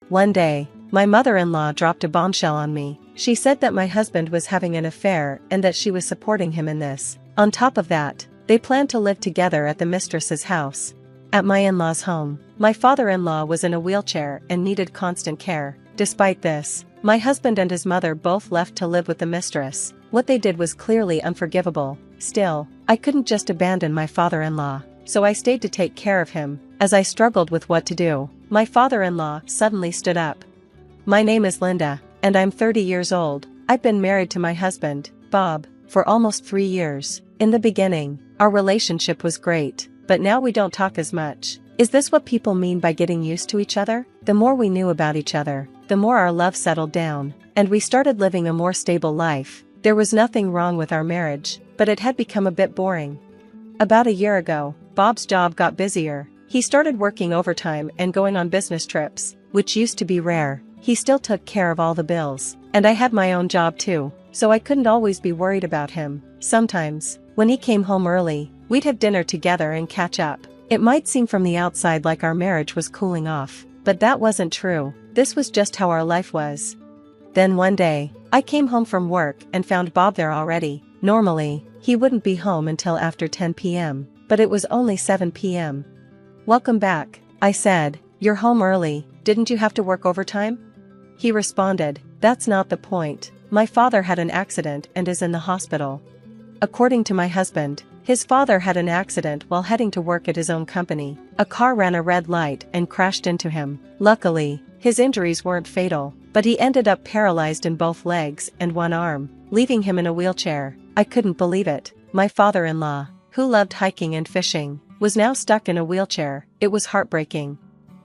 One day, my mother-in-law dropped a bombshell on me. She said that my husband was having an affair and that she was supporting him in this. On top of that, they planned to live together at the mistress's house. At my in-laws' home, my father-in-law was in a wheelchair and needed constant care. Despite this, my husband and his mother both left to live with the mistress. What they did was clearly unforgivable. Still, I couldn't just abandon my father-in-law, so I stayed to take care of him. As I struggled with what to do, my father-in-law suddenly stood up. My name is Linda, and I'm 30 years old. I've been married to my husband, Bob, for almost 3 years. In the beginning, our relationship was great, but now we don't talk as much. Is this what people mean by getting used to each other? The more we knew about each other, the more our love settled down, and we started living a more stable life. There was nothing wrong with our marriage, but it had become a bit boring. About a year ago, Bob's job got busier. He started working overtime and going on business trips, which used to be rare. He still took care of all the bills, and I had my own job too, so I couldn't always be worried about him. Sometimes, when he came home early, we'd have dinner together and catch up. It might seem from the outside like our marriage was cooling off, but that wasn't true. This was just how our life was. Then one day, I came home from work and found Bob there already. Normally, he wouldn't be home until after 10 p.m., but it was only 7 p.m. "Welcome back," I said. "You're home early, didn't you have to work overtime?" He responded, "That's not the point. My father had an accident and is in the hospital." According to my husband, his father had an accident while heading to work at his own company. A car ran a red light and crashed into him. Luckily, his injuries weren't fatal, but he ended up paralyzed in both legs and one arm, leaving him in a wheelchair. I couldn't believe it. My father-in-law, who loved hiking and fishing, was now stuck in a wheelchair. It was heartbreaking.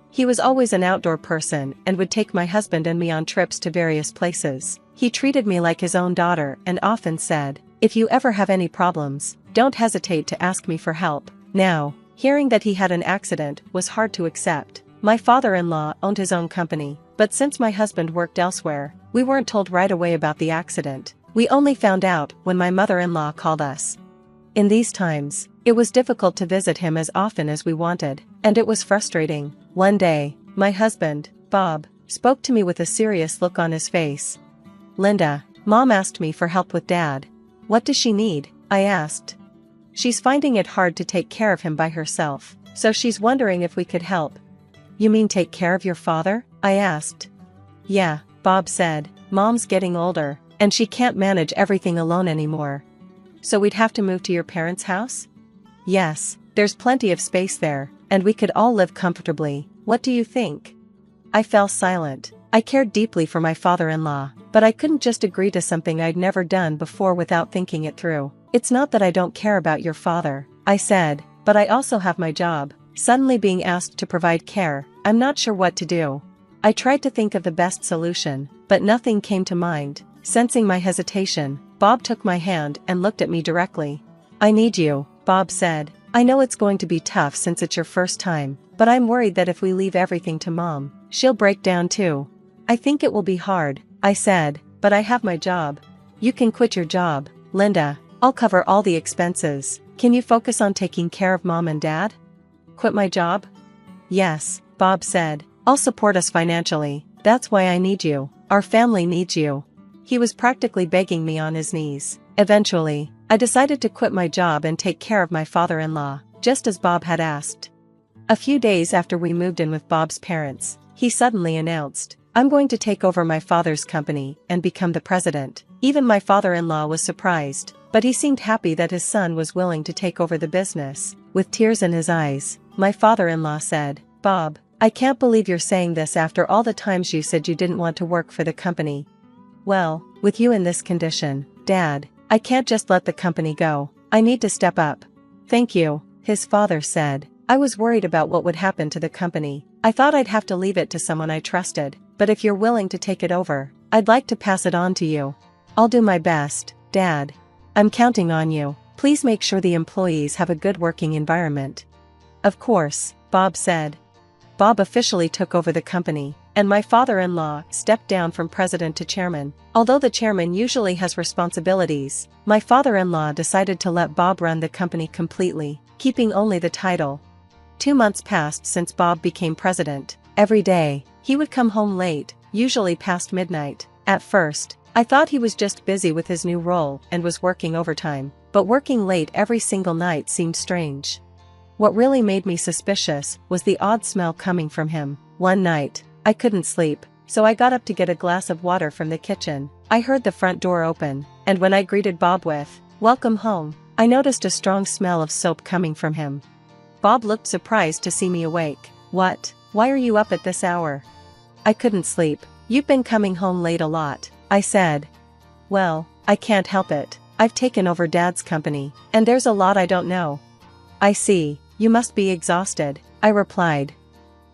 He was always an outdoor person and would take my husband and me on trips to various places. He treated me like his own daughter and often said, "If you ever have any problems, don't hesitate to ask me for help." Now, hearing that he had an accident was hard to accept. My father-in-law owned his own company, but since my husband worked elsewhere, we weren't told right away about the accident. We only found out when my mother-in-law called us. In these times, it was difficult to visit him as often as we wanted, and it was frustrating. One day, my husband, Bob, spoke to me with a serious look on his face. "Linda, Mom asked me for help with Dad." "What does she need?" I asked. "She's finding it hard to take care of him by herself, so she's wondering if we could help." "You mean take care of your father?" I asked. "Yeah," Bob said. "Mom's getting older, and she can't manage everything alone anymore." "So we'd have to move to your parents' house?" "Yes, there's plenty of space there, and we could all live comfortably. What do you think?" I fell silent. I cared deeply for my father-in-law, but I couldn't just agree to something I'd never done before without thinking it through. "It's not that I don't care about your father," I said, "but I also have my job." Suddenly being asked to provide care, I'm not sure what to do. I tried to think of the best solution, but nothing came to mind. Sensing my hesitation, Bob took my hand and looked at me directly. "I need you," Bob said. "I know it's going to be tough since it's your first time, but I'm worried that if we leave everything to Mom, she'll break down too." "I think it will be hard," I said, "but I have my job." "You can quit your job, Linda. I'll cover all the expenses. Can you focus on taking care of Mom and Dad?" "Quit my job?" "Yes," Bob said. "I'll support us financially. That's why I need you. Our family needs you." He was practically begging me on his knees. Eventually, I decided to quit my job and take care of my father-in-law, just as Bob had asked. A few days after we moved in with Bob's parents, he suddenly announced, "I'm going to take over my father's company and become the president." Even my father-in-law was surprised, but he seemed happy that his son was willing to take over the business. With tears in his eyes, my father-in-law said, "Bob, I can't believe you're saying this after all the times you said you didn't want to work for the company." "Well, with you in this condition, Dad, I can't just let the company go. I need to step up." "Thank you," his father said. "I was worried about what would happen to the company. I thought I'd have to leave it to someone I trusted, but if you're willing to take it over, I'd like to pass it on to you." "I'll do my best, Dad. I'm counting on you. Please make sure the employees have a good working environment." "Of course," Bob said. Bob officially took over the company, and my father-in-law stepped down from president to chairman. Although the chairman usually has responsibilities, my father-in-law decided to let Bob run the company completely, keeping only the title. 2 months passed since Bob became president. Every day, He would come home late, usually past midnight. At first, I thought he was just busy with his new role and was working overtime, but working late every single night seemed strange. What really made me suspicious was the odd smell coming from him. One night, I couldn't sleep, so I got up to get a glass of water from the kitchen. I heard the front door open, and when I greeted Bob with, "Welcome home," I noticed a strong smell of soap coming from him. Bob looked surprised to see me awake. "What? Why are you up at this hour?" "I couldn't sleep. You've been coming home late a lot," I said. "Well, I can't help it. I've taken over Dad's company, and there's a lot I don't know." "I see, you must be exhausted," I replied.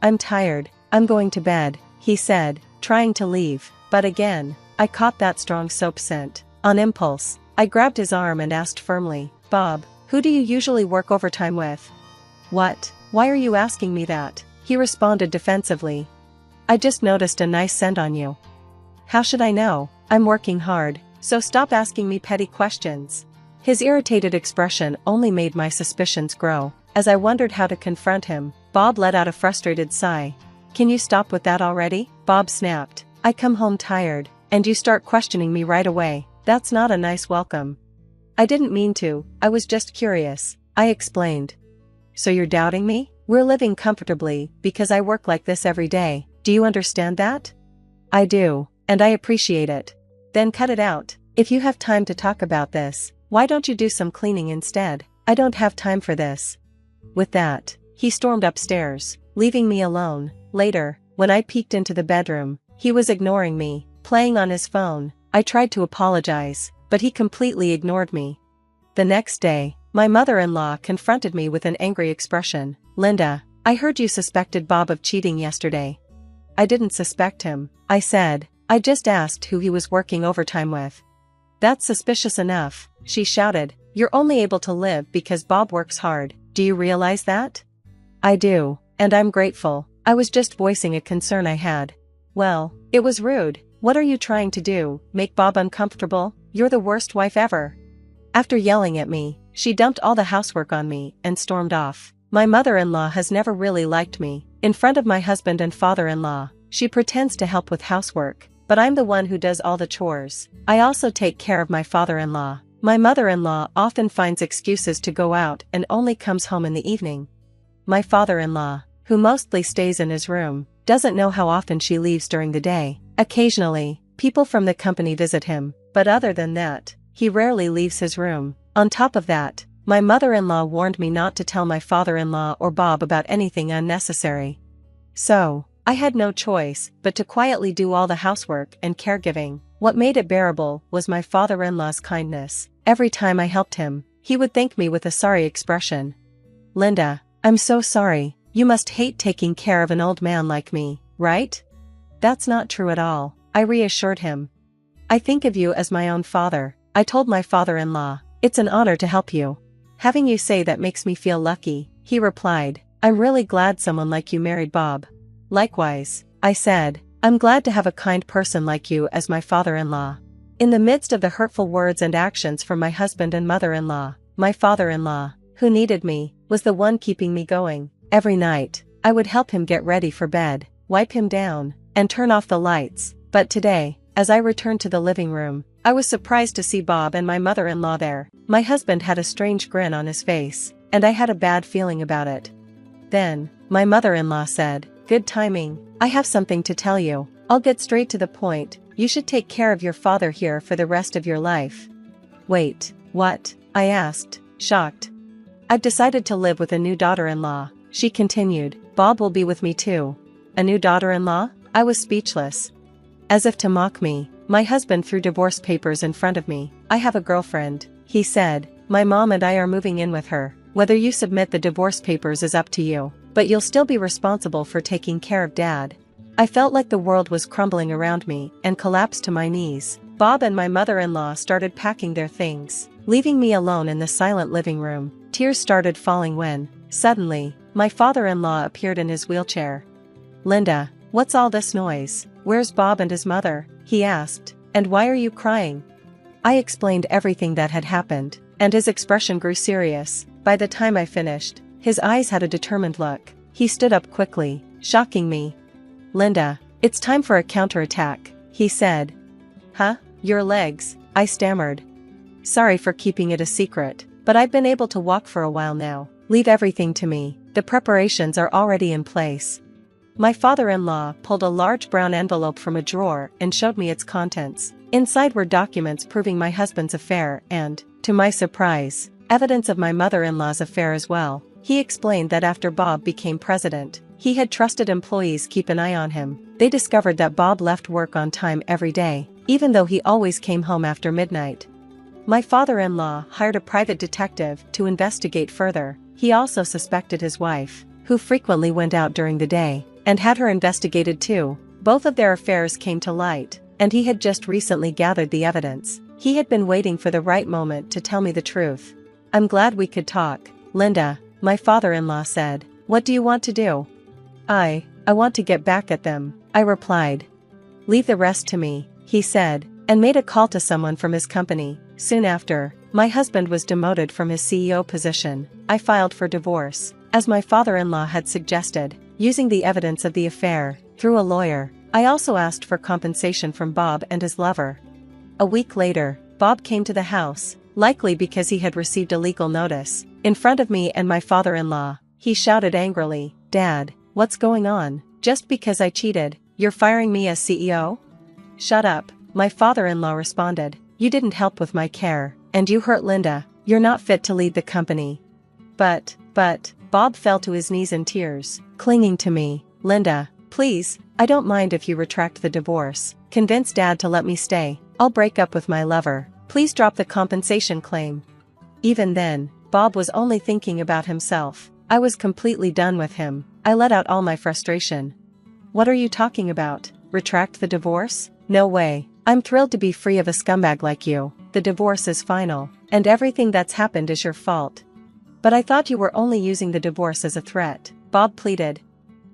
"I'm tired, I'm going to bed," he said, trying to leave, but again, I caught that strong soap scent. On impulse, I grabbed his arm and asked firmly, "Bob, who do you usually work overtime with?" "What? Why are you asking me that?" he responded defensively. "I just noticed a nice scent on you." "How should I know? I'm working hard, so stop asking me petty questions." His irritated expression only made my suspicions grow. As I wondered how to confront him, Bob let out a frustrated sigh. "Can you stop with that already?" Bob snapped. "I come home tired, and you start questioning me right away. That's not a nice welcome." "I didn't mean to, I was just curious," I explained. "So you're doubting me? We're living comfortably because I work like this every day. Do you understand that?" "I do, and I appreciate it." "Then cut it out. If you have time to talk about this, why don't you do some cleaning instead?" "I don't have time for this." With that, he stormed upstairs, leaving me alone. Later, when I peeked into the bedroom, he was ignoring me, playing on his phone. I tried to apologize, but he completely ignored me. The next day, my mother-in-law confronted me with an angry expression. "Linda, I heard you suspected Bob of cheating yesterday." "I didn't suspect him," I said. "I just asked who he was working overtime with." "That's suspicious enough," she shouted. "You're only able to live because Bob works hard. Do you realize that?" "I do, and I'm grateful. I was just voicing a concern I had." "Well, it was rude. What are you trying to do, make Bob uncomfortable? You're the worst wife ever." After yelling at me, she dumped all the housework on me and stormed off. My mother-in-law has never really liked me. In front of my husband and father-in-law, she pretends to help with housework, but I'm the one who does all the chores. I also take care of my father-in-law. My mother-in-law often finds excuses to go out and only comes home in the evening. My father-in-law, who mostly stays in his room, doesn't know how often she leaves during the day. Occasionally, people from the company visit him, but other than that, he rarely leaves his room. On top of that, my mother-in-law warned me not to tell my father-in-law or Bob about anything unnecessary. So, I had no choice but to quietly do all the housework and caregiving. What made it bearable was my father-in-law's kindness. Every time I helped him, he would thank me with a sorry expression. "Linda, I'm so sorry. You must hate taking care of an old man like me, right?" "That's not true at all," I reassured him. "I think of you as my own father," I told my father-in-law. "It's an honor to help you." "Having you say that makes me feel lucky," he replied. "I'm really glad someone like you married Bob." "Likewise," I said. "I'm glad to have a kind person like you as my father-in-law." In the midst of the hurtful words and actions from my husband and mother-in-law, my father-in-law, who needed me, was the one keeping me going. Every night, I would help him get ready for bed, wipe him down, and turn off the lights. But today, as I returned to the living room, I was surprised to see Bob and my mother-in-law there. My husband had a strange grin on his face, and I had a bad feeling about it. Then, my mother-in-law said, "Good timing. I have something to tell you. I'll get straight to the point. You should take care of your father here for the rest of your life." "Wait, what?" I asked, shocked. "I've decided to live with a new daughter-in-law," she continued. "Bob will be with me too." "A new daughter-in-law?" I was speechless. As if to mock me, my husband threw divorce papers in front of me. "I have a girlfriend," he said. "My mom and I are moving in with her. Whether you submit the divorce papers is up to you, but you'll still be responsible for taking care of Dad." I felt like the world was crumbling around me and collapsed to my knees. Bob and my mother-in-law started packing their things, leaving me alone in the silent living room. Tears started falling when, suddenly, my father-in-law appeared in his wheelchair. "Linda, what's all this noise? Where's Bob and his mother?" he asked. "And why are you crying?" I explained everything that had happened, and his expression grew serious. By the time I finished, his eyes had a determined look. He stood up quickly, shocking me. "Linda, It's time for a counterattack, he said. Huh? Your legs, I stammered. Sorry for keeping it a secret, but I've been able to walk for a while now. Leave everything to me, the preparations are already in place. My father-in-law pulled a large brown envelope from a drawer and showed me its contents. Inside were documents proving my husband's affair and, to my surprise, evidence of my mother-in-law's affair as well. He explained that after Bob became president, he had trusted employees keep an eye on him. They discovered that Bob left work on time every day, even though he always came home after midnight. My father-in-law hired a private detective to investigate further. He also suspected his wife, who frequently went out during the day, and had her investigated too. Both of their affairs came to light, and he had just recently gathered the evidence. He had been waiting for the right moment to tell me the truth. I'm glad we could talk, Linda, my father-in-law said. What do you want to do? I want to get back at them, I replied. Leave the rest to me, he said, and made a call to someone from his company. Soon after, my husband was demoted from his CEO position. I filed for divorce, as my father-in-law had suggested, using the evidence of the affair, through a lawyer. I also asked for compensation from Bob and his lover. A week later, Bob came to the house, likely because he had received a legal notice. In front of me and my father-in-law, he shouted angrily, Dad, what's going on? Just because I cheated, you're firing me as CEO? Shut up, my father-in-law responded. You didn't help with my care, and you hurt Linda. You're not fit to lead the company. But, Bob fell to his knees in tears, clinging to me. Linda, please, I don't mind if you retract the divorce. Convince Dad to let me stay. I'll break up with my lover. Please drop the compensation claim. Even then, Bob was only thinking about himself. I was completely done with him. I let out all my frustration. What are you talking about? Retract the divorce? No way. I'm thrilled to be free of a scumbag like you. The divorce is final, and everything that's happened is your fault. But I thought you were only using the divorce as a threat, Bob pleaded.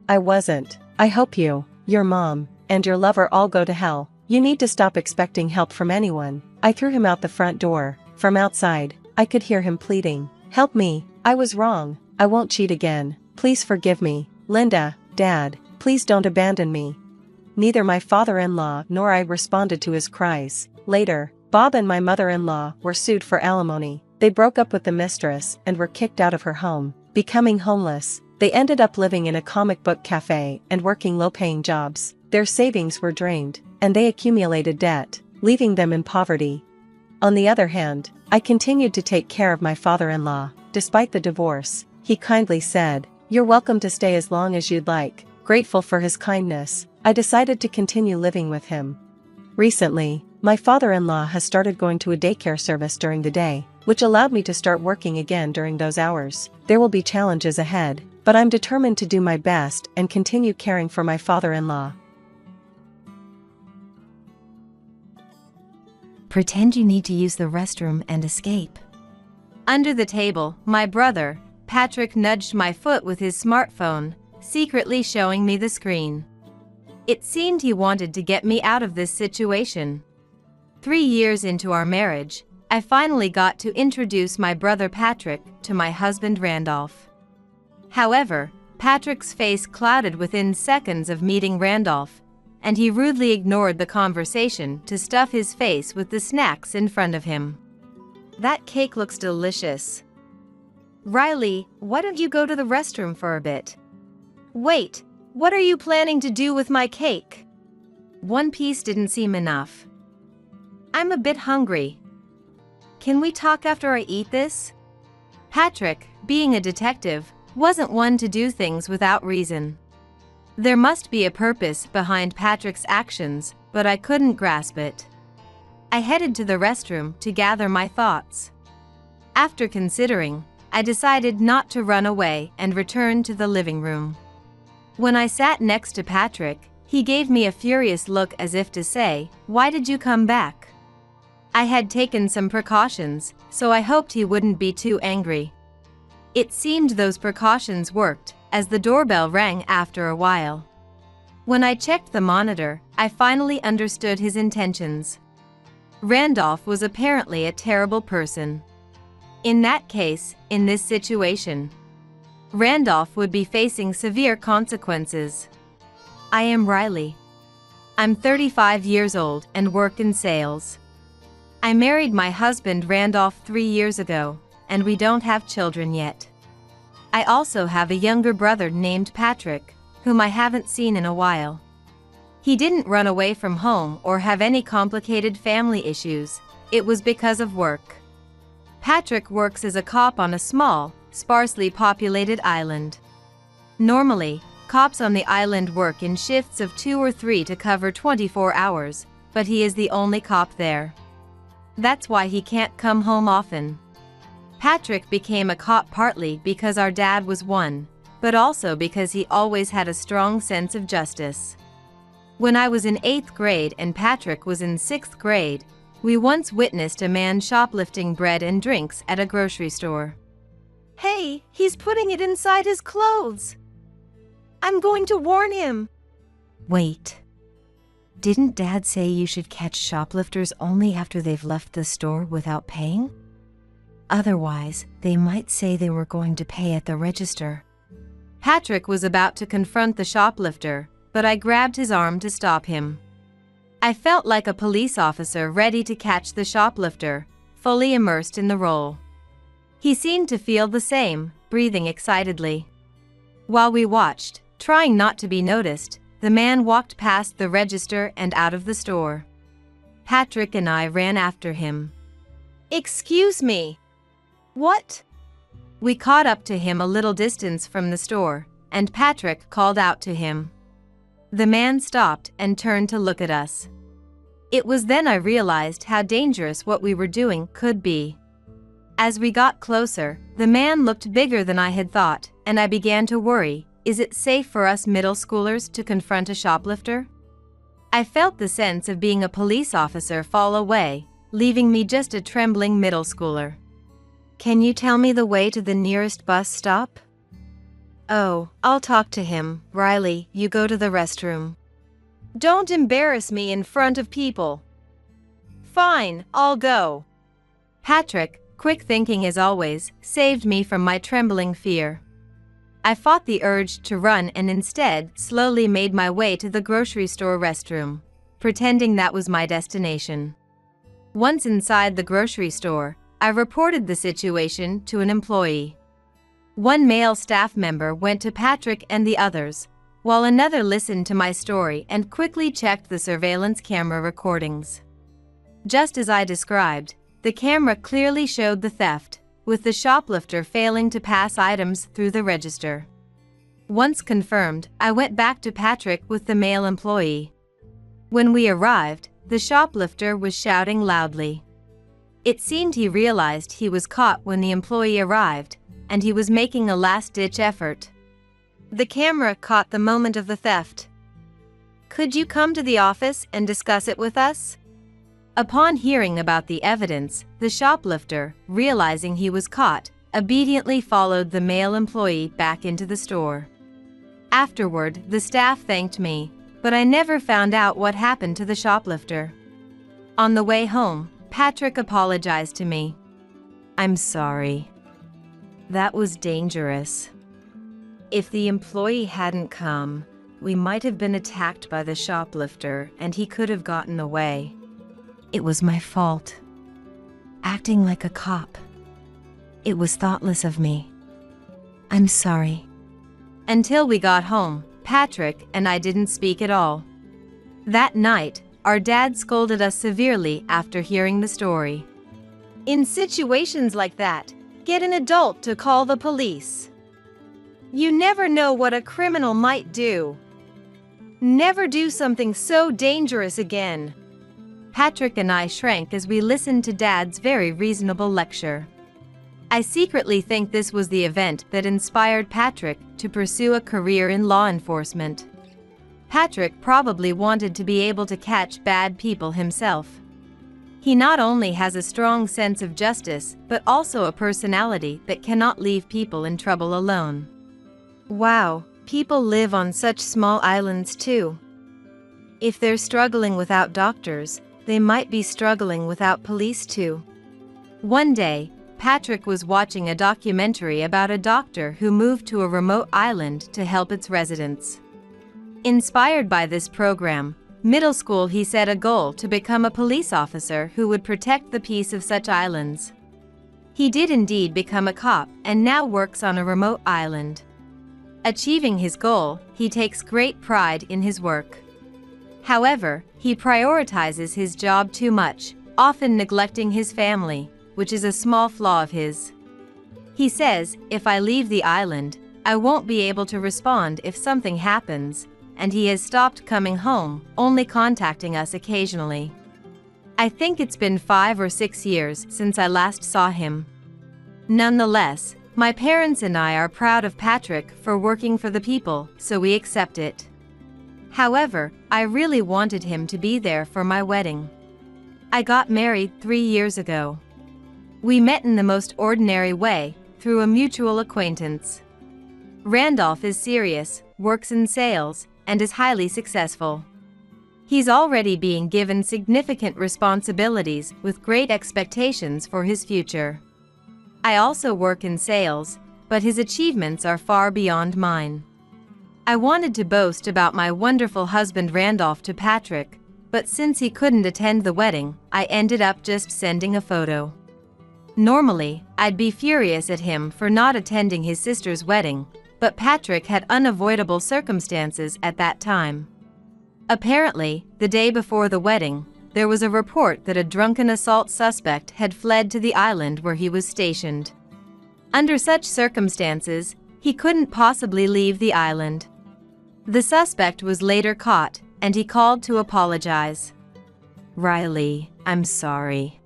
I wasn't. I hope you, your mom, and your lover all go to hell. You need to stop expecting help from anyone. I threw him out the front door. From outside, I could hear him pleading. Help me, I was wrong. I won't cheat again. Please forgive me. Linda, Dad, please don't abandon me. Neither my father-in-law nor I responded to his cries. Later, Bob and my mother-in-law were sued for alimony. They broke up with the mistress and were kicked out of her home. Becoming homeless, they ended up living in a comic book cafe and working low-paying jobs. Their savings were drained, and they accumulated debt, leaving them in poverty. On the other hand, I continued to take care of my father-in-law. Despite the divorce, he kindly said, "You're welcome to stay as long as you'd like." Grateful for his kindness, I decided to continue living with him. Recently, my father-in-law has started going to a daycare service during the day, which allowed me to start working again during those hours. There will be challenges ahead, but I'm determined to do my best and continue caring for my father-in-law. Pretend you need to use the restroom and escape. Under the table, my brother, Patrick, nudged my foot with his smartphone, secretly showing me the screen. It seemed he wanted to get me out of this situation. 3 years into our marriage, I finally got to introduce my brother Patrick to my husband Randolph. However, Patrick's face clouded within seconds of meeting Randolph, and he rudely ignored the conversation to stuff his face with the snacks in front of him. That cake looks delicious. Riley, why don't you go to the restroom for a bit? Wait, what are you planning to do with my cake? One piece didn't seem enough. I'm a bit hungry. Can we talk after I eat this? Patrick, being a detective, wasn't one to do things without reason. There must be a purpose behind Patrick's actions, but I couldn't grasp it. I headed to the restroom to gather my thoughts. After considering, I decided not to run away and returned to the living room. When I sat next to Patrick, he gave me a furious look as if to say, "Why did you come back?" I had taken some precautions, so I hoped he wouldn't be too angry. It seemed those precautions worked, as the doorbell rang after a while. When I checked the monitor, I finally understood his intentions. Randolph was apparently a terrible person. In that case, in this situation, Randolph would be facing severe consequences. I am Riley. I'm 35 years old and work in sales. I married my husband Randolph 3 years ago, and we don't have children yet. I also have a younger brother named Patrick, whom I haven't seen in a while. He didn't run away from home or have any complicated family issues. It was because of work. Patrick works as a cop on a small, sparsely populated island. Normally, cops on the island work in shifts of 2 or 3 to cover 24 hours, but he is the only cop there. That's why he can't come home often. Patrick became a cop partly because our dad was one, but also because he always had a strong sense of justice. When I was in 8th grade and Patrick was in 6th grade, we once witnessed a man shoplifting bread and drinks at a grocery store. Hey, he's putting it inside his clothes. I'm going to warn him. Wait. Didn't Dad say you should catch shoplifters only after they've left the store without paying? Otherwise, they might say they were going to pay at the register. Patrick was about to confront the shoplifter, but I grabbed his arm to stop him. I felt like a police officer ready to catch the shoplifter, fully immersed in the role. He seemed to feel the same, breathing excitedly. While we watched, trying not to be noticed, the man walked past the register and out of the store. Patrick and I ran after him. Excuse me. What? We caught up to him a little distance from the store, and Patrick called out to him. The man stopped and turned to look at us. It was then I realized how dangerous what we were doing could be. As we got closer, the man looked bigger than I had thought, and I began to worry, is it safe for us middle schoolers to confront a shoplifter? I felt the sense of being a police officer fall away, leaving me just a trembling middle schooler. Can you tell me the way to the nearest bus stop? Oh, I'll talk to him. Riley, you go to the restroom. Don't embarrass me in front of people. Fine, I'll go. Patrick, quick thinking as always, saved me from my trembling fear. I fought the urge to run and instead slowly made my way to the grocery store restroom, pretending that was my destination. Once inside the grocery store, I reported the situation to an employee. One male staff member went to Patrick and the others, while another listened to my story and quickly checked the surveillance camera recordings. Just as I described, the camera clearly showed the theft, with the shoplifter failing to pass items through the register. Once confirmed, I went back to Patrick with the male employee. When we arrived, the shoplifter was shouting loudly. It seemed he realized he was caught when the employee arrived, and he was making a last-ditch effort. The camera caught the moment of the theft. Could you come to the office and discuss it with us? Upon hearing about the evidence, the shoplifter, realizing he was caught, obediently followed the male employee back into the store. Afterward, the staff thanked me, but I never found out what happened to the shoplifter. On the way home, Patrick apologized to me. I'm sorry. That was dangerous. If the employee hadn't come, we might have been attacked by the shoplifter and he could have gotten away. It was my fault. Acting like a cop. It was thoughtless of me. I'm sorry. Until we got home, Patrick and I didn't speak at all. That night, our dad scolded us severely after hearing the story. In situations like that, get an adult to call the police. You never know what a criminal might do. Never do something so dangerous again. Patrick and I shrank as we listened to Dad's very reasonable lecture. I secretly think this was the event that inspired Patrick to pursue a career in law enforcement. Patrick probably wanted to be able to catch bad people himself. He not only has a strong sense of justice, but also a personality that cannot leave people in trouble alone. Wow, people live on such small islands too. If they're struggling without doctors, they might be struggling without police too. One day, Patrick was watching a documentary about a doctor who moved to a remote island to help its residents. Inspired by this program, Middle school, he set a goal to become a police officer who would protect the peace of such islands. He did indeed become a cop and now works on a remote island. Achieving his goal, he takes great pride in his work. However, he prioritizes his job too much, often neglecting his family, which is a small flaw of his. He says, "If I leave the island, I won't be able to respond if something happens," and he has stopped coming home, only contacting us occasionally. I think it's been 5 or 6 years since I last saw him. Nonetheless, my parents and I are proud of Patrick for working for the people, so we accept it. However, I really wanted him to be there for my wedding. I got married 3 years ago. We met in the most ordinary way, through a mutual acquaintance. Randolph is serious, works in sales, and is highly successful. He's already being given significant responsibilities with great expectations for his future. I also work in sales, but his achievements are far beyond mine. I wanted to boast about my wonderful husband Randolph to Patrick, but since he couldn't attend the wedding, I ended up just sending a photo. Normally, I'd be furious at him for not attending his sister's wedding, but Patrick had unavoidable circumstances at that time. Apparently, the day before the wedding, there was a report that a drunken assault suspect had fled to the island where he was stationed. Under such circumstances, he couldn't possibly leave the island. The suspect was later caught, and he called to apologize. "Riley, I'm sorry.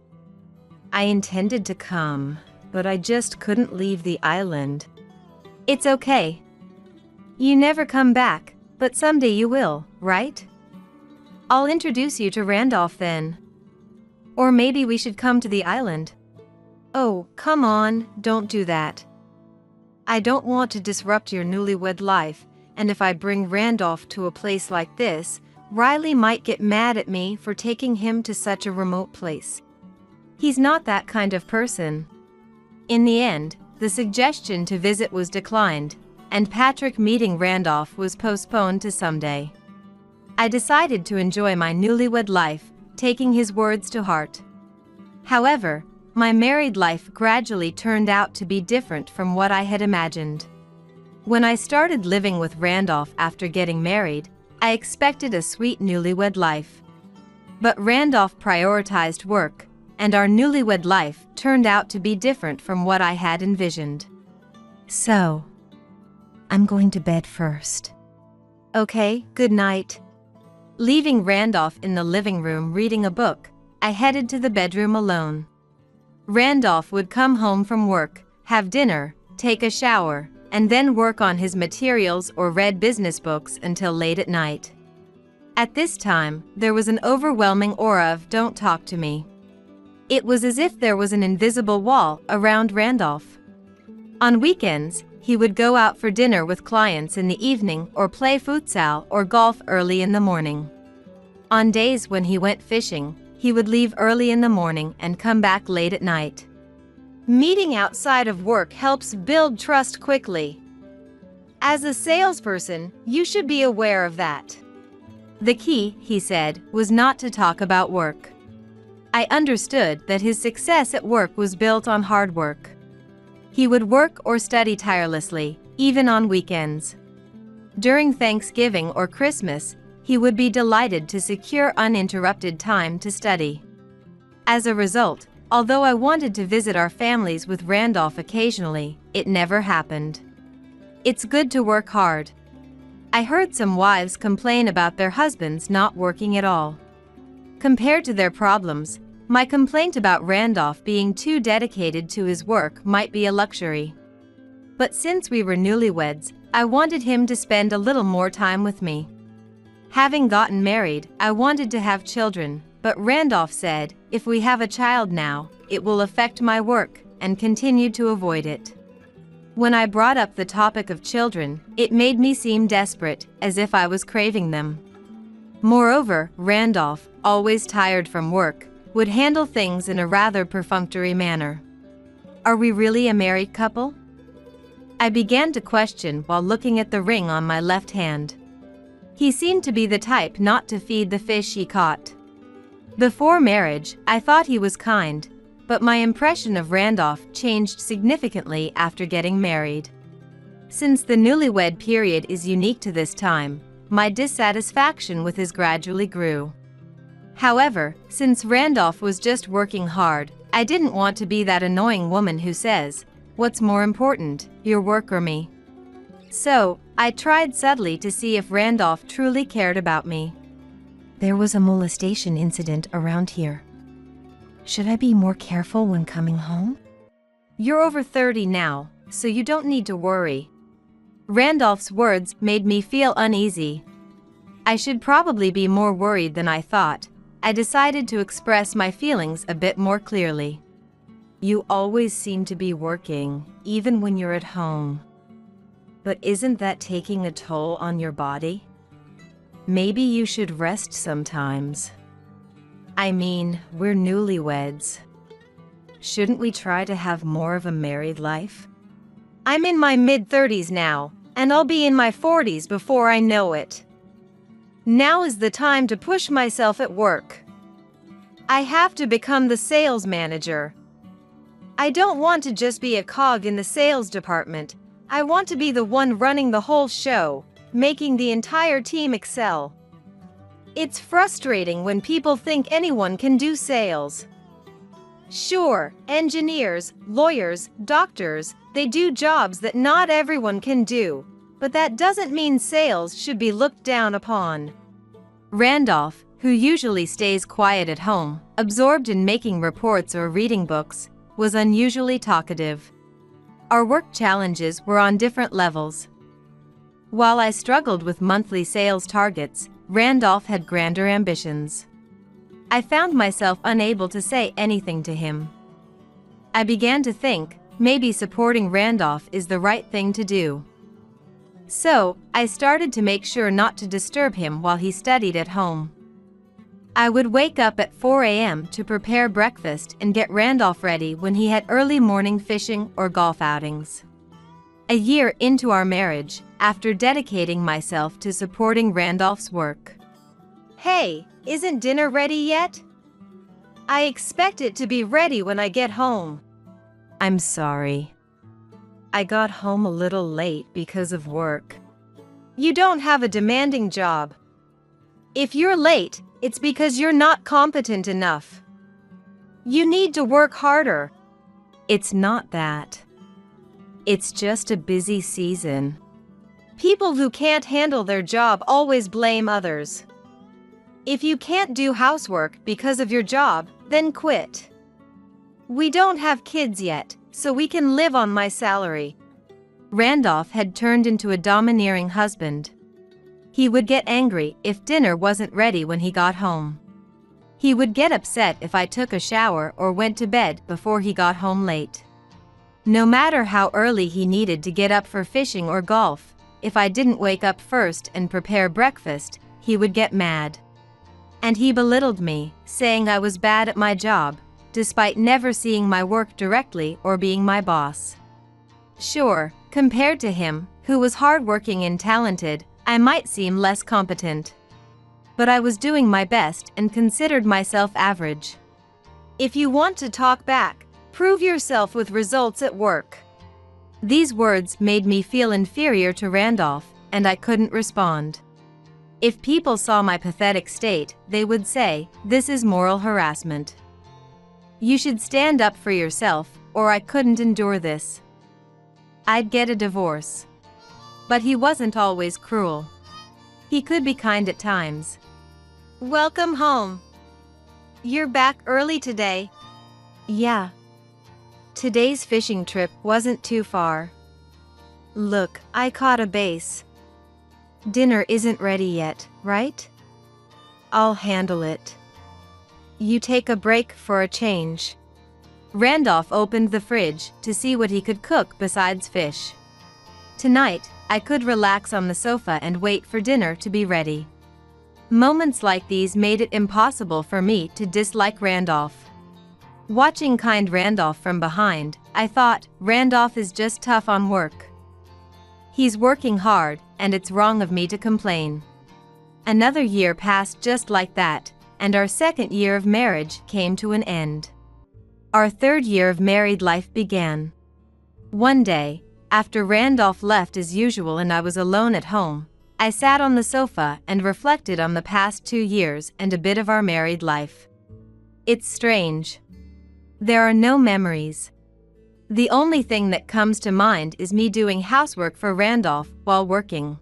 I intended to come, but I just couldn't leave the island." "It's okay. You never come back, but someday you will, right? I'll introduce you to Randolph then. Or maybe we should come to the island." "Oh, come on, don't do that. I don't want to disrupt your newlywed life, and if I bring Randolph to a place like this, Riley might get mad at me for taking him to such a remote place. He's not that kind of person." In the end, the suggestion to visit was declined, and Patrick meeting Randolph was postponed to someday. I decided to enjoy my newlywed life, taking his words to heart. However, my married life gradually turned out to be different from what I had imagined. When I started living with Randolph after getting married, I expected a sweet newlywed life. But Randolph prioritized work, and our newlywed life turned out to be different from what I had envisioned. "So, I'm going to bed first." "Okay, good night." Leaving Randolph in the living room reading a book, I headed to the bedroom alone. Randolph would come home from work, have dinner, take a shower, and then work on his materials or read business books until late at night. At this time, there was an overwhelming aura of "don't talk to me." It was as if there was an invisible wall around Randolph. On weekends, he would go out for dinner with clients in the evening or play futsal or golf early in the morning. On days when he went fishing, he would leave early in the morning and come back late at night. Meeting outside of work helps build trust quickly. As a salesperson, you should be aware of that. The key, he said, was not to talk about work. I understood that his success at work was built on hard work. He would work or study tirelessly, even on weekends. During Thanksgiving or Christmas, he would be delighted to secure uninterrupted time to study. As a result, although I wanted to visit our families with Randolph occasionally, it never happened. It's good to work hard. I heard some wives complain about their husbands not working at all. Compared to their problems, my complaint about Randolph being too dedicated to his work might be a luxury. But since we were newlyweds, I wanted him to spend a little more time with me. Having gotten married, I wanted to have children, but Randolph said, "If we have a child now, it will affect my work," and continued to avoid it. When I brought up the topic of children, it made me seem desperate, as if I was craving them. Moreover, Randolph, always tired from work, would handle things in a rather perfunctory manner. Are we really a married couple? I began to question while looking at the ring on my left hand. He seemed to be the type not to feed the fish he caught. Before marriage, I thought he was kind, but my impression of Randolph changed significantly after getting married. Since the newlywed period is unique to this time, my dissatisfaction with his gradually grew. However, since Randolph was just working hard, I didn't want to be that annoying woman who says, "What's more important, your work or me?" So, I tried subtly to see if Randolph truly cared about me. There was a molestation incident around here. Should I be more careful when coming home? You're over 30 now, so you don't need to worry. Randolph's words made me feel uneasy. I should probably be more worried than I thought. I decided to express my feelings a bit more clearly. You always seem to be working, even when you're at home. But isn't that taking a toll on your body? Maybe you should rest sometimes. I mean, we're newlyweds. Shouldn't we try to have more of a married life? I'm in my mid-30s now, and I'll be in my 40s before I know it. Now is the time to push myself at work. I have to become the sales manager. I don't want to just be a cog in the sales department. I want to be the one running the whole show, making the entire team excel. It's frustrating when people think anyone can do sales. Sure, engineers, lawyers, doctors, they do jobs that not everyone can do, but that doesn't mean sales should be looked down upon. Randolph, who usually stays quiet at home, absorbed in making reports or reading books, was unusually talkative. Our work challenges were on different levels. While I struggled with monthly sales targets, Randolph had grander ambitions. I found myself unable to say anything to him. I began to think, maybe supporting Randolph is the right thing to do. So, I started to make sure not to disturb him while he studied at home. I would wake up at 4 a.m. to prepare breakfast and get Randolph ready when he had early morning fishing or golf outings. A year into our marriage, after dedicating myself to supporting Randolph's work. Hey, isn't dinner ready yet? I expect it to be ready when I get home. I'm sorry. I got home a little late because of work. You don't have a demanding job. If you're late, it's because you're not competent enough. You need to work harder. It's not that. It's just a busy season. People who can't handle their job always blame others. If you can't do housework because of your job, then quit. We don't have kids yet, so we can live on my salary. Randolph had turned into a domineering husband. He would get angry if dinner wasn't ready when he got home. He would get upset if I took a shower or went to bed before he got home late. No matter how early he needed to get up for fishing or golf, if I didn't wake up first and prepare breakfast, he would get mad. And he belittled me, saying I was bad at my job, despite never seeing my work directly or being my boss. Sure, compared to him, who was hardworking and talented, I might seem less competent. But I was doing my best and considered myself average. If you want to talk back, prove yourself with results at work. These words made me feel inferior to Randolph, and I couldn't respond. If people saw my pathetic state, they would say, "This is moral harassment. You should stand up for yourself, or I couldn't endure this. I'd get a divorce." But he wasn't always cruel. He could be kind at times. Welcome home. You're back early today. Yeah. Today's fishing trip wasn't too far. Look, I caught a bass. Dinner isn't ready yet, right? I'll handle it. You take a break for a change. Randolph opened the fridge to see what he could cook besides fish. Tonight, I could relax on the sofa and wait for dinner to be ready. Moments like these made it impossible for me to dislike Randolph. Watching kind Randolph from behind, I thought, Randolph is just tough on work. He's working hard, and it's wrong of me to complain. Another year passed just like that, and our second year of marriage came to an end. Our third year of married life began. One day, after Randolph left as usual and I was alone at home, I sat on the sofa and reflected on the past 2 years and a bit of our married life. It's strange. There are no memories. The only thing that comes to mind is me doing housework for Randolph while working.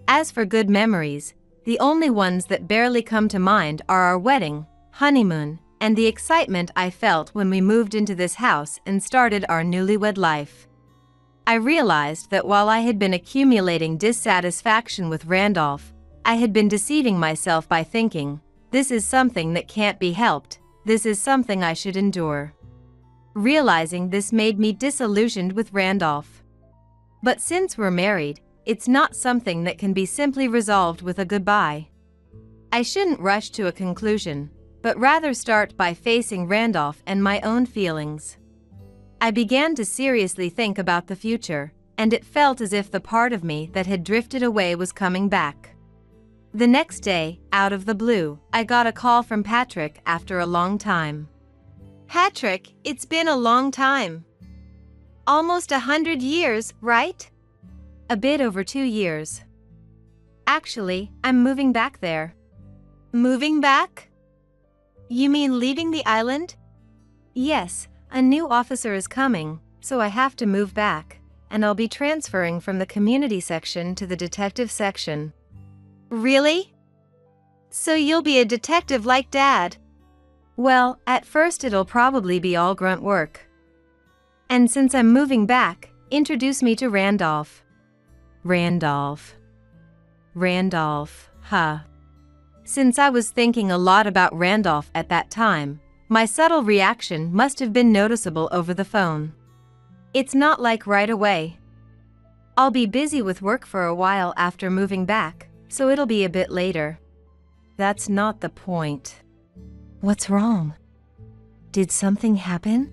As for good memories, the only ones that barely come to mind are our wedding, honeymoon, and the excitement I felt when we moved into this house and started our newlywed life. I realized that while I had been accumulating dissatisfaction with Randolph, I had been deceiving myself by thinking, this is something that can't be helped, this is something I should endure. Realizing this made me disillusioned with Randolph. But since we're married, it's not something that can be simply resolved with a goodbye. I shouldn't rush to a conclusion, but rather start by facing Randolph and my own feelings. I began to seriously think about the future, and it felt as if the part of me that had drifted away was coming back. The next day, out of the blue, I got a call from Patrick after a long time. Patrick, it's been a long time. Almost 100 years, right? A bit over 2 years. Actually, I'm moving back there. Moving back? You mean leaving the island? Yes, a new officer is coming, so I have to move back, and I'll be transferring from the community section to the detective section. Really? So you'll be a detective like Dad? Well, at first it'll probably be all grunt work. And since I'm moving back, introduce me to Randolph. Randolph, huh. Since I was thinking a lot about Randolph at that time, my subtle reaction must have been noticeable over the phone. It's not like right away. I'll be busy with work for a while after moving back, so it'll be a bit later. That's not the point. What's wrong? Did something happen?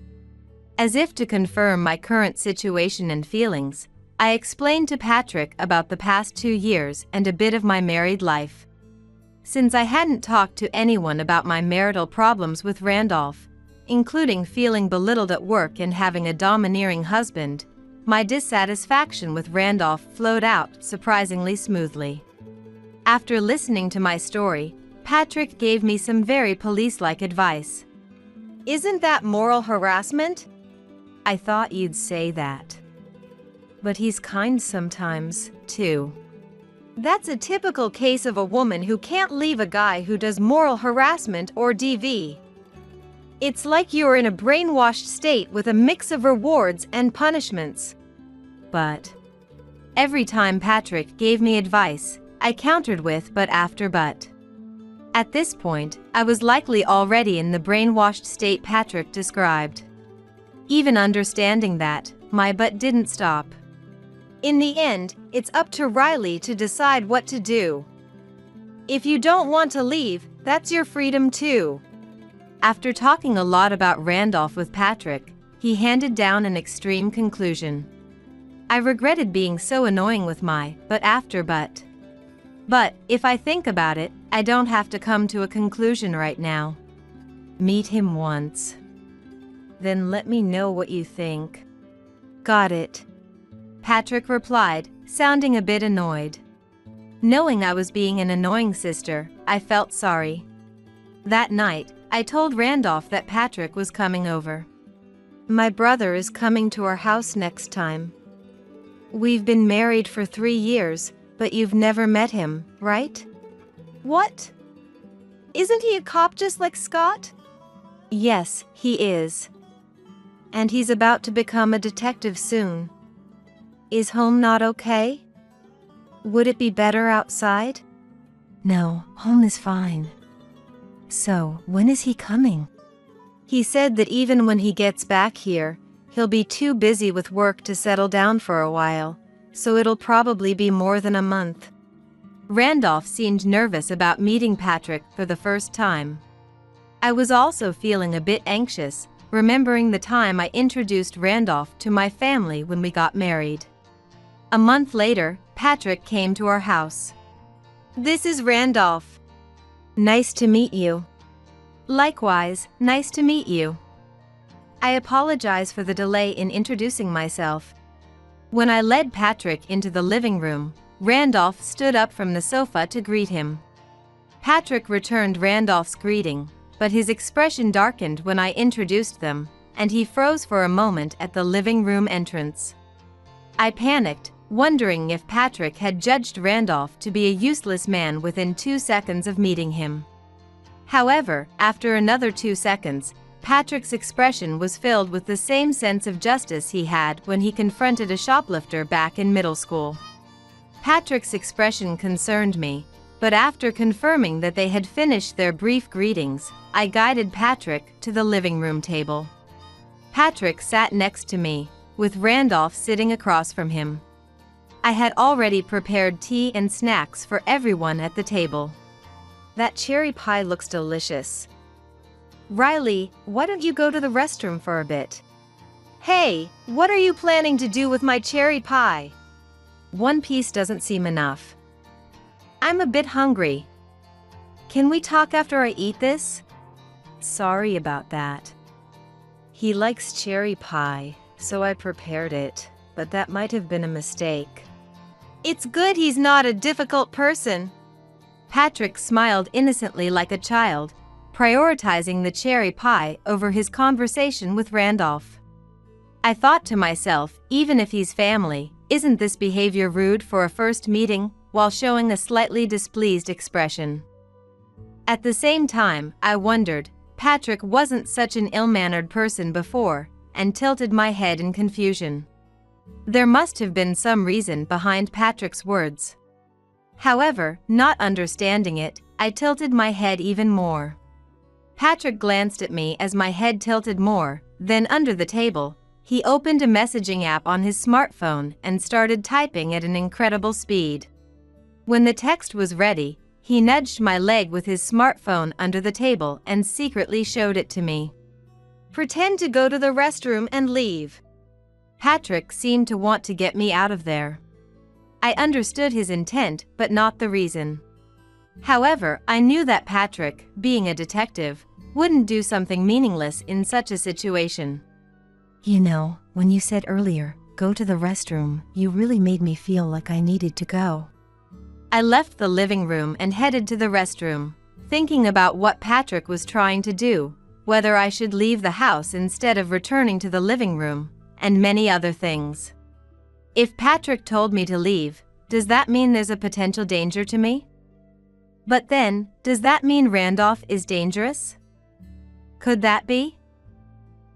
As if to confirm my current situation and feelings, I explained to Patrick about the past 2 years and a bit of my married life. Since I hadn't talked to anyone about my marital problems with Randolph, including feeling belittled at work and having a domineering husband, my dissatisfaction with Randolph flowed out surprisingly smoothly. After listening to my story, Patrick gave me some very police-like advice. Isn't that moral harassment? I thought you'd say that. But he's kind sometimes, too. That's a typical case of a woman who can't leave a guy who does moral harassment or DV. It's like you're in a brainwashed state with a mix of rewards and punishments. But every time Patrick gave me advice, I countered with but after but. At this point, I was likely already in the brainwashed state Patrick described. Even understanding that, my but didn't stop. In the end, it's up to Riley to decide what to do. If you don't want to leave, that's your freedom too. After talking a lot about Randolph with Patrick, he handed down an extreme conclusion. I regretted being so annoying with my but after but. But, if I think about it, I don't have to come to a conclusion right now. Meet him once. Then let me know what you think. Got it. Patrick replied, sounding a bit annoyed. Knowing I was being an annoying sister, I felt sorry. That night, I told Randolph that Patrick was coming over. My brother is coming to our house next time. We've been married for 3 years, but you've never met him, right? What? Isn't he a cop just like Scott? Yes, he is. And he's about to become a detective soon. Is home not okay? Would it be better outside? No, home is fine. So, when is he coming? He said that even when he gets back here, he'll be too busy with work to settle down for a while, so it'll probably be more than a month. Randolph seemed nervous about meeting Patrick for the first time. I was also feeling a bit anxious, remembering the time I introduced Randolph to my family when we got married. A month later, Patrick came to our house. This is Randolph. Nice to meet you. Likewise, nice to meet you. I apologize for the delay in introducing myself. When I led Patrick into the living room, Randolph stood up from the sofa to greet him. Patrick returned Randolph's greeting, but his expression darkened when I introduced them, and he froze for a moment at the living room entrance. I panicked, wondering if Patrick had judged Randolph to be a useless man within 2 seconds of meeting him. However, after another 2 seconds, Patrick's expression was filled with the same sense of justice he had when he confronted a shoplifter back in middle school. Patrick's expression concerned me, but after confirming that they had finished their brief greetings, I guided Patrick to the living room table. Patrick sat next to me, with Randolph sitting across from him. I had already prepared tea and snacks for everyone at the table. That cherry pie looks delicious. Riley, why don't you go to the restroom for a bit? Hey, what are you planning to do with my cherry pie? One piece doesn't seem enough. I'm a bit hungry. Can we talk after I eat this? Sorry about that. He likes cherry pie, so I prepared it, but that might have been a mistake. It's good he's not a difficult person. Patrick smiled innocently like a child, prioritizing the cherry pie over his conversation with Randolph. I thought to myself, even if he's family, isn't this behavior rude for a first meeting, while showing a slightly displeased expression? At the same time, I wondered, Patrick wasn't such an ill-mannered person before, and tilted my head in confusion. There must have been some reason behind Patrick's words. However, not understanding it, I tilted my head even more. Patrick glanced at me as my head tilted more, then under the table, he opened a messaging app on his smartphone and started typing at an incredible speed. When the text was ready, he nudged my leg with his smartphone under the table and secretly showed it to me. Pretend to go to the restroom and leave. Patrick seemed to want to get me out of there. I understood his intent, but not the reason. However, I knew that Patrick, being a detective, wouldn't do something meaningless in such a situation. You know, when you said earlier, go to the restroom, you really made me feel like I needed to go. I left the living room and headed to the restroom, thinking about what Patrick was trying to do, whether I should leave the house instead of returning to the living room, and many other things. If Patrick told me to leave, does that mean there's a potential danger to me? But then, does that mean Randolph is dangerous? Could that be?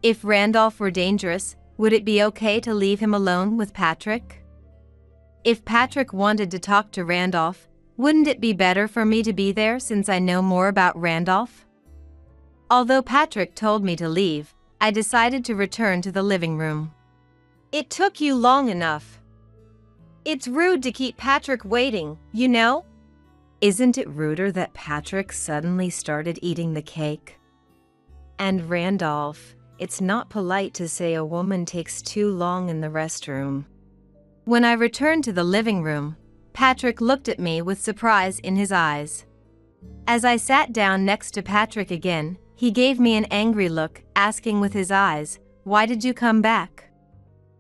If Randolph were dangerous, would it be okay to leave him alone with Patrick? If Patrick wanted to talk to Randolph, wouldn't it be better for me to be there since I know more about Randolph? Although Patrick told me to leave, I decided to return to the living room. It took you long enough. It's rude to keep Patrick waiting, you know? Isn't it ruder that Patrick suddenly started eating the cake? And Randolph, it's not polite to say a woman takes too long in the restroom. When I returned to the living room, Patrick looked at me with surprise in his eyes. As I sat down next to Patrick again, he gave me an angry look, asking with his eyes, "Why did you come back?"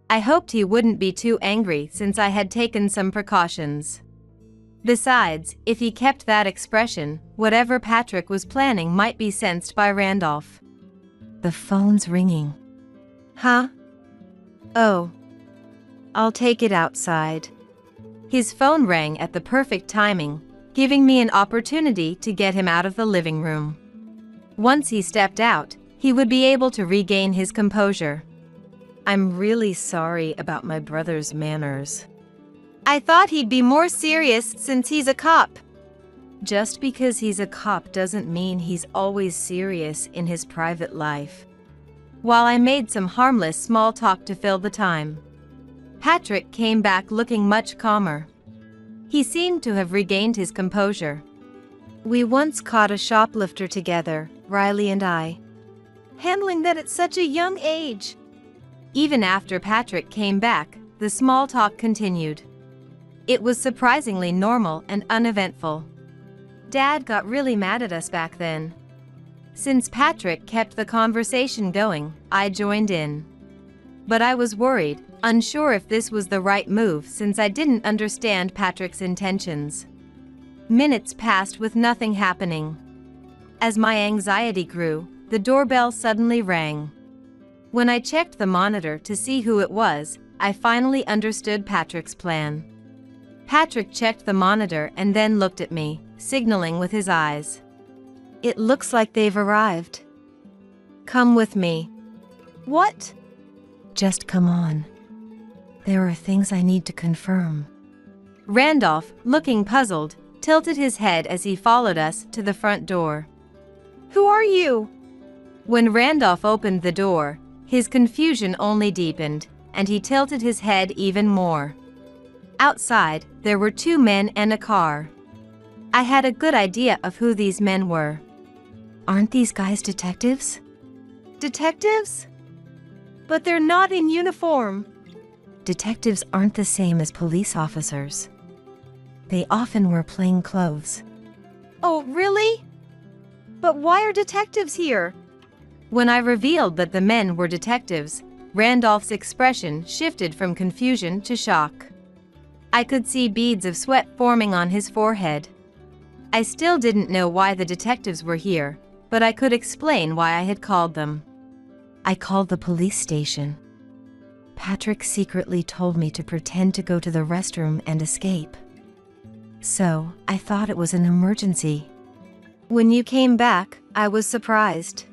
I hoped he wouldn't be too angry since I had taken some precautions. Besides, if he kept that expression, whatever Patrick was planning might be sensed by Randolph. The phone's ringing. Huh? Oh. I'll take it outside. His phone rang at the perfect timing, giving me an opportunity to get him out of the living room. Once he stepped out, he would be able to regain his composure. I'm really sorry about my brother's manners. I thought he'd be more serious since he's a cop. Just because he's a cop doesn't mean he's always serious in his private life. While I made some harmless small talk to fill the time, Patrick came back looking much calmer. He seemed to have regained his composure. We once caught a shoplifter together, Riley and I. Handling that at such a young age. Even after Patrick came back, the small talk continued. It was surprisingly normal and uneventful. Dad got really mad at us back then. Since Patrick kept the conversation going, I joined in. But I was worried, unsure if this was the right move since I didn't understand Patrick's intentions. Minutes passed with nothing happening. As my anxiety grew, the doorbell suddenly rang. When I checked the monitor to see who it was, I finally understood Patrick's plan. Patrick checked the monitor and then looked at me, signaling with his eyes. It looks like they've arrived. Come with me. What? Just come on. There are things I need to confirm. Randolph, looking puzzled, tilted his head as he followed us to the front door. Who are you? When Randolph opened the door, his confusion only deepened, and he tilted his head even more. Outside, there were 2 men and a car. I had a good idea of who these men were. Aren't these guys detectives? Detectives? But they're not in uniform. Detectives aren't the same as police officers. They often wear plain clothes. Oh, really? But why are detectives here? When I revealed that the men were detectives, Randolph's expression shifted from confusion to shock. I could see beads of sweat forming on his forehead. I still didn't know why the detectives were here, but I could explain why I had called them. I called the police station. Patrick secretly told me to pretend to go to the restroom and escape. So, I thought it was an emergency. When you came back, I was surprised.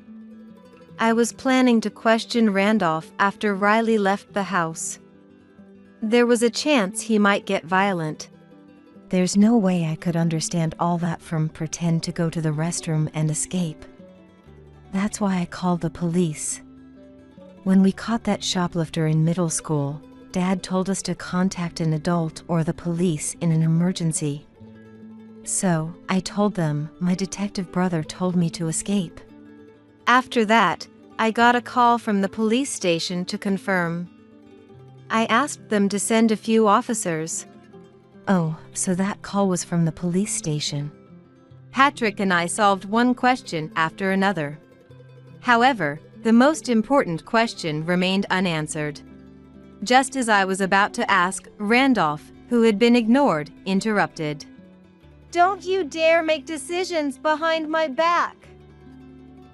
I was planning to question Randolph after Riley left the house. There was a chance he might get violent. There's no way I could understand all that from pretend to go to the restroom and escape. That's why I called the police. When we caught that shoplifter in middle school, Dad told us to contact an adult or the police in an emergency. So, I told them my detective brother told me to escape. After that, I got a call from the police station to confirm. I asked them to send a few officers. Oh, so that call was from the police station. Patrick and I solved one question after another. However, the most important question remained unanswered. Just as I was about to ask, Randolph, who had been ignored, interrupted. Don't you dare make decisions behind my back.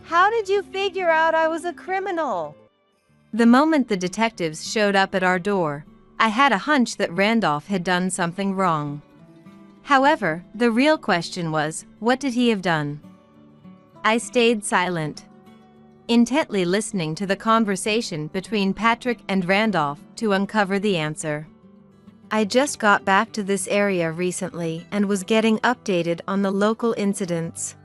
How did you figure out I was a criminal? The moment the detectives showed up at our door, I had a hunch that Randolph had done something wrong. However, the real question was, what did he have done? I stayed silent, intently listening to the conversation between Patrick and Randolph to uncover the answer. I just got back to this area recently and was getting updated on the local incidents.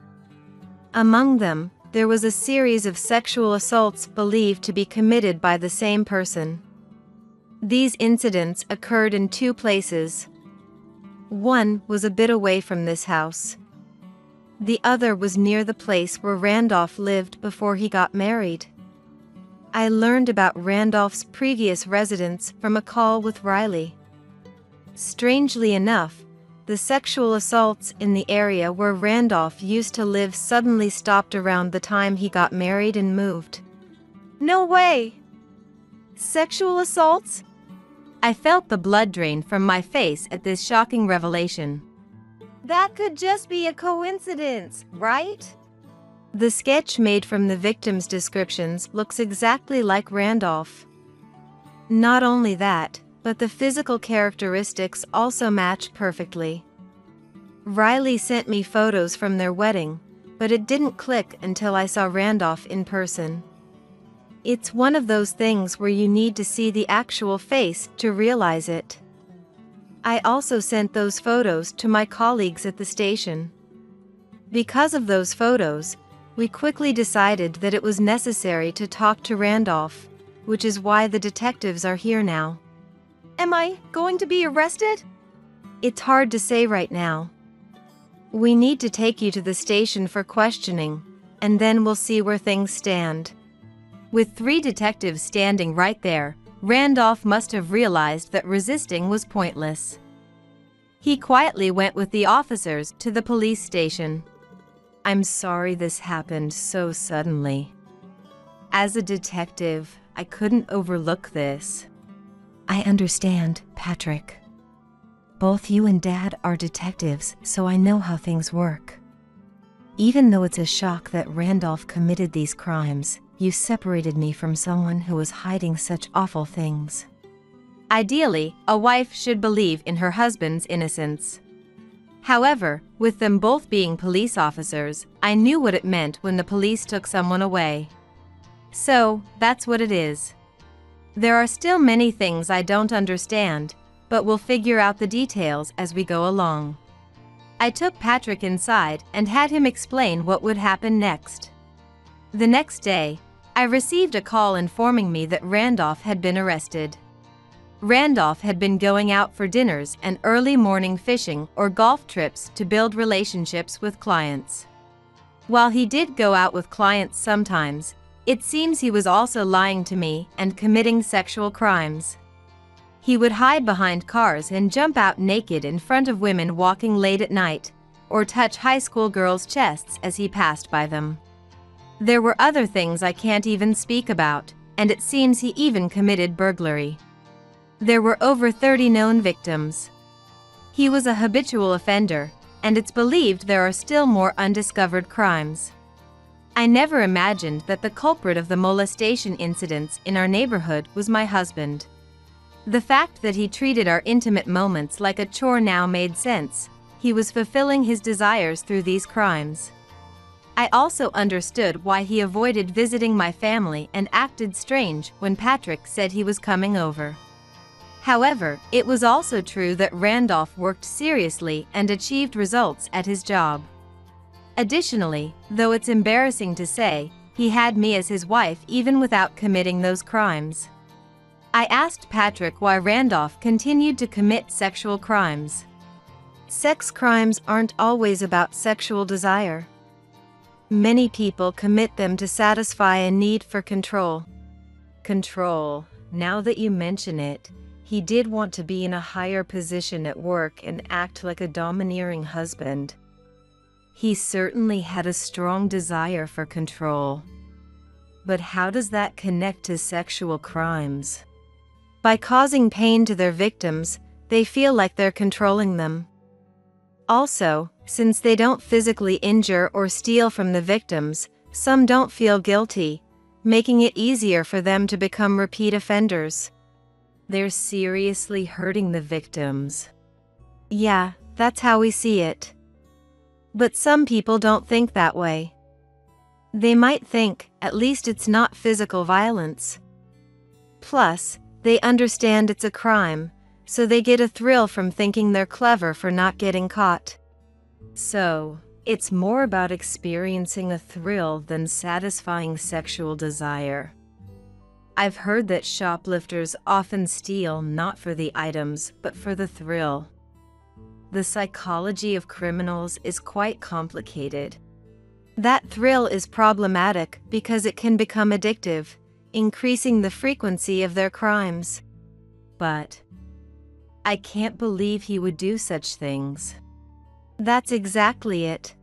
Among them, there was a series of sexual assaults believed to be committed by the same person. These incidents occurred in 2 places. One was a bit away from this house. The other was near the place where Randolph lived before he got married. I learned about Randolph's previous residence from a call with Riley. Strangely enough, the sexual assaults in the area where Randolph used to live suddenly stopped around the time he got married and moved. No way! Sexual assaults? I felt the blood drain from my face at this shocking revelation. That could just be a coincidence, right? The sketch made from the victims' descriptions looks exactly like Randolph. Not only that, but the physical characteristics also match perfectly. Riley sent me photos from their wedding, but it didn't click until I saw Randolph in person. It's one of those things where you need to see the actual face to realize it. I also sent those photos to my colleagues at the station. Because of those photos, we quickly decided that it was necessary to talk to Randolph, which is why the detectives are here now. Am I going to be arrested? It's hard to say right now. We need to take you to the station for questioning, and then we'll see where things stand. With 3 detectives standing right there, Randolph must have realized that resisting was pointless. He quietly went with the officers to the police station. "I'm sorry this happened so suddenly. As a detective, I couldn't overlook this." I understand, Patrick. Both you and Dad are detectives, so I know how things work. Even though it's a shock that Randolph committed these crimes, you separated me from someone who was hiding such awful things. Ideally, a wife should believe in her husband's innocence. However, with them both being police officers, I knew what it meant when the police took someone away. So, that's what it is. There are still many things I don't understand, but we'll figure out the details as we go along. I took Patrick inside and had him explain what would happen next. The next day, I received a call informing me that Randolph had been arrested. Randolph had been going out for dinners and early morning fishing or golf trips to build relationships with clients. While he did go out with clients sometimes, it seems he was also lying to me and committing sexual crimes. He would hide behind cars and jump out naked in front of women walking late at night, or touch high school girls' chests as he passed by them. There were other things I can't even speak about, and it seems he even committed burglary. There were over 30 known victims. He was a habitual offender, and it's believed there are still more undiscovered crimes. I never imagined that the culprit of the molestation incidents in our neighborhood was my husband. The fact that he treated our intimate moments like a chore now made sense. He was fulfilling his desires through these crimes. I also understood why he avoided visiting my family and acted strange when Patrick said he was coming over. However, it was also true that Randolph worked seriously and achieved results at his job. Additionally, though it's embarrassing to say, he had me as his wife even without committing those crimes. I asked Patrick why Randolph continued to commit sexual crimes. Sex crimes aren't always about sexual desire. Many people commit them to satisfy a need for control. Control. Now that you mention it, he did want to be in a higher position at work and act like a domineering husband. He certainly had a strong desire for control. But how does that connect to sexual crimes? By causing pain to their victims, they feel like they're controlling them. Also, since they don't physically injure or steal from the victims, some don't feel guilty, making it easier for them to become repeat offenders. They're seriously hurting the victims. Yeah, that's how we see it. But some people don't think that way. They might think, at least it's not physical violence. Plus, they understand it's a crime, so they get a thrill from thinking they're clever for not getting caught. So, it's more about experiencing a thrill than satisfying sexual desire. I've heard that shoplifters often steal not for the items, but for the thrill. The psychology of criminals is quite complicated. That thrill is problematic because it can become addictive, increasing the frequency of their crimes. But I can't believe he would do such things. That's exactly it.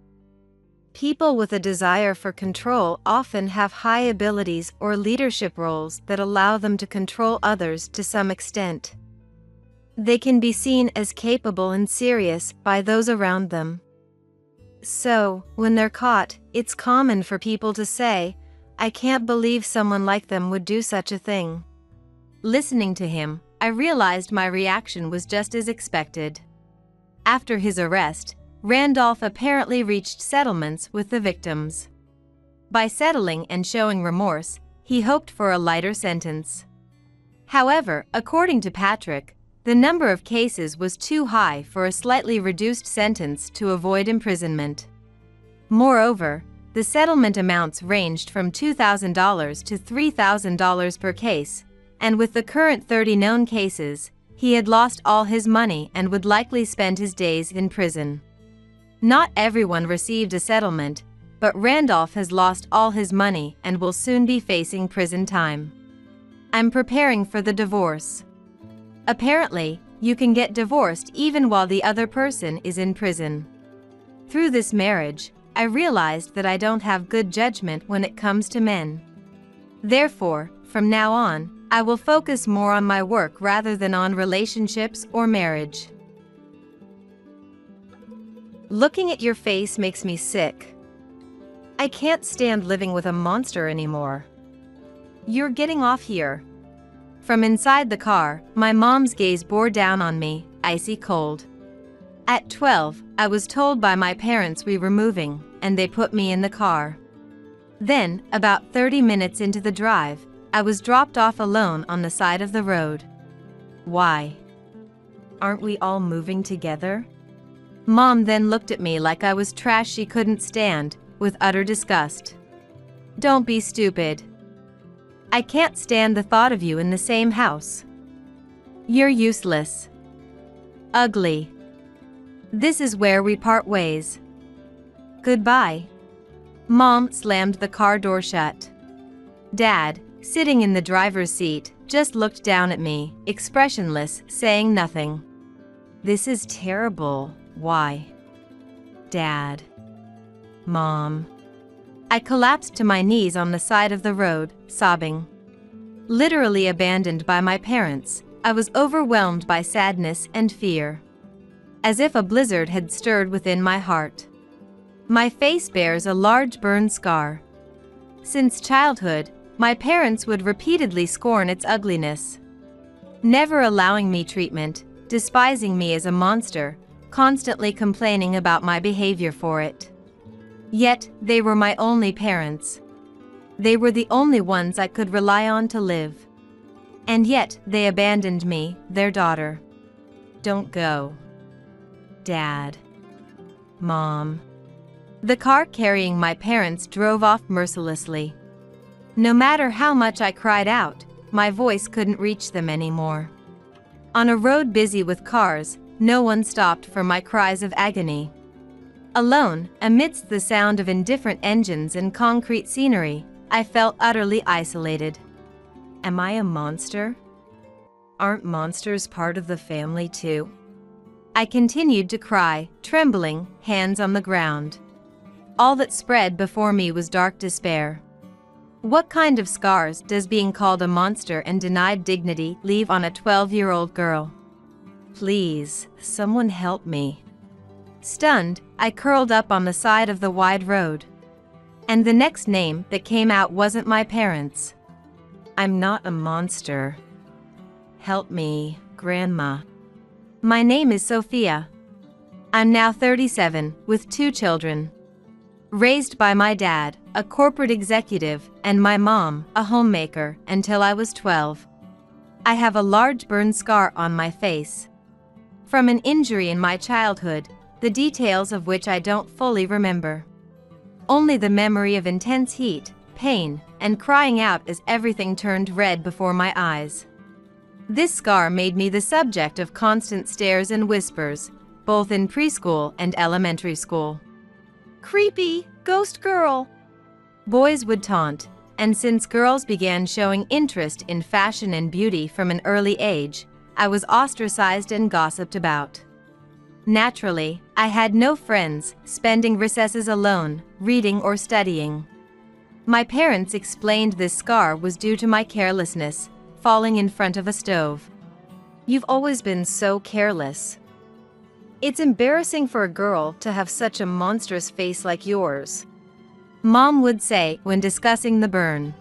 People with a desire for control often have high abilities or leadership roles that allow them to control others to some extent. They can be seen as capable and serious by those around them. So, when they're caught, it's common for people to say, "I can't believe someone like them would do such a thing." Listening to him, I realized my reaction was just as expected. After his arrest, Randolph apparently reached settlements with the victims. By settling and showing remorse, he hoped for a lighter sentence. However, according to Patrick, the number of cases was too high for a slightly reduced sentence to avoid imprisonment. Moreover, the settlement amounts ranged from $2,000 to $3,000 per case, and with the current 30 known cases, he had lost all his money and would likely spend his days in prison. Not everyone received a settlement, but Randolph has lost all his money and will soon be facing prison time. I'm preparing for the divorce. Apparently, you can get divorced even while the other person is in prison. Through this marriage, I realized that I don't have good judgment when it comes to men. Therefore, from now on, I will focus more on my work rather than on relationships or marriage. Looking at your face makes me sick. I can't stand living with a monster anymore. You're getting off here. From inside the car, my mom's gaze bore down on me, icy cold. At 12, I was told by my parents we were moving, and they put me in the car. Then, about 30 minutes into the drive, I was dropped off alone on the side of the road. Why? Aren't we all moving together? Mom then looked at me like I was trash she couldn't stand, with utter disgust. Don't be stupid. I can't stand the thought of you in the same house. You're useless. Ugly. This is where we part ways. Goodbye. Mom slammed the car door shut. Dad, sitting in the driver's seat, just looked down at me, expressionless, saying nothing. This is terrible. Why? Dad. Mom. I collapsed to my knees on the side of the road, sobbing. Literally abandoned by my parents, I was overwhelmed by sadness and fear. As if a blizzard had stirred within my heart. My face bears a large burn scar. Since childhood, my parents would repeatedly scorn its ugliness. Never allowing me treatment, despising me as a monster, constantly complaining about my behavior for it. Yet, they were my only parents. They were the only ones I could rely on to live. And yet, they abandoned me, their daughter. Don't go. Dad. Mom. The car carrying my parents drove off mercilessly. No matter how much I cried out, my voice couldn't reach them anymore. On a road busy with cars, no one stopped for my cries of agony. Alone, amidst the sound of indifferent engines and concrete scenery, I felt utterly isolated. Am I a monster? Aren't monsters part of the family too? I continued to cry, trembling, hands on the ground. All that spread before me was dark despair. What kind of scars does being called a monster and denied dignity leave on a 12-year-old girl? Please, someone help me. Stunned, I curled up on the side of the wide road. And the next name that came out wasn't my parents'. I'm not a monster. Help me, Grandma. My name is Sophia. I'm now 37, with 2 children. Raised by my dad, a corporate executive, and my mom, a homemaker, until I was 12. I have a large burn scar on my face. From an injury in my childhood, the details of which I don't fully remember. Only the memory of intense heat, pain, and crying out as everything turned red before my eyes. This scar made me the subject of constant stares and whispers, both in preschool and elementary school. Creepy, ghost girl. Boys would taunt, and since girls began showing interest in fashion and beauty from an early age, I was ostracized and gossiped about. Naturally, I had no friends, spending recesses alone, reading or studying. My parents explained this scar was due to my carelessness, falling in front of a stove. You've always been so careless. It's embarrassing for a girl to have such a monstrous face like yours. Mom would say when discussing the burn.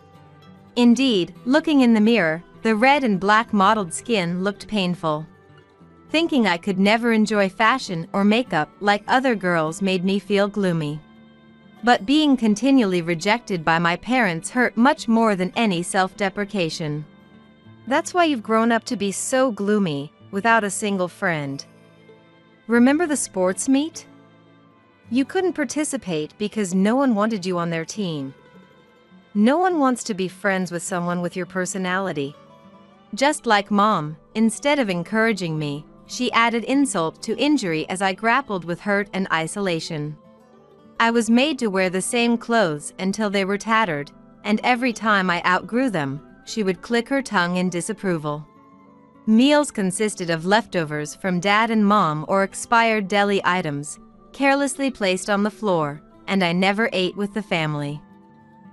Indeed, looking in the mirror, the red and black mottled skin looked painful. Thinking I could never enjoy fashion or makeup like other girls made me feel gloomy. But being continually rejected by my parents hurt much more than any self-deprecation. That's why you've grown up to be so gloomy, without a single friend. Remember the sports meet? You couldn't participate because no one wanted you on their team. No one wants to be friends with someone with your personality. Just like Mom, instead of encouraging me, she added insult to injury as I grappled with hurt and isolation. I was made to wear the same clothes until they were tattered, and every time I outgrew them, she would click her tongue in disapproval. Meals consisted of leftovers from Dad and Mom or expired deli items, carelessly placed on the floor, and I never ate with the family.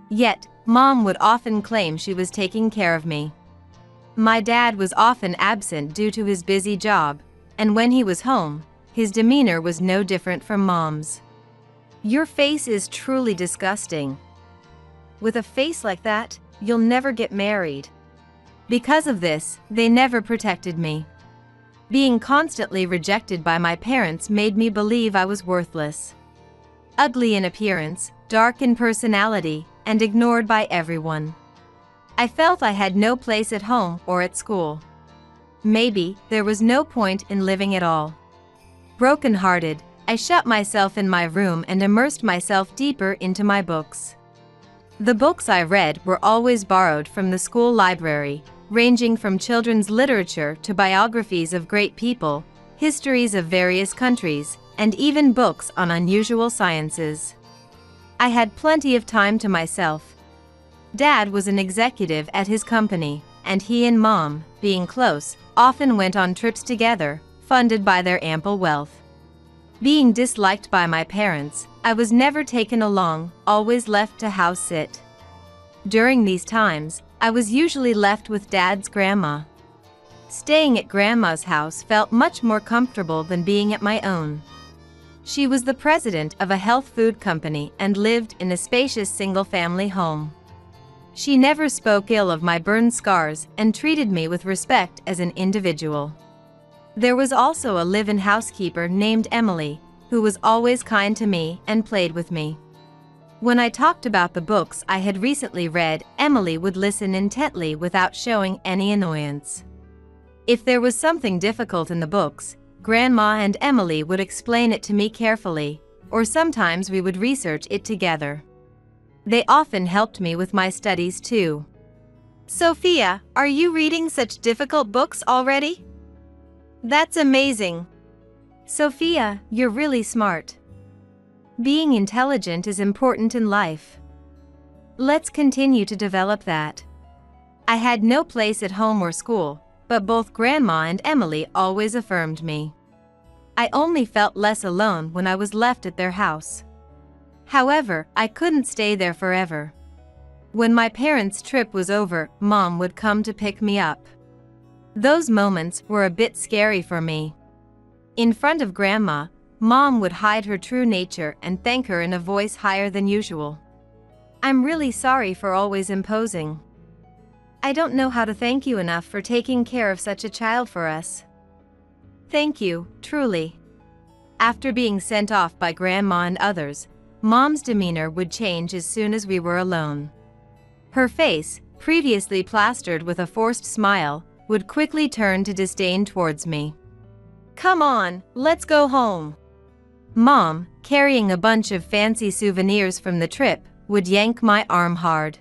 Yet, Mom would often claim she was taking care of me. My dad was often absent due to his busy job, and when he was home, his demeanor was no different from Mom's. Your face is truly disgusting. With a face like that, you'll never get married. Because of this, they never protected me. Being constantly rejected by my parents made me believe I was worthless. Ugly in appearance, dark in personality, and ignored by everyone. I felt I had no place at home or at school. Maybe there was no point in living at all. Broken-hearted, I shut myself in my room and immersed myself deeper into my books. The books I read were always borrowed from the school library, ranging from children's literature to biographies of great people, histories of various countries, and even books on unusual sciences. I had plenty of time to myself. Dad was an executive at his company, and he and Mom, being close, often went on trips together, funded by their ample wealth. Being disliked by my parents, I was never taken along, always left to house sit. During these times, I was usually left with Dad's grandma. Staying at Grandma's house felt much more comfortable than being at my own. She was the president of a health food company and lived in a spacious single-family home. She never spoke ill of my burn scars and treated me with respect as an individual. There was also a live-in housekeeper named Emily, who was always kind to me and played with me. When I talked about the books I had recently read, Emily would listen intently without showing any annoyance. If there was something difficult in the books, Grandma and Emily would explain it to me carefully, or sometimes we would research it together. They often helped me with my studies too. Sophia, are you reading such difficult books already? That's amazing. Sophia, you're really smart. Being intelligent is important in life. Let's continue to develop that. I had no place at home or school, but both Grandma and Emily always affirmed me. I only felt less alone when I was left at their house. However, I couldn't stay there forever. When my parents' trip was over, Mom would come to pick me up. Those moments were a bit scary for me. In front of Grandma, Mom would hide her true nature and thank her in a voice higher than usual. I'm really sorry for always imposing. I don't know how to thank you enough for taking care of such a child for us. Thank you, truly. After being sent off by Grandma and others, Mom's demeanor would change as soon as we were alone. Her face, previously plastered with a forced smile, would quickly turn to disdain towards me. Come on, let's go home. Mom, carrying a bunch of fancy souvenirs from the trip, would yank my arm hard.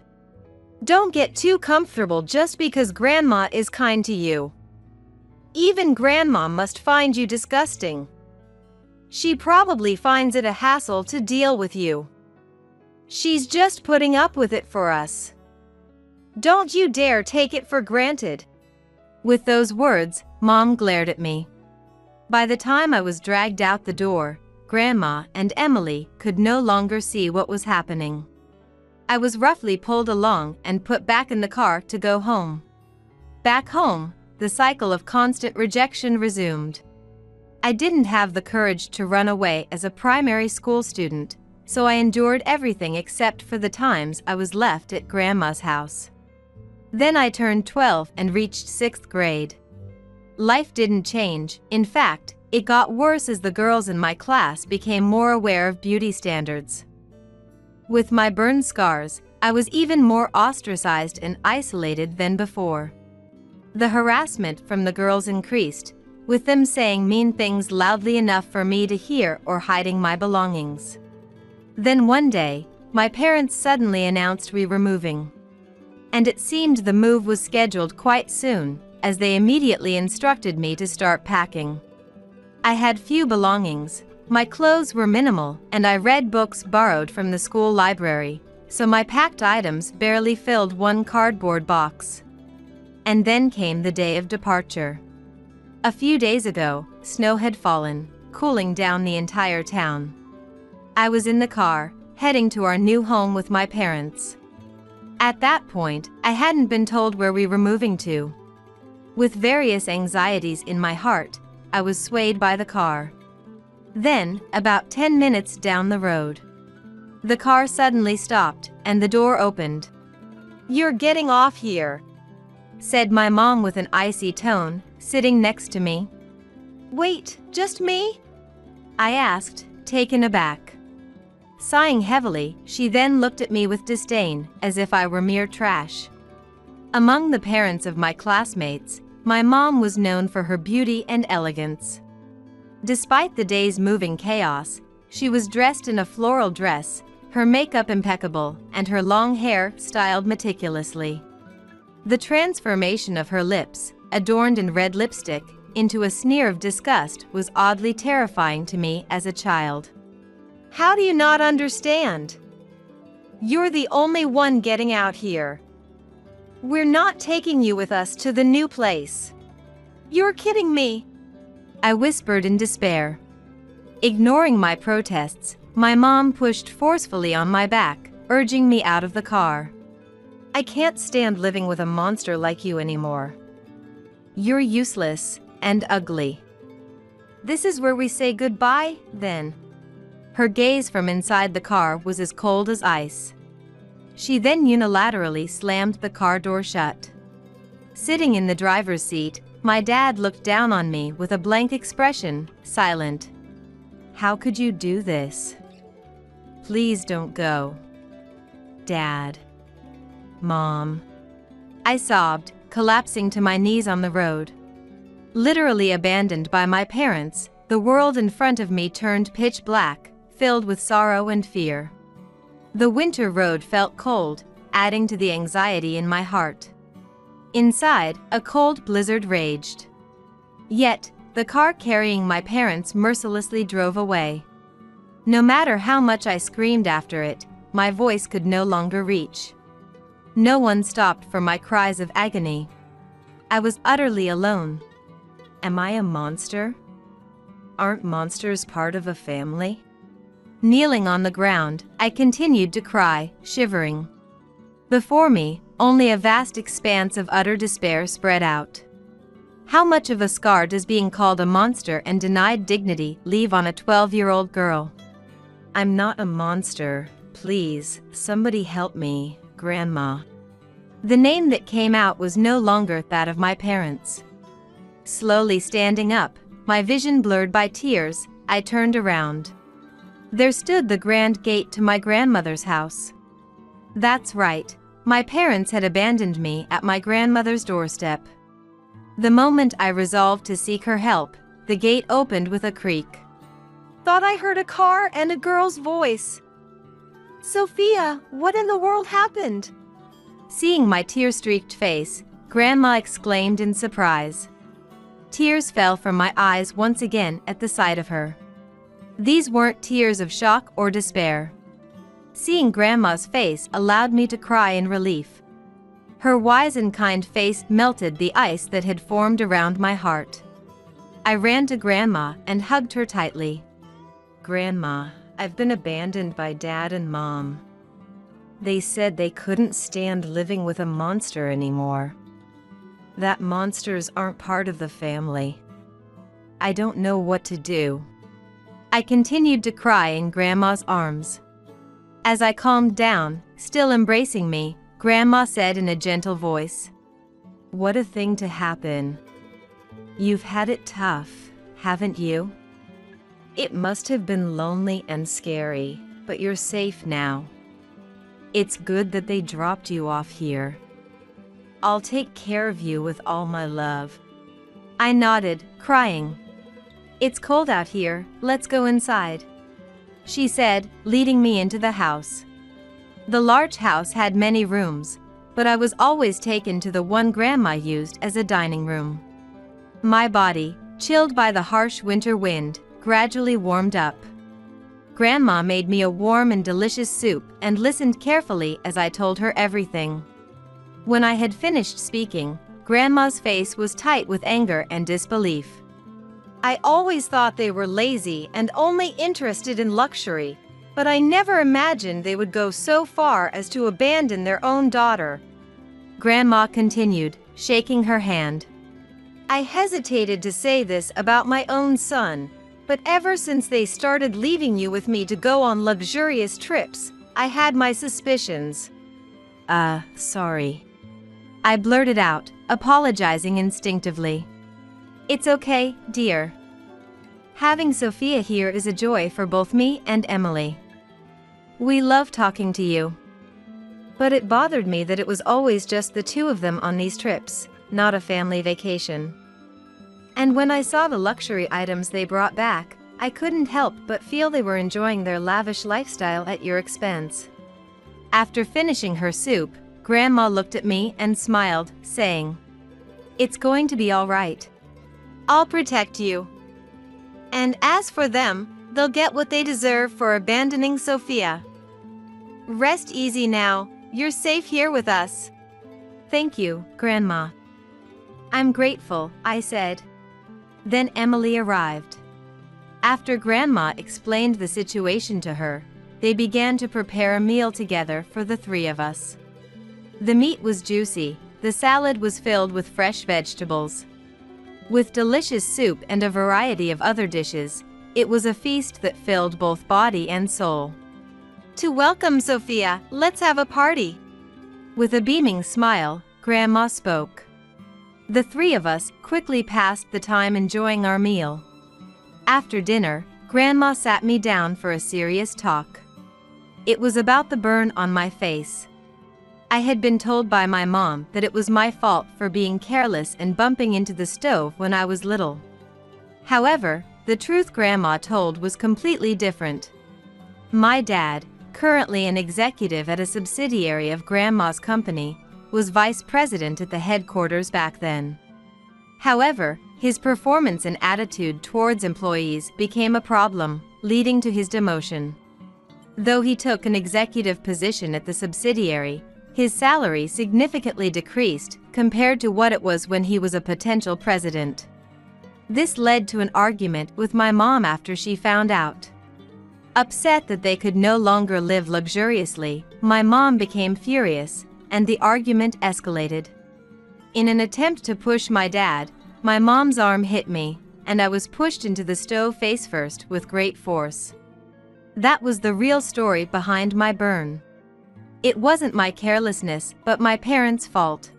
Don't get too comfortable just because Grandma is kind to you. Even Grandma must find you disgusting. She probably finds it a hassle to deal with you. She's just putting up with it for us. Don't you dare take it for granted. With those words, Mom glared at me. By the time I was dragged out the door, Grandma and Emily could no longer see what was happening. I was roughly pulled along and put back in the car to go home. Back home, the cycle of constant rejection resumed. I didn't have the courage to run away as a primary school student, so I endured everything except for the times I was left at Grandma's house. Then I turned 12 and reached 6th grade. Life didn't change. In fact, it got worse as the girls in my class became more aware of beauty standards. With my burn scars, I was even more ostracized and isolated than before. The harassment from the girls increased, with them saying mean things loudly enough for me to hear or hiding my belongings. Then one day, my parents suddenly announced we were moving. And it seemed the move was scheduled quite soon, as they immediately instructed me to start packing. I had few belongings, my clothes were minimal, and I read books borrowed from the school library, so my packed items barely filled one cardboard box. And then came the day of departure. A few days ago, snow had fallen, cooling down the entire town. I was in the car, heading to our new home with my parents. At that point, I hadn't been told where we were moving to. With various anxieties in my heart, I was swayed by the car. Then, about 10 minutes down the road, the car suddenly stopped, and the door opened. "You're getting off here," said my mom with an icy tone, sitting next to me. "Wait, just me?" I asked, taken aback. Sighing heavily, she then looked at me with disdain, as if I were mere trash. Among the parents of my classmates, my mom was known for her beauty and elegance. Despite the day's moving chaos, she was dressed in a floral dress, her makeup impeccable, and her long hair styled meticulously. The transformation of her lips, adorned in red lipstick, into a sneer of disgust was oddly terrifying to me as a child. "How do you not understand? You're the only one getting out here. We're not taking you with us to the new place. You're kidding me," I whispered in despair. Ignoring my protests, my mom pushed forcefully on my back, urging me out of the car. "I can't stand living with a monster like you anymore. You're useless and ugly. This is where we say goodbye, then?" Her gaze from inside the car was as cold as ice. She then unilaterally slammed the car door shut. Sitting in the driver's seat, my dad looked down on me with a blank expression, silent. "How could you do this? Please don't go. Dad. Mom." I sobbed, collapsing to my knees on the road. Literally abandoned by my parents, the world in front of me turned pitch black, filled with sorrow and fear. The winter road felt cold, adding to the anxiety in my heart. Inside, a cold blizzard raged. Yet, the car carrying my parents mercilessly drove away. No matter how much I screamed after it, my voice could no longer reach. No one stopped for my cries of agony. I was utterly alone. Am I a monster? Aren't monsters part of a family? Kneeling on the ground, I continued to cry, shivering. Before me, only a vast expanse of utter despair spread out. How much of a scar does being called a monster and denied dignity leave on a 12-year-old girl? I'm not a monster. Please, somebody help me, Grandma. The name that came out was no longer that of my parents. Slowly standing up, my vision blurred by tears, I turned around. There stood the grand gate to my grandmother's house. That's right, my parents had abandoned me at my grandmother's doorstep. The moment I resolved to seek her help, the gate opened with a creak. "Thought I heard a car and a girl's voice. Sophia, what in the world happened?" Seeing my tear-streaked face, Grandma exclaimed in surprise. Tears fell from my eyes once again at the sight of her. These weren't tears of shock or despair. Seeing Grandma's face allowed me to cry in relief. Her wise and kind face melted the ice that had formed around my heart. I ran to Grandma and hugged her tightly. Grandma, I've been abandoned by Dad and Mom. They said they couldn't stand living with a monster anymore. That monsters aren't part of the family. I don't know what to do. I continued to cry in Grandma's arms. As I calmed down, still embracing me, Grandma said in a gentle voice, "What a thing to happen. You've had it tough, haven't you? It must have been lonely and scary, but you're safe now. It's good that they dropped you off here. I'll take care of you with all my love." I nodded, crying. "It's cold out here, let's go inside," she said, leading me into the house. The large house had many rooms, but I was always taken to the one Grandma used as a dining room. My body, chilled by the harsh winter wind, gradually warmed up. Grandma made me a warm and delicious soup and listened carefully as I told her everything. When I had finished speaking, Grandma's face was tight with anger and disbelief. I always thought they were lazy and only interested in luxury, but I never imagined they would go so far as to abandon their own daughter. Grandma continued, shaking her hand. I hesitated to say this about my own son, but ever since they started leaving you with me to go on luxurious trips, I had my suspicions. Sorry. I blurted out, apologizing instinctively. It's okay, dear. Having Sophia here is a joy for both me and Emily. We love talking to you. But it bothered me that it was always just the two of them on these trips, not a family vacation. And when I saw the luxury items they brought back, I couldn't help but feel they were enjoying their lavish lifestyle at your expense. After finishing her soup, Grandma looked at me and smiled, saying, "It's going to be all right. I'll protect you. And as for them, they'll get what they deserve for abandoning Sophia. Rest easy now, you're safe here with us." Thank you, Grandma. I'm grateful, I said. Then Emily arrived. After Grandma explained the situation to her, they began to prepare a meal together for the three of us. The meat was juicy, the salad was filled with fresh vegetables. With delicious soup and a variety of other dishes, it was a feast that filled both body and soul. To welcome Sophia, let's have a party. With a beaming smile, Grandma spoke. The three of us quickly passed the time enjoying our meal. After dinner, Grandma sat me down for a serious talk. It was about the burn on my face. I had been told by my mom that it was my fault for being careless and bumping into the stove when I was little. However, the truth Grandma told was completely different. My dad, currently an executive at a subsidiary of Grandma's company, was vice president at the headquarters back then. However, his performance and attitude towards employees became a problem, leading to his demotion. Though he took an executive position at the subsidiary, his salary significantly decreased compared to what it was when he was a potential president. This led to an argument with my mom after she found out. Upset that they could no longer live luxuriously, my mom became furious, and the argument escalated. In an attempt to push my dad, my mom's arm hit me, and I was pushed into the stove face first with great force. That was the real story behind my burn. It wasn't my carelessness, but my parents' fault.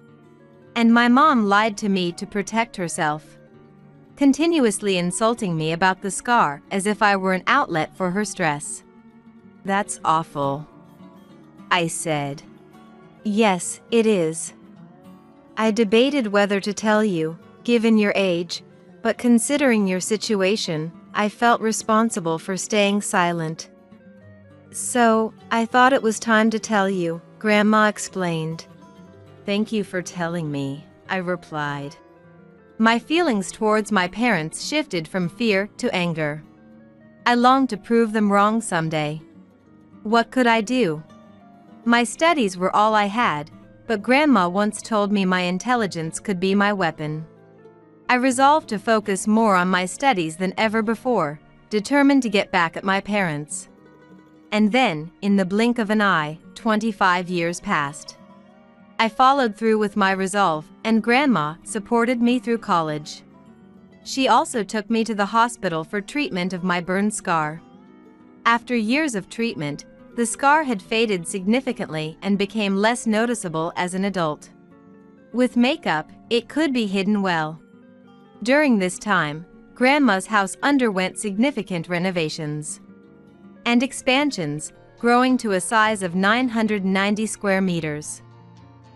And my mom lied to me to protect herself, continuously insulting me about the scar as if I were an outlet for her stress. That's awful, I said. Yes, it is. I debated whether to tell you, given your age, but considering your situation, I felt responsible for staying silent. So, I thought it was time to tell you, Grandma explained. Thank you for telling me, I replied. My feelings towards my parents shifted from fear to anger. I longed to prove them wrong someday. What could I do? My studies were all I had, but Grandma once told me my intelligence could be my weapon. I resolved to focus more on my studies than ever before, determined to get back at my parents. And then, in the blink of an eye, 25 years passed. I followed through with my resolve, and Grandma supported me through college. She also took me to the hospital for treatment of my burn scar. After years of treatment, the scar had faded significantly and became less noticeable as an adult. With makeup, it could be hidden well. During this time, Grandma's house underwent significant renovations and expansions, growing to a size of 990 square meters.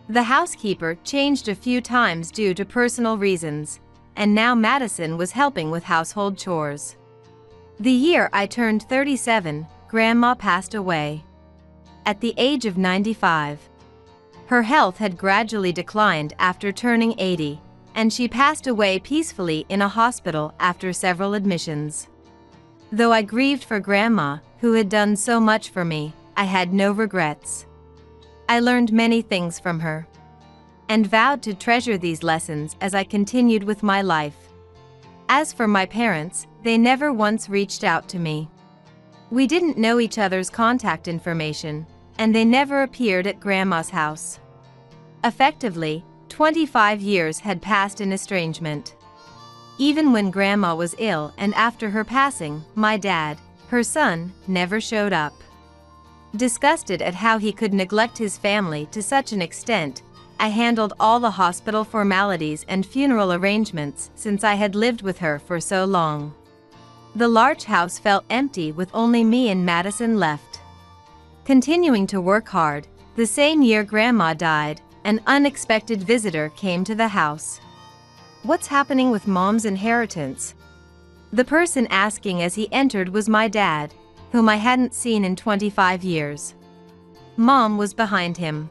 The housekeeper changed a few times due to personal reasons, and now Madison was helping with household chores. The year I turned 37, Grandma passed away. At the age of 95. Her health had gradually declined after turning 80, and she passed away peacefully in a hospital after several admissions. Though I grieved for Grandma, who had done so much for me, I had no regrets. I learned many things from her. and vowed to treasure these lessons as I continued with my life. As for my parents, they never once reached out to me. We didn't know each other's contact information, and they never appeared at Grandma's house. Effectively, 25 years had passed in estrangement. Even when Grandma was ill and after her passing, my dad, her son, never showed up. Disgusted at how he could neglect his family to such an extent, I handled all the hospital formalities and funeral arrangements since I had lived with her for so long. The large house felt empty with only me and Madison left. Continuing to work hard, the same year Grandma died, an unexpected visitor came to the house. "What's happening with Mom's inheritance?" The person asking as he entered was my dad, whom I hadn't seen in 25 years. Mom was behind him.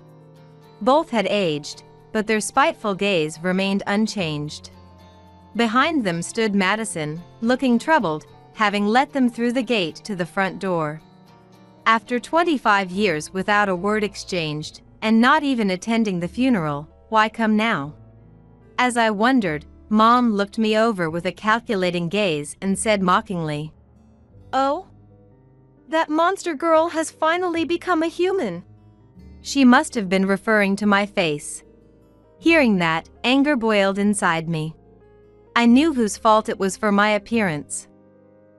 Both had aged, but their spiteful gaze remained unchanged. Behind them stood Madison, looking troubled, having let them through the gate to the front door. After 25 years without a word exchanged, and not even attending the funeral, why come now? As I wondered, Mom looked me over with a calculating gaze and said mockingly, "Oh? That monster girl has finally become a human." She must have been referring to my face. Hearing that, anger boiled inside me. I knew whose fault it was for my appearance.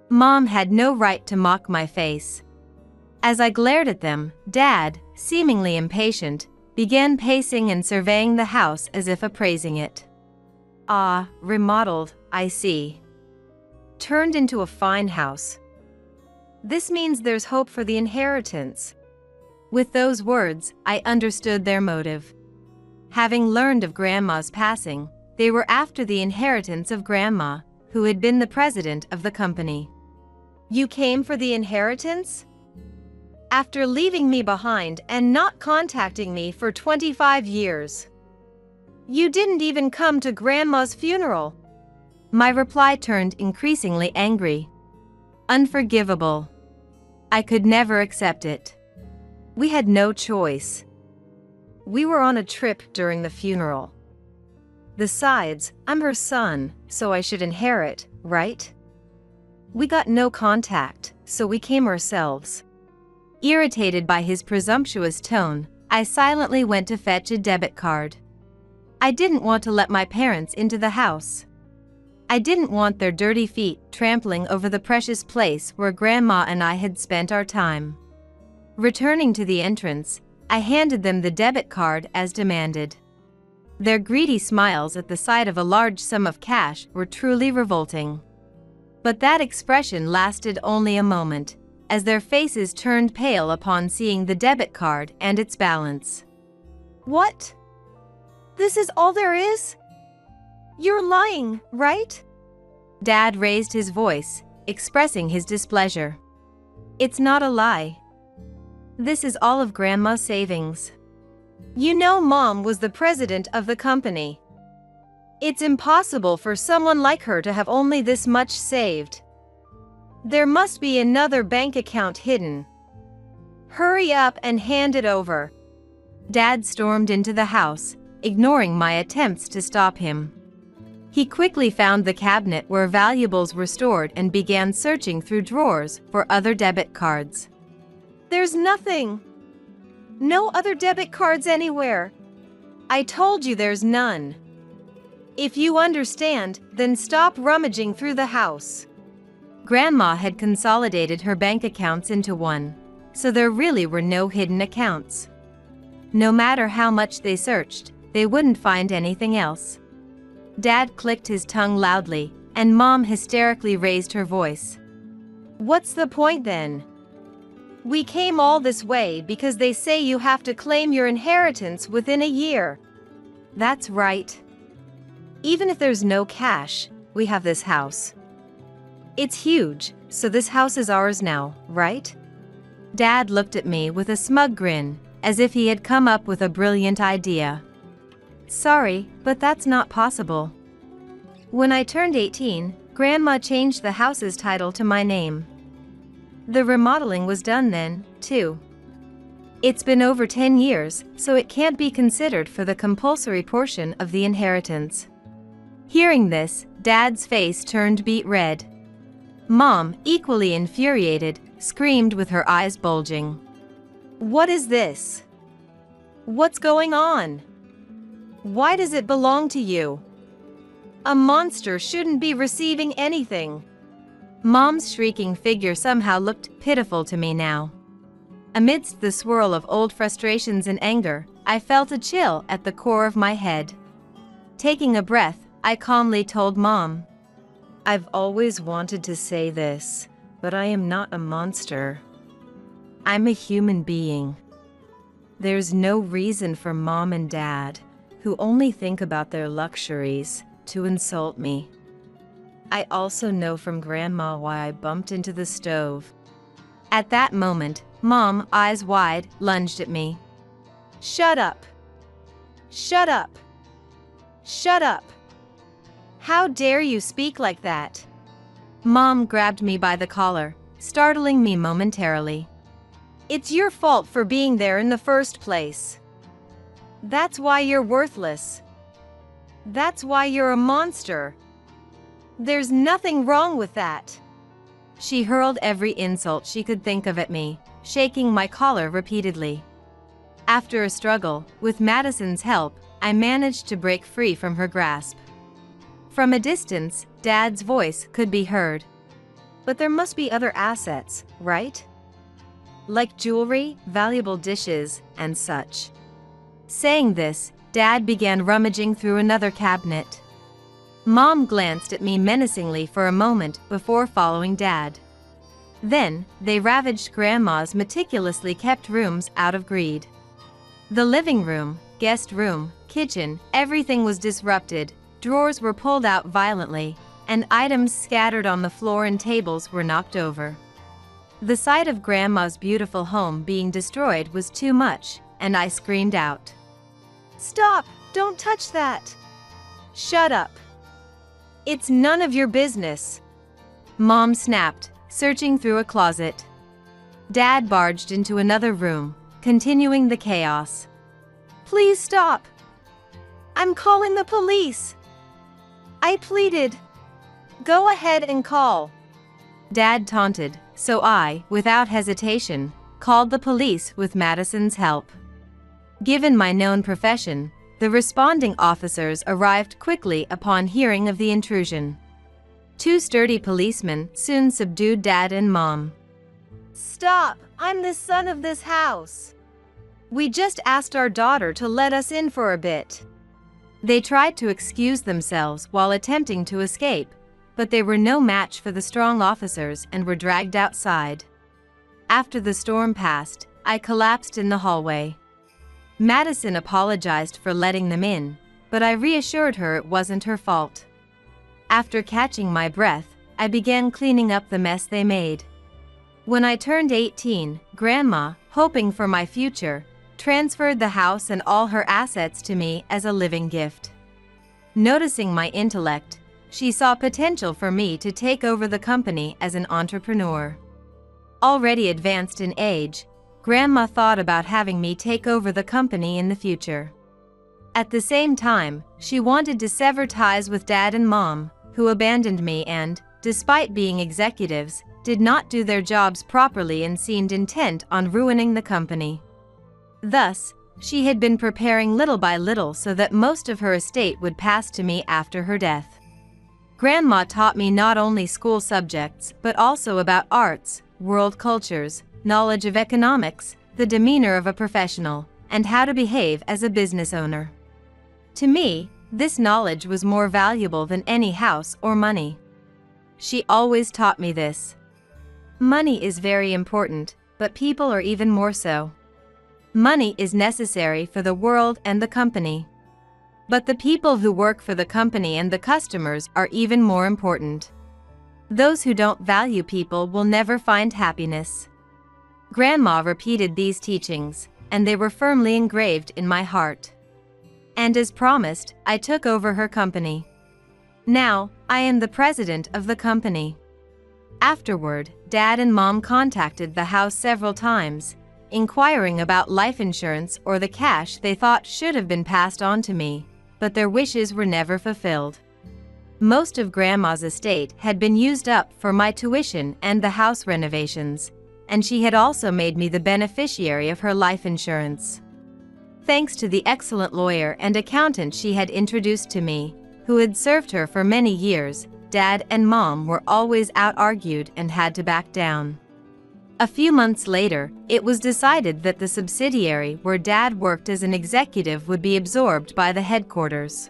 Mom had no right to mock my face. As I glared at them, Dad, seemingly impatient, began pacing and surveying the house as if appraising it. "Ah, remodeled, I see. Turned into a fine house. This means there's hope for the inheritance." With those words, I understood their motive. Having learned of Grandma's passing, they were after the inheritance of Grandma, who had been the president of the company. "You came for the inheritance? After leaving me behind and not contacting me for 25 years. You didn't even come to Grandma's funeral." My reply turned increasingly angry. Unforgivable. I could never accept it. We had no choice. "We were on a trip during the funeral. Besides, I'm her son, so I should inherit, right? We got no contact, so we came ourselves." Irritated by his presumptuous tone, I silently went to fetch a debit card. I didn't want to let my parents into the house. I didn't want their dirty feet trampling over the precious place where Grandma and I had spent our time. Returning to the entrance, I handed them the debit card as demanded. Their greedy smiles at the sight of a large sum of cash were truly revolting. But that expression lasted only a moment, as their faces turned pale upon seeing the debit card and its balance. "What? This is all there is? You're lying, right?" Dad raised his voice, expressing his displeasure. "It's not a lie. This is all of Grandma's savings." "You know Mom was the president of the company. It's impossible for someone like her to have only this much saved. There must be another bank account hidden. Hurry up and hand it over." Dad stormed into the house, ignoring my attempts to stop him. He quickly found the cabinet where valuables were stored and began searching through drawers for other debit cards. "There's nothing. No other debit cards anywhere. I told you there's none. If you understand, then stop rummaging through the house." Grandma had consolidated her bank accounts into one, so there really were no hidden accounts. No matter how much they searched, they wouldn't find anything else. Dad clicked his tongue loudly, and Mom hysterically raised her voice. "What's the point then? We came all this way because they say you have to claim your inheritance within a year." "That's right. Even if there's no cash, we have this house. It's huge, so this house is ours now, right?" Dad looked at me with a smug grin, as if he had come up with a brilliant idea. "Sorry, but that's not possible. When I turned 18, Grandma changed the house's title to my name. The remodeling was done then, too. It's been over 10 years, so it can't be considered for the compulsory portion of the inheritance. Hearing this, Dad's face turned beet red. Mom, equally infuriated, screamed with her eyes bulging. What is this? What's going on? Why does it belong to you? A monster shouldn't be receiving anything. Mom's shrieking figure somehow looked pitiful to me now. Amidst the swirl of old frustrations and anger, I felt a chill at the core of my head. Taking a breath, I calmly told Mom, "I've always wanted to say this, but I am not a monster. I'm a human being. There's no reason for Mom and Dad, who only think about their luxuries, to insult me. I also know from Grandma why I bumped into the stove." At that moment, Mom, eyes wide, lunged at me. Shut up. Shut up. Shut up. How dare you speak like that? Mom grabbed me by the collar, startling me momentarily. It's your fault for being there in the first place. That's why you're worthless. That's why you're a monster. There's nothing wrong with that. She hurled every insult she could think of at me, shaking my collar repeatedly. After a struggle, with Madison's help, I managed to break free from her grasp. From a distance, Dad's voice could be heard. But there must be other assets, right? Like jewelry, valuable dishes, and such. Saying this, Dad began rummaging through another cabinet. Mom glanced at me menacingly for a moment before following Dad. Then, they ravaged Grandma's meticulously kept rooms out of greed. The living room, guest room, kitchen, everything was disrupted, drawers were pulled out violently, and items scattered on the floor and tables were knocked over. The sight of Grandma's beautiful home being destroyed was too much, and I screamed out. Stop! Don't touch that! Shut up! It's none of your business. Mom snapped, searching through a closet. Dad barged into another room, continuing the chaos. Please stop! I'm calling the police! I pleaded. Go ahead and call. Dad taunted, so I, without hesitation, called the police with Madison's help. Given my known profession, the responding officers arrived quickly upon hearing of the intrusion. 2 sturdy policemen soon subdued Dad and Mom. Stop! I'm the son of this house. We just asked our daughter to let us in for a bit. They tried to excuse themselves while attempting to escape, but they were no match for the strong officers and were dragged outside. After the storm passed, I collapsed in the hallway. Madison apologized for letting them in, but I reassured her it wasn't her fault. After catching my breath, I began cleaning up the mess they made. When I turned 18, Grandma, hoping for my future, transferred the house and all her assets to me as a living gift. Noticing my intellect, she saw potential for me to take over the company as an entrepreneur. Already advanced in age, Grandma thought about having me take over the company in the future. At the same time, she wanted to sever ties with Dad and Mom, who abandoned me and, despite being executives, did not do their jobs properly and seemed intent on ruining the company. Thus, she had been preparing little by little so that most of her estate would pass to me after her death. Grandma taught me not only school subjects but also about arts, world cultures, knowledge of economics, the demeanor of a professional, and how to behave as a business owner. To me, this knowledge was more valuable than any house or money. She always taught me this. Money is very important, but people are even more so. Money is necessary for the world and the company. But the people who work for the company and the customers are even more important. Those who don't value people will never find happiness. Grandma repeated these teachings, and they were firmly engraved in my heart. And as promised, I took over her company. Now, I am the president of the company. Afterward, Dad and Mom contacted the house several times, inquiring about life insurance or the cash they thought should have been passed on to me, but their wishes were never fulfilled. Most of Grandma's estate had been used up for my tuition and the house renovations, and she had also made me the beneficiary of her life insurance. Thanks to the excellent lawyer and accountant she had introduced to me, who had served her for many years, Dad and Mom were always out-argued and had to back down. A few months later, it was decided that the subsidiary where Dad worked as an executive would be absorbed by the headquarters.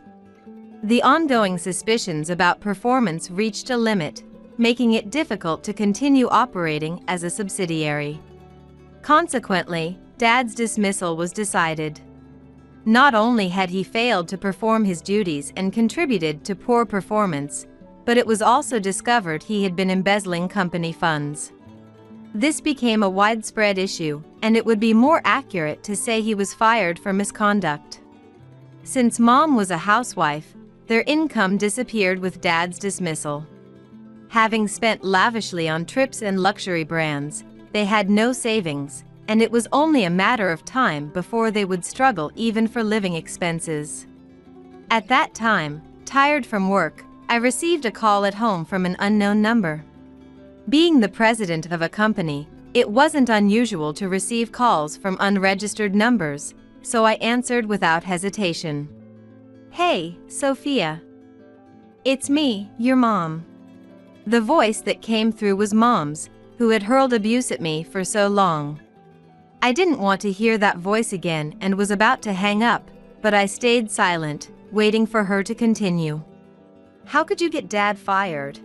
The ongoing suspicions about performance reached a limit, making it difficult to continue operating as a subsidiary. Consequently, Dad's dismissal was decided. Not only had he failed to perform his duties and contributed to poor performance, but it was also discovered he had been embezzling company funds. This became a widespread issue, and it would be more accurate to say he was fired for misconduct. Since Mom was a housewife, their income disappeared with Dad's dismissal. Having spent lavishly on trips and luxury brands, they had no savings, and it was only a matter of time before they would struggle even for living expenses. At that time, tired from work, I received a call at home from an unknown number. Being the president of a company, it wasn't unusual to receive calls from unregistered numbers, so I answered without hesitation. "Hey, Sophia. It's me, your mom." The voice that came through was Mom's, who had hurled abuse at me for so long. I didn't want to hear that voice again and was about to hang up, but I stayed silent, waiting for her to continue. "How could you get Dad fired?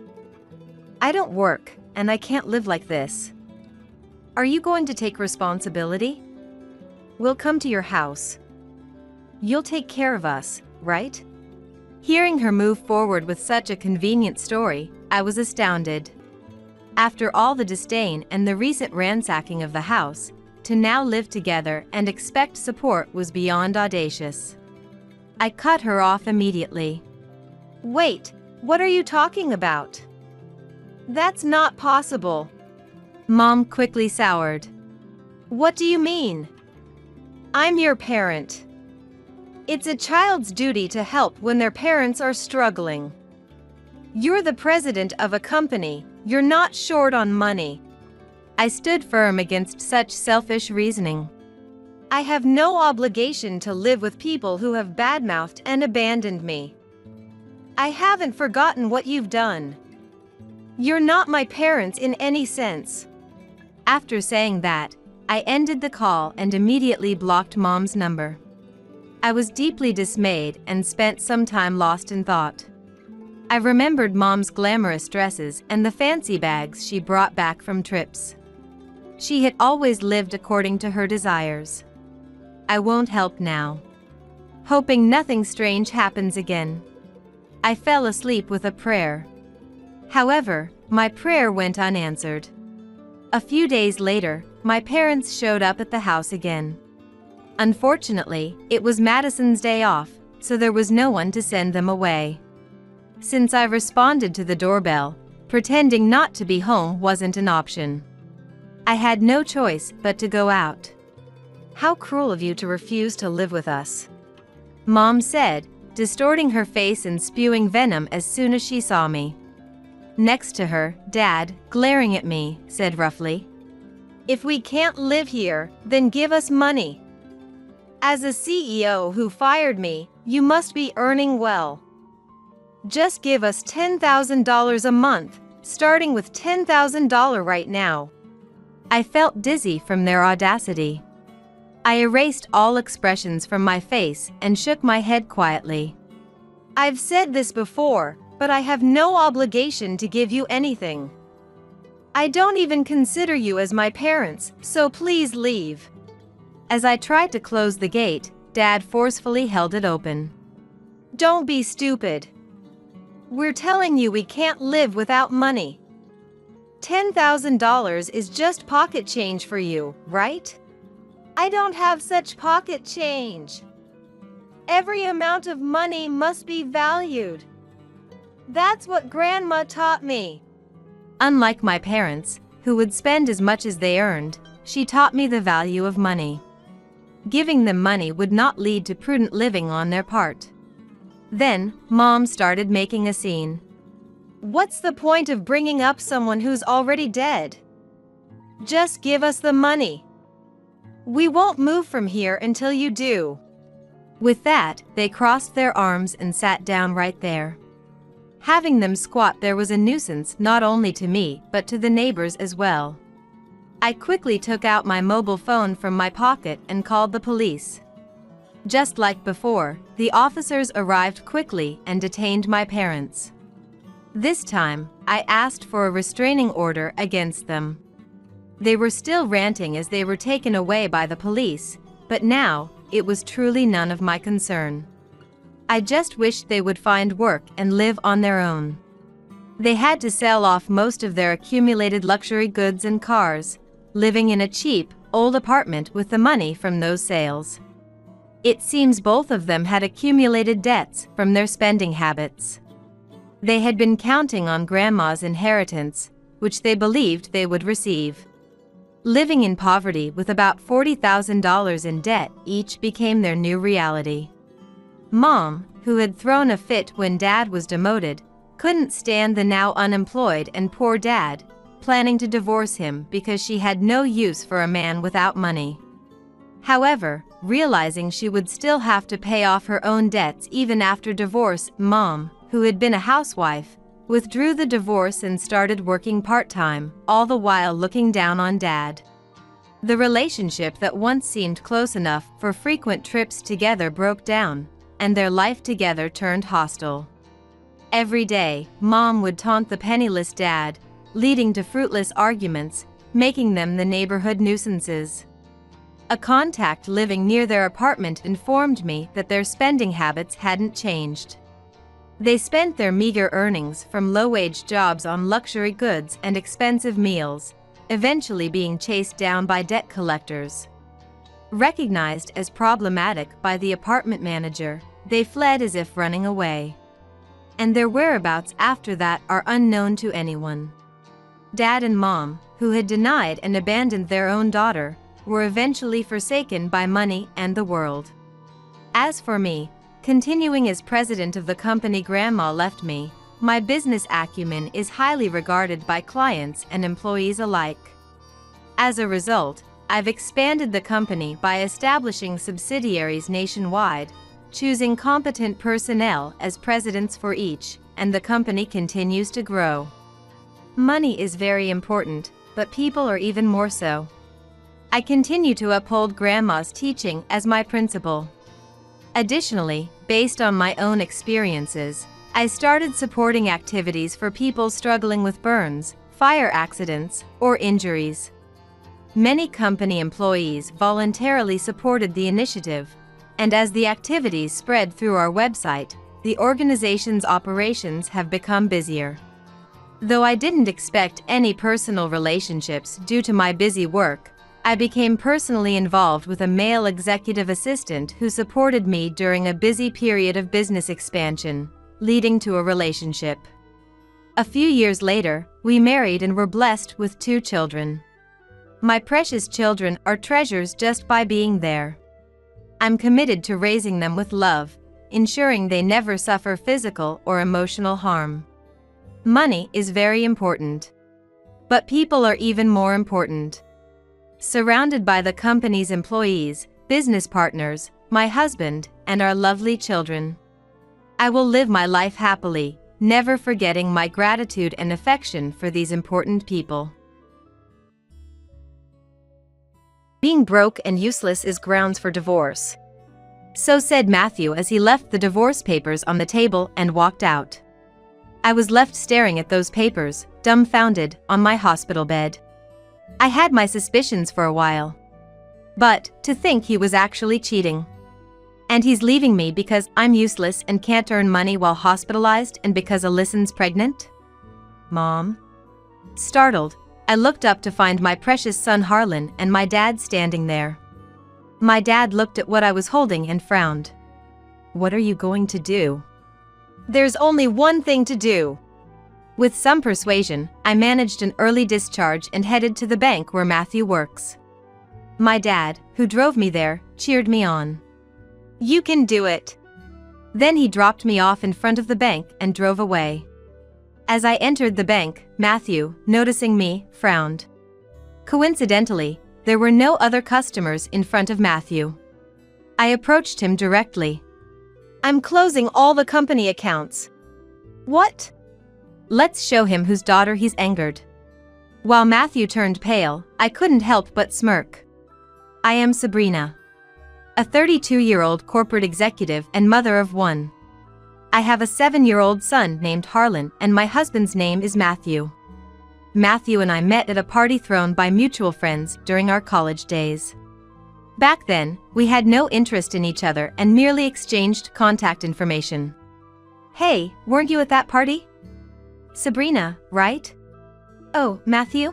I don't work, and I can't live like this. Are you going to take responsibility? We'll come to your house. You'll take care of us, right?" Hearing her move forward with such a convenient story, I was astounded. After all the disdain and the recent ransacking of the house, to now live together and expect support was beyond audacious. I cut her off immediately. "Wait, what are you talking about? That's not possible." Mom quickly soured. "What do you mean? I'm your parent. It's a child's duty to help when their parents are struggling. You're the president of a company, you're not short on money." I stood firm against such selfish reasoning. "I have no obligation to live with people who have badmouthed and abandoned me. I haven't forgotten what you've done. You're not my parents in any sense." After saying that, I ended the call and immediately blocked Mom's number. I was deeply dismayed and spent some time lost in thought. I remembered Mom's glamorous dresses and the fancy bags she brought back from trips. She had always lived according to her desires. I won't help now. Hoping nothing strange happens again, I fell asleep with a prayer. However, my prayer went unanswered. A few days later, my parents showed up at the house again. Unfortunately, it was Madison's day off, so there was no one to send them away. Since I responded to the doorbell, pretending not to be home wasn't an option. I had no choice but to go out. "How cruel of you to refuse to live with us," Mom said, distorting her face and spewing venom as soon as she saw me. Next to her, Dad, glaring at me, said roughly, "If we can't live here, then give us money. As a CEO who fired me, you must be earning well. Just give us $10,000 a month, starting with $10,000 right now." I felt dizzy from their audacity. I erased all expressions from my face and shook my head quietly. "I've said this before, but I have no obligation to give you anything. I don't even consider you as my parents, so please leave." As I tried to close the gate, Dad forcefully held it open. "Don't be stupid. We're telling you we can't live without money. $10,000 is just pocket change for you, right? I don't have such pocket change. Every amount of money must be valued. That's what Grandma taught me." Unlike my parents, who would spend as much as they earned, she taught me the value of money. Giving them money would not lead to prudent living on their part. Then, Mom started making a scene. What's the point of bringing up someone who's already dead? Just give us the money. We won't move from here until you do. With that, they crossed their arms and sat down right there. Having them squat there was a nuisance not only to me but to the neighbors as well. I quickly took out my mobile phone from my pocket and called the police. Just like before, the officers arrived quickly and detained my parents. This time, I asked for a restraining order against them. They were still ranting as they were taken away by the police, but now, it was truly none of my concern. I just wished they would find work and live on their own. They had to sell off most of their accumulated luxury goods and cars, living in a cheap, old apartment with the money from those sales. It seems both of them had accumulated debts from their spending habits. They had been counting on Grandma's inheritance, which they believed they would receive. Living in poverty with about $40,000 in debt each became their new reality. Mom, who had thrown a fit when Dad was demoted, couldn't stand the now unemployed and poor Dad, planning to divorce him because she had no use for a man without money. However, realizing she would still have to pay off her own debts even after divorce, Mom, who had been a housewife, withdrew the divorce and started working part-time, all the while looking down on Dad. The relationship that once seemed close enough for frequent trips together broke down, and their life together turned hostile. Every day, Mom would taunt the penniless Dad, leading to fruitless arguments, making them the neighborhood nuisances. A contact living near their apartment informed me that their spending habits hadn't changed. They spent their meager earnings from low-wage jobs on luxury goods and expensive meals, eventually being chased down by debt collectors. Recognized as problematic by the apartment manager, they fled as if running away. And their whereabouts after that are unknown to anyone. Dad and Mom, who had denied and abandoned their own daughter, were eventually forsaken by money and the world. As for me, continuing as president of the company Grandma left me, my business acumen is highly regarded by clients and employees alike. As a result, I've expanded the company by establishing subsidiaries nationwide, choosing competent personnel as presidents for each, and the company continues to grow. Money is very important, but people are even more so. I continue to uphold Grandma's teaching as my principle. Additionally, based on my own experiences, I started supporting activities for people struggling with burns, fire accidents, or injuries. Many company employees voluntarily supported the initiative, and as the activities spread through our website, the organization's operations have become busier. Though I didn't expect any personal relationships due to my busy work, I became personally involved with a male executive assistant who supported me during a busy period of business expansion, leading to a relationship. A few years later, we married and were blessed with 2 children. My precious children are treasures just by being there. I'm committed to raising them with love, ensuring they never suffer physical or emotional harm. Money is very important. But people are even more important. Surrounded by the company's employees, business partners, my husband, and our lovely children. I will live my life happily, never forgetting my gratitude and affection for these important people. Being broke and useless is grounds for divorce. So said Matthew as he left the divorce papers on the table and walked out. I was left staring at those papers, dumbfounded, on my hospital bed. I had my suspicions for a while. But, to think he was actually cheating. And he's leaving me because I'm useless and can't earn money while hospitalized and because Alyson's pregnant? Mom? Startled, I looked up to find my precious son Harlan and my dad standing there. My dad looked at what I was holding and frowned. What are you going to do? There's only one thing to do. With some persuasion, I managed an early discharge and headed to the bank where Matthew works. My dad, who drove me there, cheered me on. You can do it. Then he dropped me off in front of the bank and drove away. As I entered the bank, Matthew, noticing me, frowned. Coincidentally, there were no other customers in front of Matthew. I approached him directly. I'm closing all the company accounts. What? Let's show him whose daughter he's angered. While Matthew turned pale, I couldn't help but smirk. I am Sabrina, a 32-year-old corporate executive and mother of one. I have a 7-year-old son named Harlan, and my husband's name is Matthew. Matthew and I met at a party thrown by mutual friends during our college days. Back then, we had no interest in each other and merely exchanged contact information. Hey, weren't you at that party? Sabrina, right? Oh, Matthew?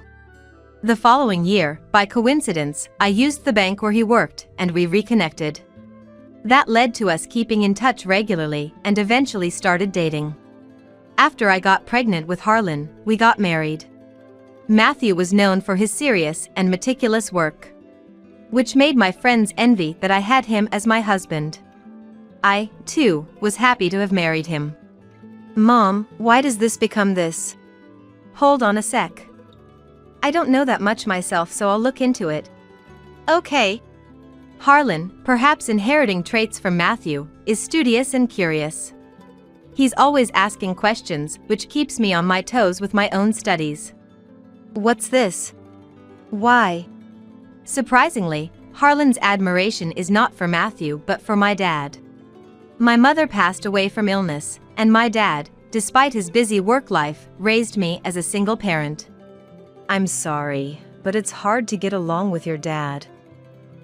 The following year, by coincidence, I used the bank where he worked, and we reconnected. That led to us keeping in touch regularly and eventually started dating. After I got pregnant with Harlan, we got married. Matthew was known for his serious and meticulous work, which made my friends envy that I had him as my husband. I, too, was happy to have married him. Mom, why does this become this? Hold on a sec. I don't know that much myself, so I'll look into it. Okay. Harlan, perhaps inheriting traits from Matthew, is studious and curious. He's always asking questions, which keeps me on my toes with my own studies. What's this? Why? Surprisingly, Harlan's admiration is not for Matthew but for my dad. My mother passed away from illness, and my dad, despite his busy work life, raised me as a single parent. I'm sorry, but it's hard to get along with your dad.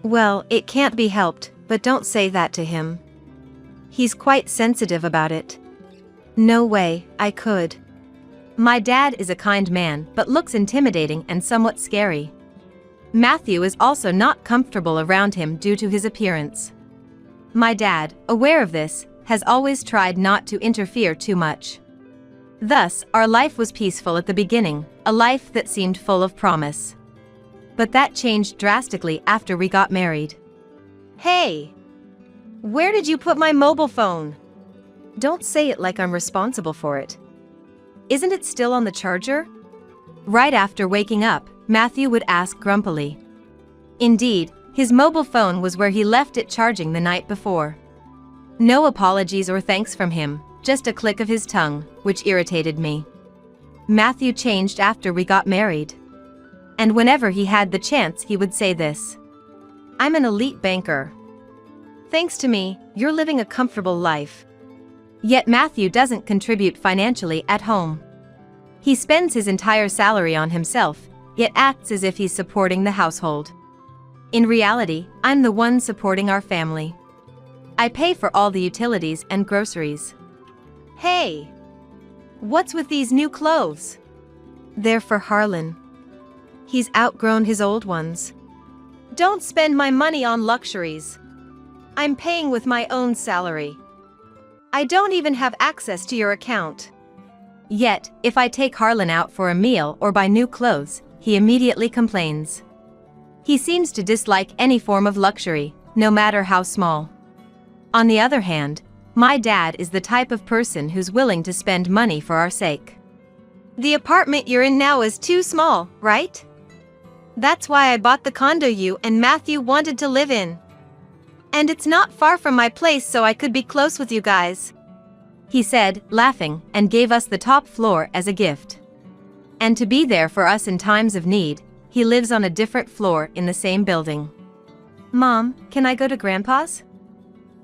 Well, it can't be helped, but don't say that to him. He's quite sensitive about it. No way, I could. My dad is a kind man but looks intimidating and somewhat scary. Matthew is also not comfortable around him due to his appearance. My dad, aware of this, has always tried not to interfere too much. Thus, our life was peaceful at the beginning, a life that seemed full of promise. But that changed drastically after we got married. Hey! Where did you put my mobile phone? Don't say it like I'm responsible for it. Isn't it still on the charger? Right after waking up, Matthew would ask grumpily. Indeed, his mobile phone was where he left it charging the night before. No apologies or thanks from him, just a click of his tongue, which irritated me. Matthew changed after we got married. And whenever he had the chance, he would say this. I'm an elite banker. Thanks to me, you're living a comfortable life. Yet Matthew doesn't contribute financially at home. He spends his entire salary on himself, yet acts as if he's supporting the household. In reality, I'm the one supporting our family. I pay for all the utilities and groceries. Hey! What's with these new clothes? They're for Harlan. He's outgrown his old ones. Don't spend my money on luxuries. I'm paying with my own salary. I don't even have access to your account. Yet, if I take Harlan out for a meal or buy new clothes, he immediately complains. He seems to dislike any form of luxury, no matter how small. On the other hand, my dad is the type of person who's willing to spend money for our sake. The apartment you're in now is too small, right? That's why I bought the condo you and Matthew wanted to live in. And it's not far from my place, so I could be close with you guys. He said, laughing, and gave us the top floor as a gift. And to be there for us in times of need, he lives on a different floor in the same building. Mom, can I go to Grandpa's?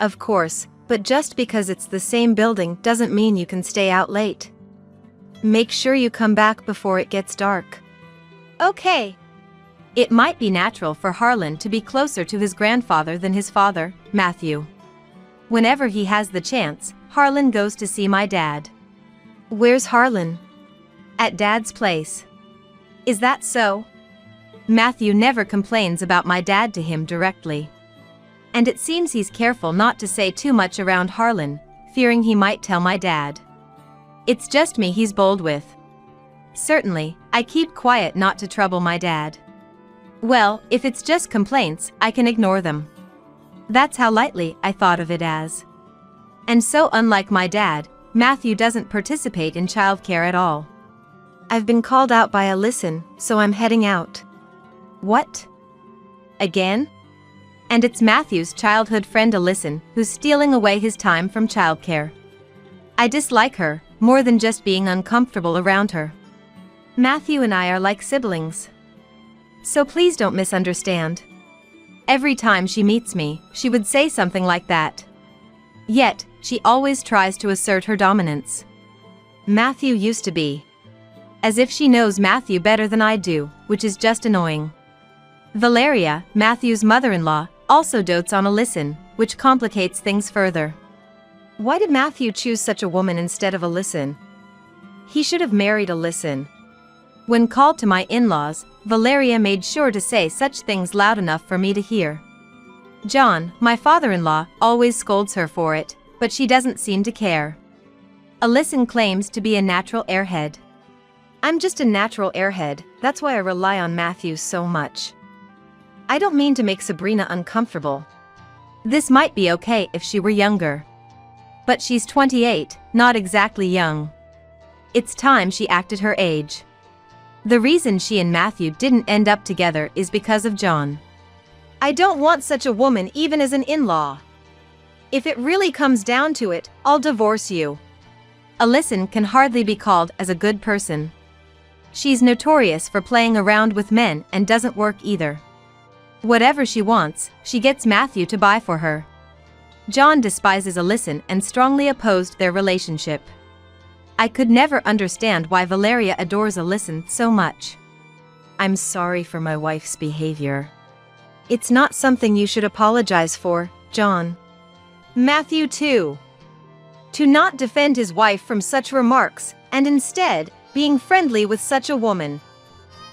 Of course, but just because it's the same building doesn't mean you can stay out late. Make sure you come back before it gets dark. Okay. It might be natural for Harlan to be closer to his grandfather than his father, Matthew. Whenever he has the chance, Harlan goes to see my dad. Where's Harlan? At Dad's place. Is that so? Matthew never complains about my dad to him directly. And it seems he's careful not to say too much around Harlan, fearing he might tell my dad. It's just me he's bold with. Certainly, I keep quiet not to trouble my dad. Well, if it's just complaints, I can ignore them. That's how lightly I thought of it as. And so unlike my dad, Matthew doesn't participate in childcare at all. I've been called out by Alyson, so I'm heading out. What? Again? And it's Matthew's childhood friend Alyson who's stealing away his time from childcare. I dislike her, more than just being uncomfortable around her. Matthew and I are like siblings. So please don't misunderstand. Every time she meets me, she would say something like that. Yet, she always tries to assert her dominance. Matthew used to be. As if she knows Matthew better than I do, which is just annoying. Valeria, Matthew's mother-in-law, also dotes on Alyson, which complicates things further. Why did Matthew choose such a woman instead of Alyson? He should have married Alyson. When called to my in-laws, Valeria made sure to say such things loud enough for me to hear. John, my father-in-law, always scolds her for it, but she doesn't seem to care. Alyson claims to be a natural airhead. I'm just a natural airhead, that's why I rely on Matthew so much. I don't mean to make Sabrina uncomfortable. This might be okay if she were younger. But she's 28, not exactly young. It's time she acted her age. The reason she and Matthew didn't end up together is because of John. I don't want such a woman even as an in-law. If it really comes down to it, I'll divorce you. Alyson can hardly be called as a good person. She's notorious for playing around with men and doesn't work either. Whatever she wants, she gets Matthew to buy for her. John despises Alyson and strongly opposed their relationship. I could never understand why Valeria adores Alyson so much. I'm sorry for my wife's behavior. It's not something you should apologize for, John. Matthew too. To not defend his wife from such remarks, and instead, being friendly with such a woman.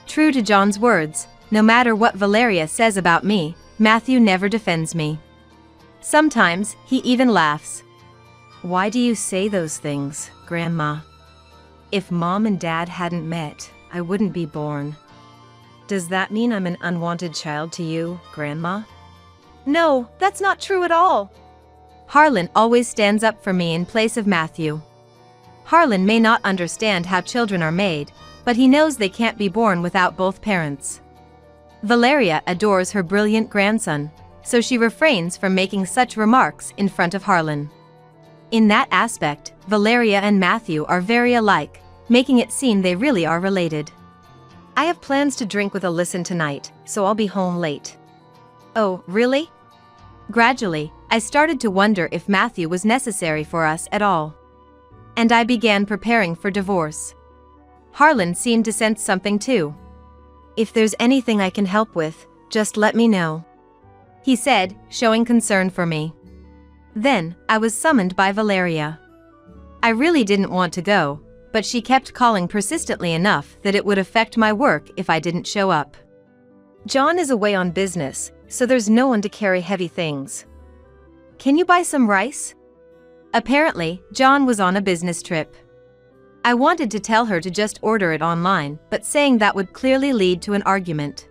True to John's words, no matter what Valeria says about me, Matthew never defends me. Sometimes, he even laughs. Why do you say those things, Grandma? If Mom and Dad hadn't met, I wouldn't be born. Does that mean I'm an unwanted child to you, Grandma? No, that's not true at all. Harlan always stands up for me in place of Matthew. Harlan may not understand how children are made, but he knows they can't be born without both parents. Valeria adores her brilliant grandson, so she refrains from making such remarks in front of Harlan. In that aspect, Valeria and Matthew are very alike, making it seem they really are related. I have plans to drink with Alyson tonight, so I'll be home late. Oh, really? Gradually, I started to wonder if Matthew was necessary for us at all. And I began preparing for divorce. Harlan seemed to sense something too. If there's anything I can help with, just let me know, he said, showing concern for me. Then, I was summoned by Valeria. I really didn't want to go, but she kept calling persistently enough that it would affect my work if I didn't show up. John is away on business, so there's no one to carry heavy things. Can you buy some rice? Apparently, John was on a business trip. I wanted to tell her to just order it online, but saying that would clearly lead to an argument.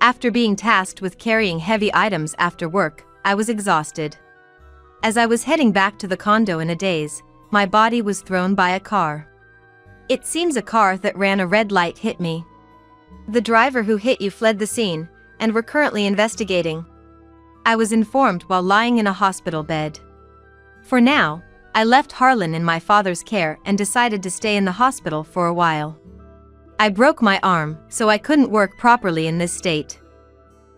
After being tasked with carrying heavy items after work, I was exhausted. As I was heading back to the condo in a daze, my body was thrown by a car. It seems a car that ran a red light hit me. The driver who hit you fled the scene, and we're currently investigating. I was informed while lying in a hospital bed. For now, I left Harlan in my father's care and decided to stay in the hospital for a while. I broke my arm, so I couldn't work properly in this state.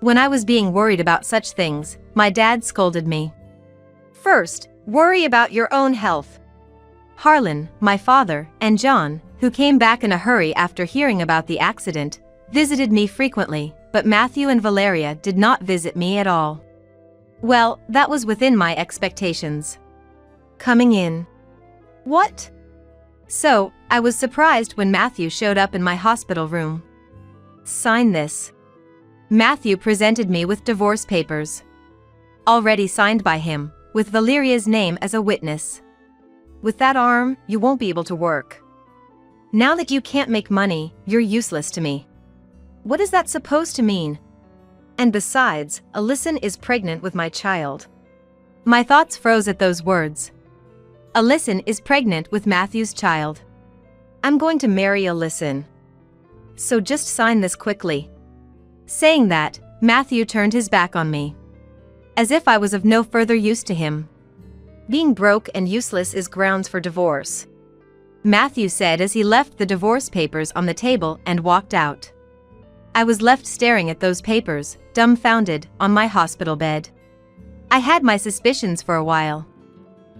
When I was being worried about such things, my dad scolded me. First, worry about your own health. Harlan, my father, and John, who came back in a hurry after hearing about the accident, visited me frequently, but Matthew and Valeria did not visit me at all. Well, that was within my expectations. Coming in. What? So, I was surprised when Matthew showed up in my hospital room. Sign this. Matthew presented me with divorce papers. Already signed by him, with Valeria's name as a witness. With that arm, you won't be able to work. Now that you can't make money, you're useless to me. What is that supposed to mean? And besides, Alyson is pregnant with my child. My thoughts froze at those words. Alyson is pregnant with Matthew's child. I'm going to marry Alyson. So just sign this quickly. Saying that, Matthew turned his back on me. As if I was of no further use to him. Being broke and useless is grounds for divorce, Matthew said as he left the divorce papers on the table and walked out. I was left staring at those papers, dumbfounded, on my hospital bed. I had my suspicions for a while.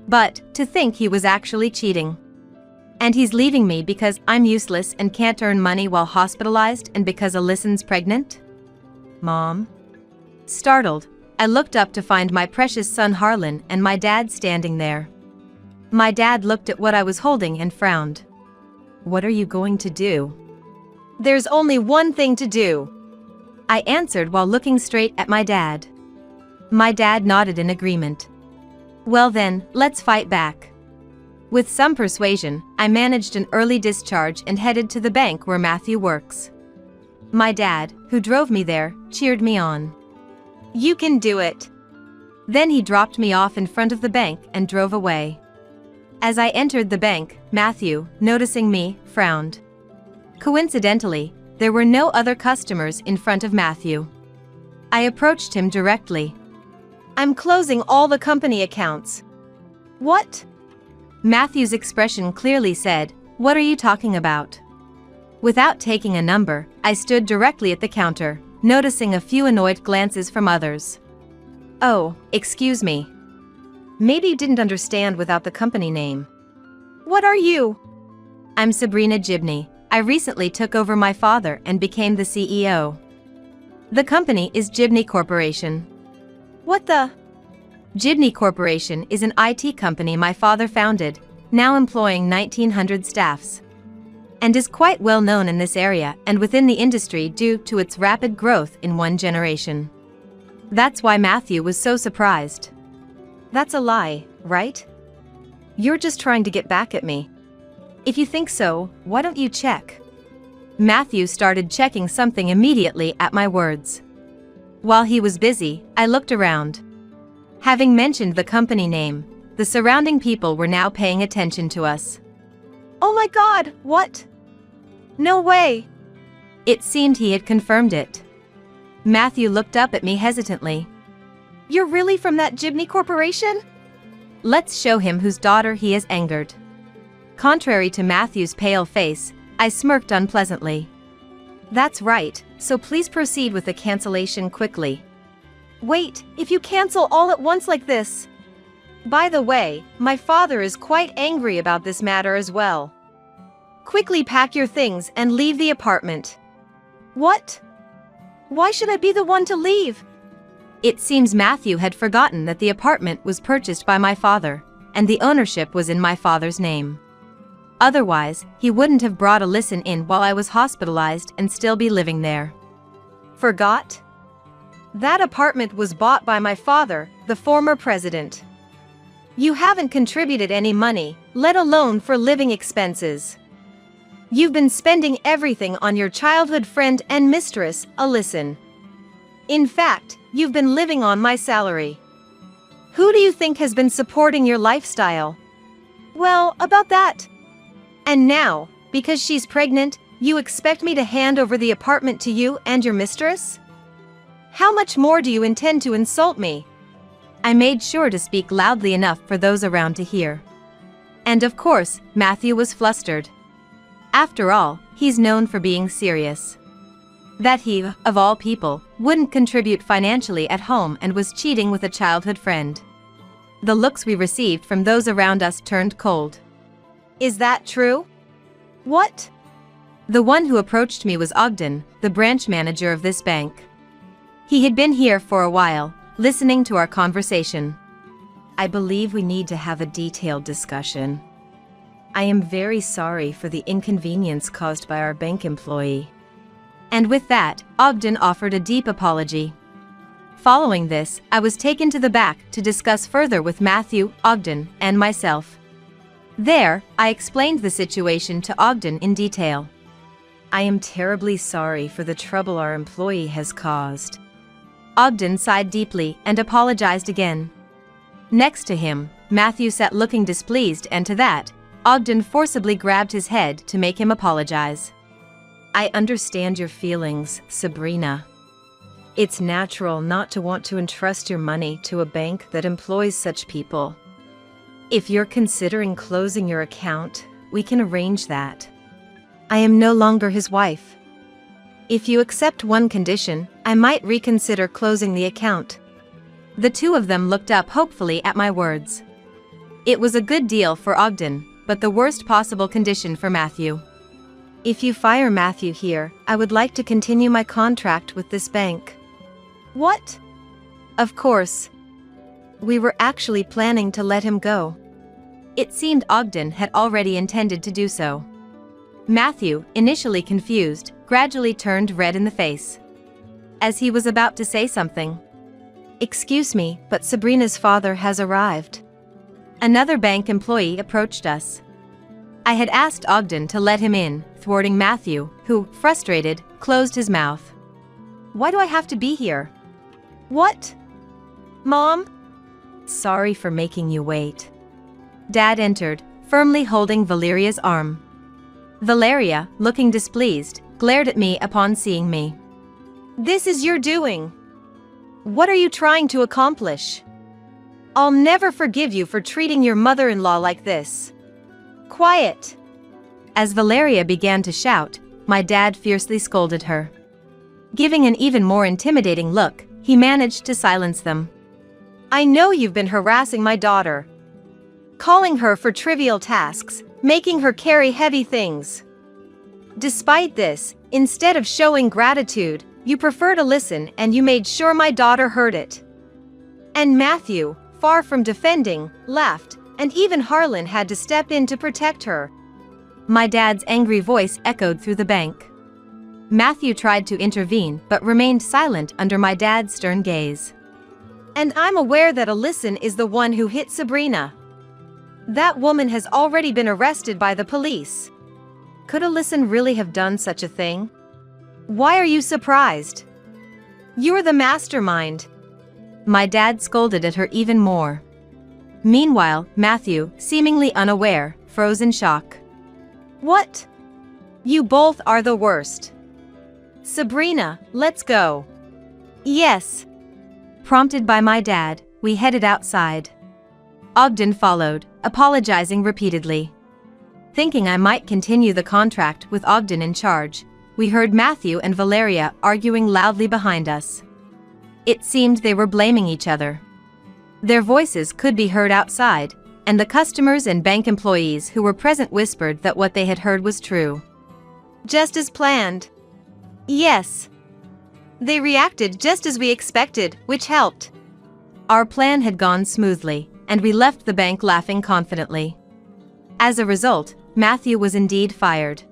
But, to think he was actually cheating. And he's leaving me because I'm useless and can't earn money while hospitalized and because Alyson's pregnant? Mom? Startled, I looked up to find my precious son Harlan and my dad standing there. My dad looked at what I was holding and frowned. What are you going to do? There's only one thing to do, I answered while looking straight at my dad. My dad nodded in agreement. Well then, let's fight back. With some persuasion, I managed an early discharge and headed to the bank where Matthew works. My dad, who drove me there, cheered me on. You can do it. Then he dropped me off in front of the bank and drove away. As I entered the bank, Matthew, noticing me, frowned. Coincidentally, there were no other customers in front of Matthew. I approached him directly. I'm closing all the company accounts. What? Matthew's expression clearly said, "What are you talking about?" Without taking a number, I stood directly at the counter, noticing a few annoyed glances from others. Oh, excuse me. Maybe you didn't understand without the company name. What are you? I'm Sabrina Gibney. I recently took over my father and became the CEO. The company is Gibney Corporation. What the? Gibney Corporation is an IT company my father founded, now employing 1,900 staffs. And is quite well known in this area and within the industry due to its rapid growth in one generation. That's why Matthew was so surprised. That's a lie, right? You're just trying to get back at me. If you think so, why don't you check? Matthew started checking something immediately at my words. While he was busy, I looked around. Having mentioned the company name, the surrounding people were now paying attention to us. Oh my God, what? No way. It seemed he had confirmed it. Matthew looked up at me hesitantly. You're really from that Gibney Corporation? Let's show him whose daughter he has angered. Contrary to Matthew's pale face, I smirked unpleasantly. That's right, so please proceed with the cancellation quickly. Wait, if you cancel all at once like this. By the way, my father is quite angry about this matter as well. Quickly pack your things and leave the apartment. What? Why should I be the one to leave? It seems Matthew had forgotten that the apartment was purchased by my father, and the ownership was in my father's name. Otherwise, he wouldn't have brought Alyson in while I was hospitalized and still be living there. Forgot? That apartment was bought by my father, the former president. You haven't contributed any money, let alone for living expenses. You've been spending everything on your childhood friend and mistress, Alyson. In fact, you've been living on my salary. Who do you think has been supporting your lifestyle? Well, about that. And now, because she's pregnant, you expect me to hand over the apartment to you and your mistress? How much more do you intend to insult me? I made sure to speak loudly enough for those around to hear. And of course, Matthew was flustered. After all, he's known for being serious. That he, of all people, wouldn't contribute financially at home and was cheating with a childhood friend. The looks we received from those around us turned cold. Is that true? What? The one who approached me was Ogden, the branch manager of this bank. He had been here for a while, listening to our conversation. I believe we need to have a detailed discussion. I am very sorry for the inconvenience caused by our bank employee. And with that, Ogden offered a deep apology. Following this, I was taken to the back to discuss further with Matthew, Ogden, and myself. There, I explained the situation to Ogden in detail. I am terribly sorry for the trouble our employee has caused. Ogden sighed deeply and apologized again. Next to him, Matthew sat looking displeased, and to that, Ogden forcibly grabbed his head to make him apologize. I understand your feelings, Sabrina. It's natural not to want to entrust your money to a bank that employs such people. If you're considering closing your account, we can arrange that. I am no longer his wife. If you accept one condition, I might reconsider closing the account. The two of them looked up hopefully at my words. It was a good deal for Ogden, but the worst possible condition for Matthew. If you fire Matthew here, I would like to continue my contract with this bank. What? Of course. We were actually planning to let him go. It seemed Ogden had already intended to do so. Matthew, initially confused, gradually turned red in the face. As he was about to say something. Excuse me, but Sabrina's father has arrived. Another bank employee approached us. I had asked Ogden to let him in, thwarting Matthew, who, frustrated, closed his mouth. Why do I have to be here? What? Mom? Sorry for making you wait. Dad entered, firmly holding Valeria's arm. Valeria, looking displeased, glared at me upon seeing me. This is your doing. What are you trying to accomplish? I'll never forgive you for treating your mother-in-law like this. Quiet. As Valeria began to shout, my dad fiercely scolded her. Giving an even more intimidating look, he managed to silence them. I know you've been harassing my daughter. Calling her for trivial tasks, making her carry heavy things. Despite this, instead of showing gratitude, you prefer to listen, and you made sure my daughter heard it. And Matthew, far from defending, laughed, and even Harlan had to step in to protect her. My dad's angry voice echoed through the bank. Matthew tried to intervene but remained silent under my dad's stern gaze. And I'm aware that Alyson is the one who hit Sabrina. That woman has already been arrested by the police. Could Alyson really have done such a thing? Why are you surprised? You're the mastermind. My dad scolded at her even more. Meanwhile, Matthew, seemingly unaware, froze in shock. What? You both are the worst. Sabrina, let's go. Yes. Prompted by my dad, we headed outside. Ogden followed, apologizing repeatedly. Thinking I might continue the contract with Ogden in charge, we heard Matthew and Valeria arguing loudly behind us. It seemed they were blaming each other. Their voices could be heard outside, and the customers and bank employees who were present whispered that what they had heard was true. Just as planned. Yes. They reacted just as we expected, which helped. Our plan had gone smoothly, and we left the bank laughing confidently. As a result, Matthew was indeed fired.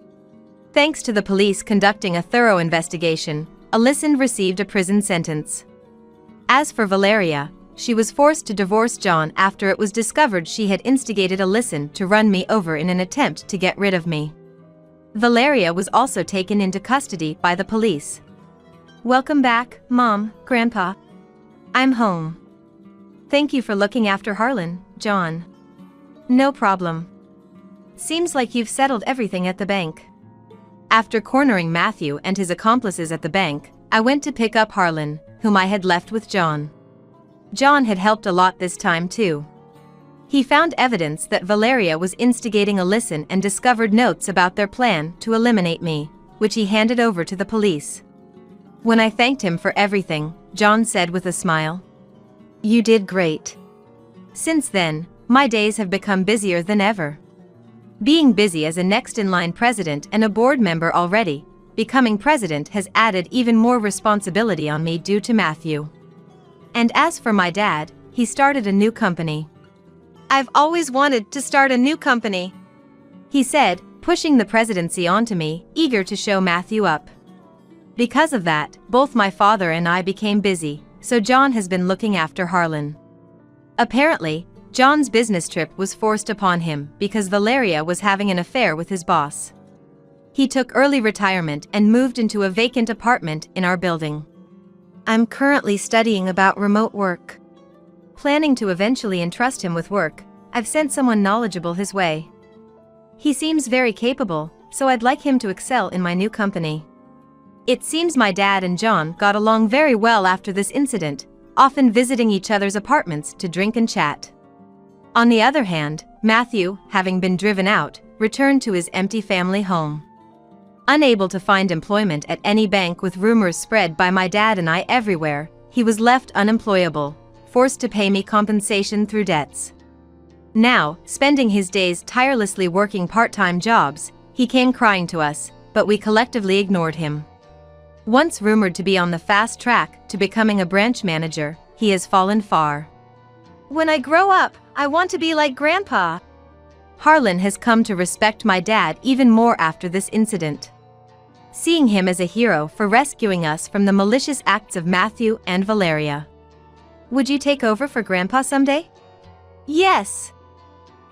Thanks to the police conducting a thorough investigation, Alyson received a prison sentence. As for Valeria, she was forced to divorce John after it was discovered she had instigated Alyson to run me over in an attempt to get rid of me. Valeria was also taken into custody by the police. Welcome back, Mom, Grandpa. I'm home. Thank you for looking after Harlan, John. No problem. Seems like you've settled everything at the bank. After cornering Matthew and his accomplices at the bank, I went to pick up Harlan, whom I had left with John. John had helped a lot this time too. He found evidence that Valeria was instigating Alyson and discovered notes about their plan to eliminate me, which he handed over to the police. When I thanked him for everything, John said with a smile, "You did great." Since then, my days have become busier than ever. Being busy as a next-in-line president and a board member already, becoming president has added even more responsibility on me due to Matthew. And as for my dad, he started a new company. I've always wanted to start a new company, he said, pushing the presidency onto me, eager to show Matthew up. Because of that, both my father and I became busy, so John has been looking after Harlan. Apparently, John's business trip was forced upon him because Valeria was having an affair with his boss. He took early retirement and moved into a vacant apartment in our building. I'm currently studying about remote work. Planning to eventually entrust him with work, I've sent someone knowledgeable his way. He seems very capable, so I'd like him to excel in my new company. It seems my dad and John got along very well after this incident, often visiting each other's apartments to drink and chat. On the other hand, Matthew, having been driven out, returned to his empty family home. Unable to find employment at any bank with rumors spread by my dad and I everywhere, he was left unemployable, forced to pay me compensation through debts. Now, spending his days tirelessly working part-time jobs, he came crying to us, but we collectively ignored him. Once rumored to be on the fast track to becoming a branch manager, he has fallen far. When I grow up, I want to be like Grandpa. Harlan has come to respect my dad even more after this incident, seeing him as a hero for rescuing us from the malicious acts of Matthew and Valeria. Would you take over for Grandpa someday? Yes.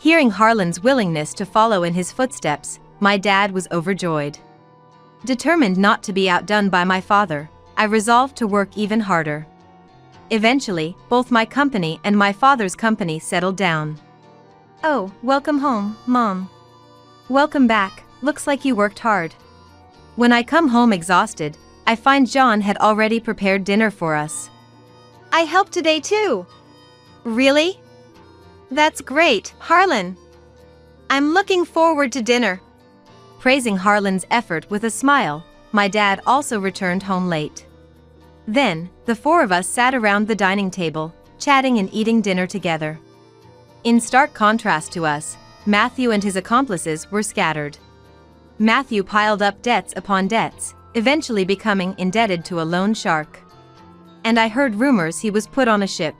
Hearing Harlan's willingness to follow in his footsteps, my dad was overjoyed. Determined not to be outdone by my father, I resolved to work even harder. Eventually, both my company and my father's company settled down. Oh, welcome home, Mom. Welcome back, looks like you worked hard. When I come home exhausted, I find John had already prepared dinner for us. I helped today too. Really? That's great, Harlan. I'm looking forward to dinner. Praising Harlan's effort with a smile, my dad also returned home late. Then, the four of us sat around the dining table, chatting and eating dinner together. In stark contrast to us, Matthew and his accomplices were scattered. Matthew piled up debts upon debts, eventually becoming indebted to a loan shark. And I heard rumors he was put on a ship.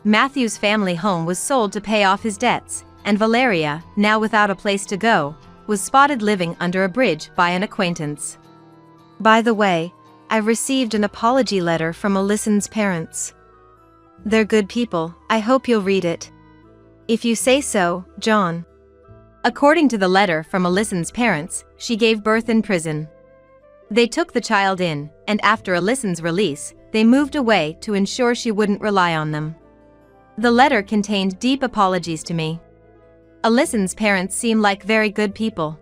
Matthew's family home was sold to pay off his debts, and Valeria, now without a place to go, was spotted living under a bridge by an acquaintance. By the way, I received an apology letter from Alyson's parents. They're good people, I hope you'll read it. If you say so, John. According to the letter from Alyson's parents, she gave birth in prison. They took the child in, and after Alyson's release, they moved away to ensure she wouldn't rely on them. The letter contained deep apologies to me. Alyson's parents seem like very good people.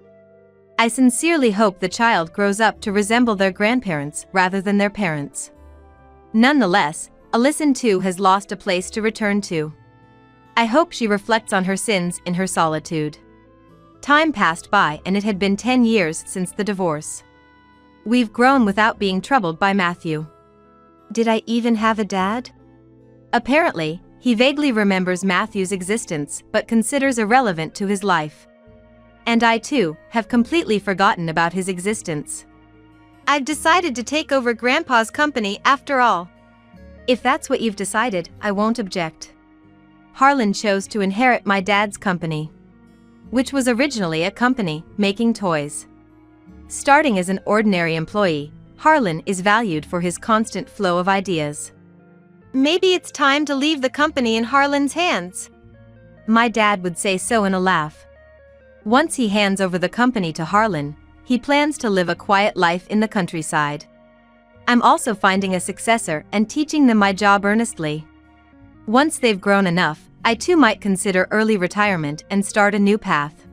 I sincerely hope the child grows up to resemble their grandparents rather than their parents. Nonetheless, Alyson too has lost a place to return to. I hope she reflects on her sins in her solitude. Time passed by and it had been 10 years since the divorce. We've grown without being troubled by Matthew. Did I even have a dad? Apparently, he vaguely remembers Matthew's existence but considers irrelevant to his life. And I too have completely forgotten about his existence. I've decided to take over Grandpa's company after all. If that's what you've decided, I won't object. Harlan chose to inherit my dad's company, which was originally a company making toys. Starting as an ordinary employee, Harlan is valued for his constant flow of ideas. Maybe it's time to leave the company in Harlan's hands. My dad would say so in a laugh. Once he hands over the company to Harlan, he plans to live a quiet life in the countryside. I'm also finding a successor and teaching them my job earnestly. Once they've grown enough, I too might consider early retirement and start a new path.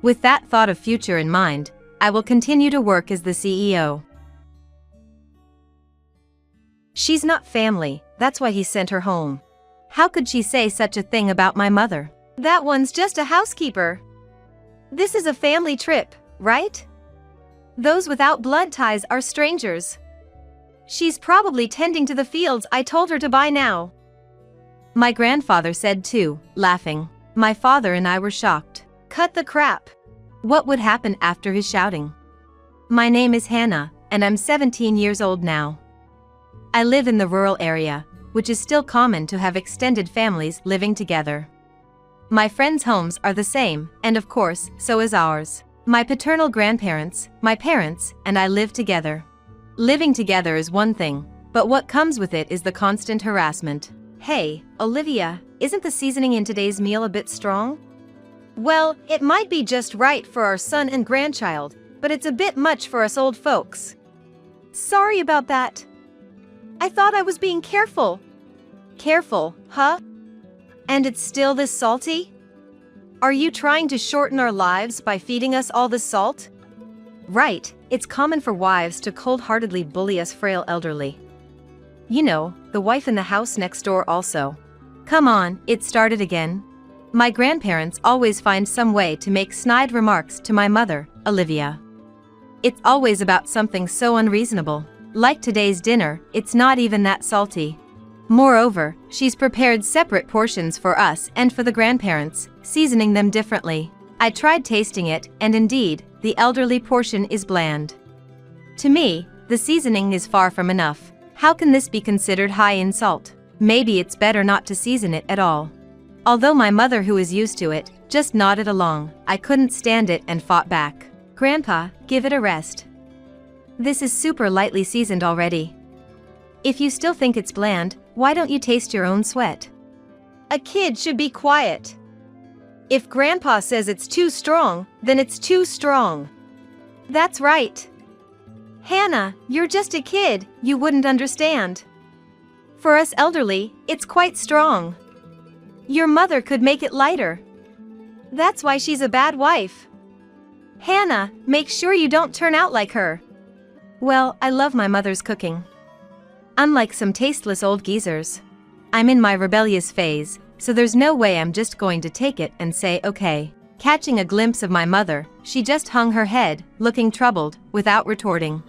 With that thought of future in mind, I will continue to work as the CEO. She's not family, that's why he sent her home. How could she say such a thing about my mother? That one's just a housekeeper. This is a family trip, right? Those without blood ties are strangers. She's probably tending to the fields I told her to buy now. My grandfather said too, laughing. My father and I were shocked. Cut the crap. What would happen after his shouting? My name is Hannah, and I'm 17 years old now. I live in the rural area, which is still common to have extended families living together. My friends' homes are the same, and of course, so is ours. My paternal grandparents, my parents, and I live together. Living together is one thing, but what comes with it is the constant harassment. Hey, Olivia, isn't the seasoning in today's meal a bit strong? Well, it might be just right for our son and grandchild, but it's a bit much for us old folks. Sorry about that. I thought I was being careful. Careful, huh? And it's still this salty? Are you trying to shorten our lives by feeding us all this salt? Right, it's common for wives to cold-heartedly bully us frail elderly. You know, the wife in the house next door also. Come on, it started again. My grandparents always find some way to make snide remarks to my mother, Olivia. It's always about something so unreasonable. Like today's dinner, it's not even that salty. Moreover, she's prepared separate portions for us and for the grandparents, seasoning them differently. I tried tasting it, and indeed, the elderly portion is bland. To me, the seasoning is far from enough. How can this be considered high in salt? Maybe it's better not to season it at all. Although my mother, who is used to it, just nodded along, I couldn't stand it and fought back. Grandpa, give it a rest. This is super lightly seasoned already. If you still think it's bland, why don't you taste your own sweat? A kid should be quiet. If Grandpa says it's too strong, then it's too strong. That's right. Hannah, you're just a kid, you wouldn't understand. For us elderly, it's quite strong. Your mother could make it lighter. That's why she's a bad wife. Hannah, make sure you don't turn out like her. Well, I love my mother's cooking. Unlike some tasteless old geezers. I'm in my rebellious phase, so there's no way I'm just going to take it and say okay. Catching a glimpse of my mother, she just hung her head, looking troubled, without retorting.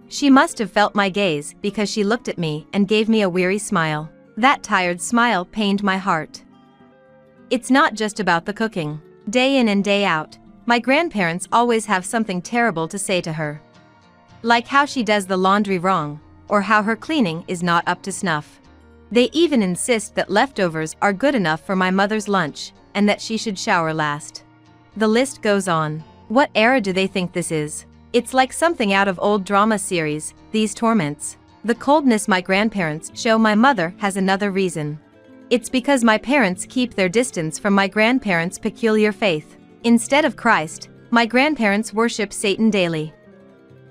She must have felt my gaze because she looked at me and gave me a weary smile. That tired smile pained my heart. It's not just about the cooking. Day in and day out, my grandparents always have something terrible to say to her. Like how she does the laundry wrong, or how her cleaning is not up to snuff. They even insist that leftovers are good enough for my mother's lunch, and that she should shower last. The list goes on. What era do they think this is? It's like something out of old drama series, these torments. The coldness my grandparents show my mother has another reason. It's because my parents keep their distance from my grandparents' peculiar faith. Instead of Christ, my grandparents worship Satan daily.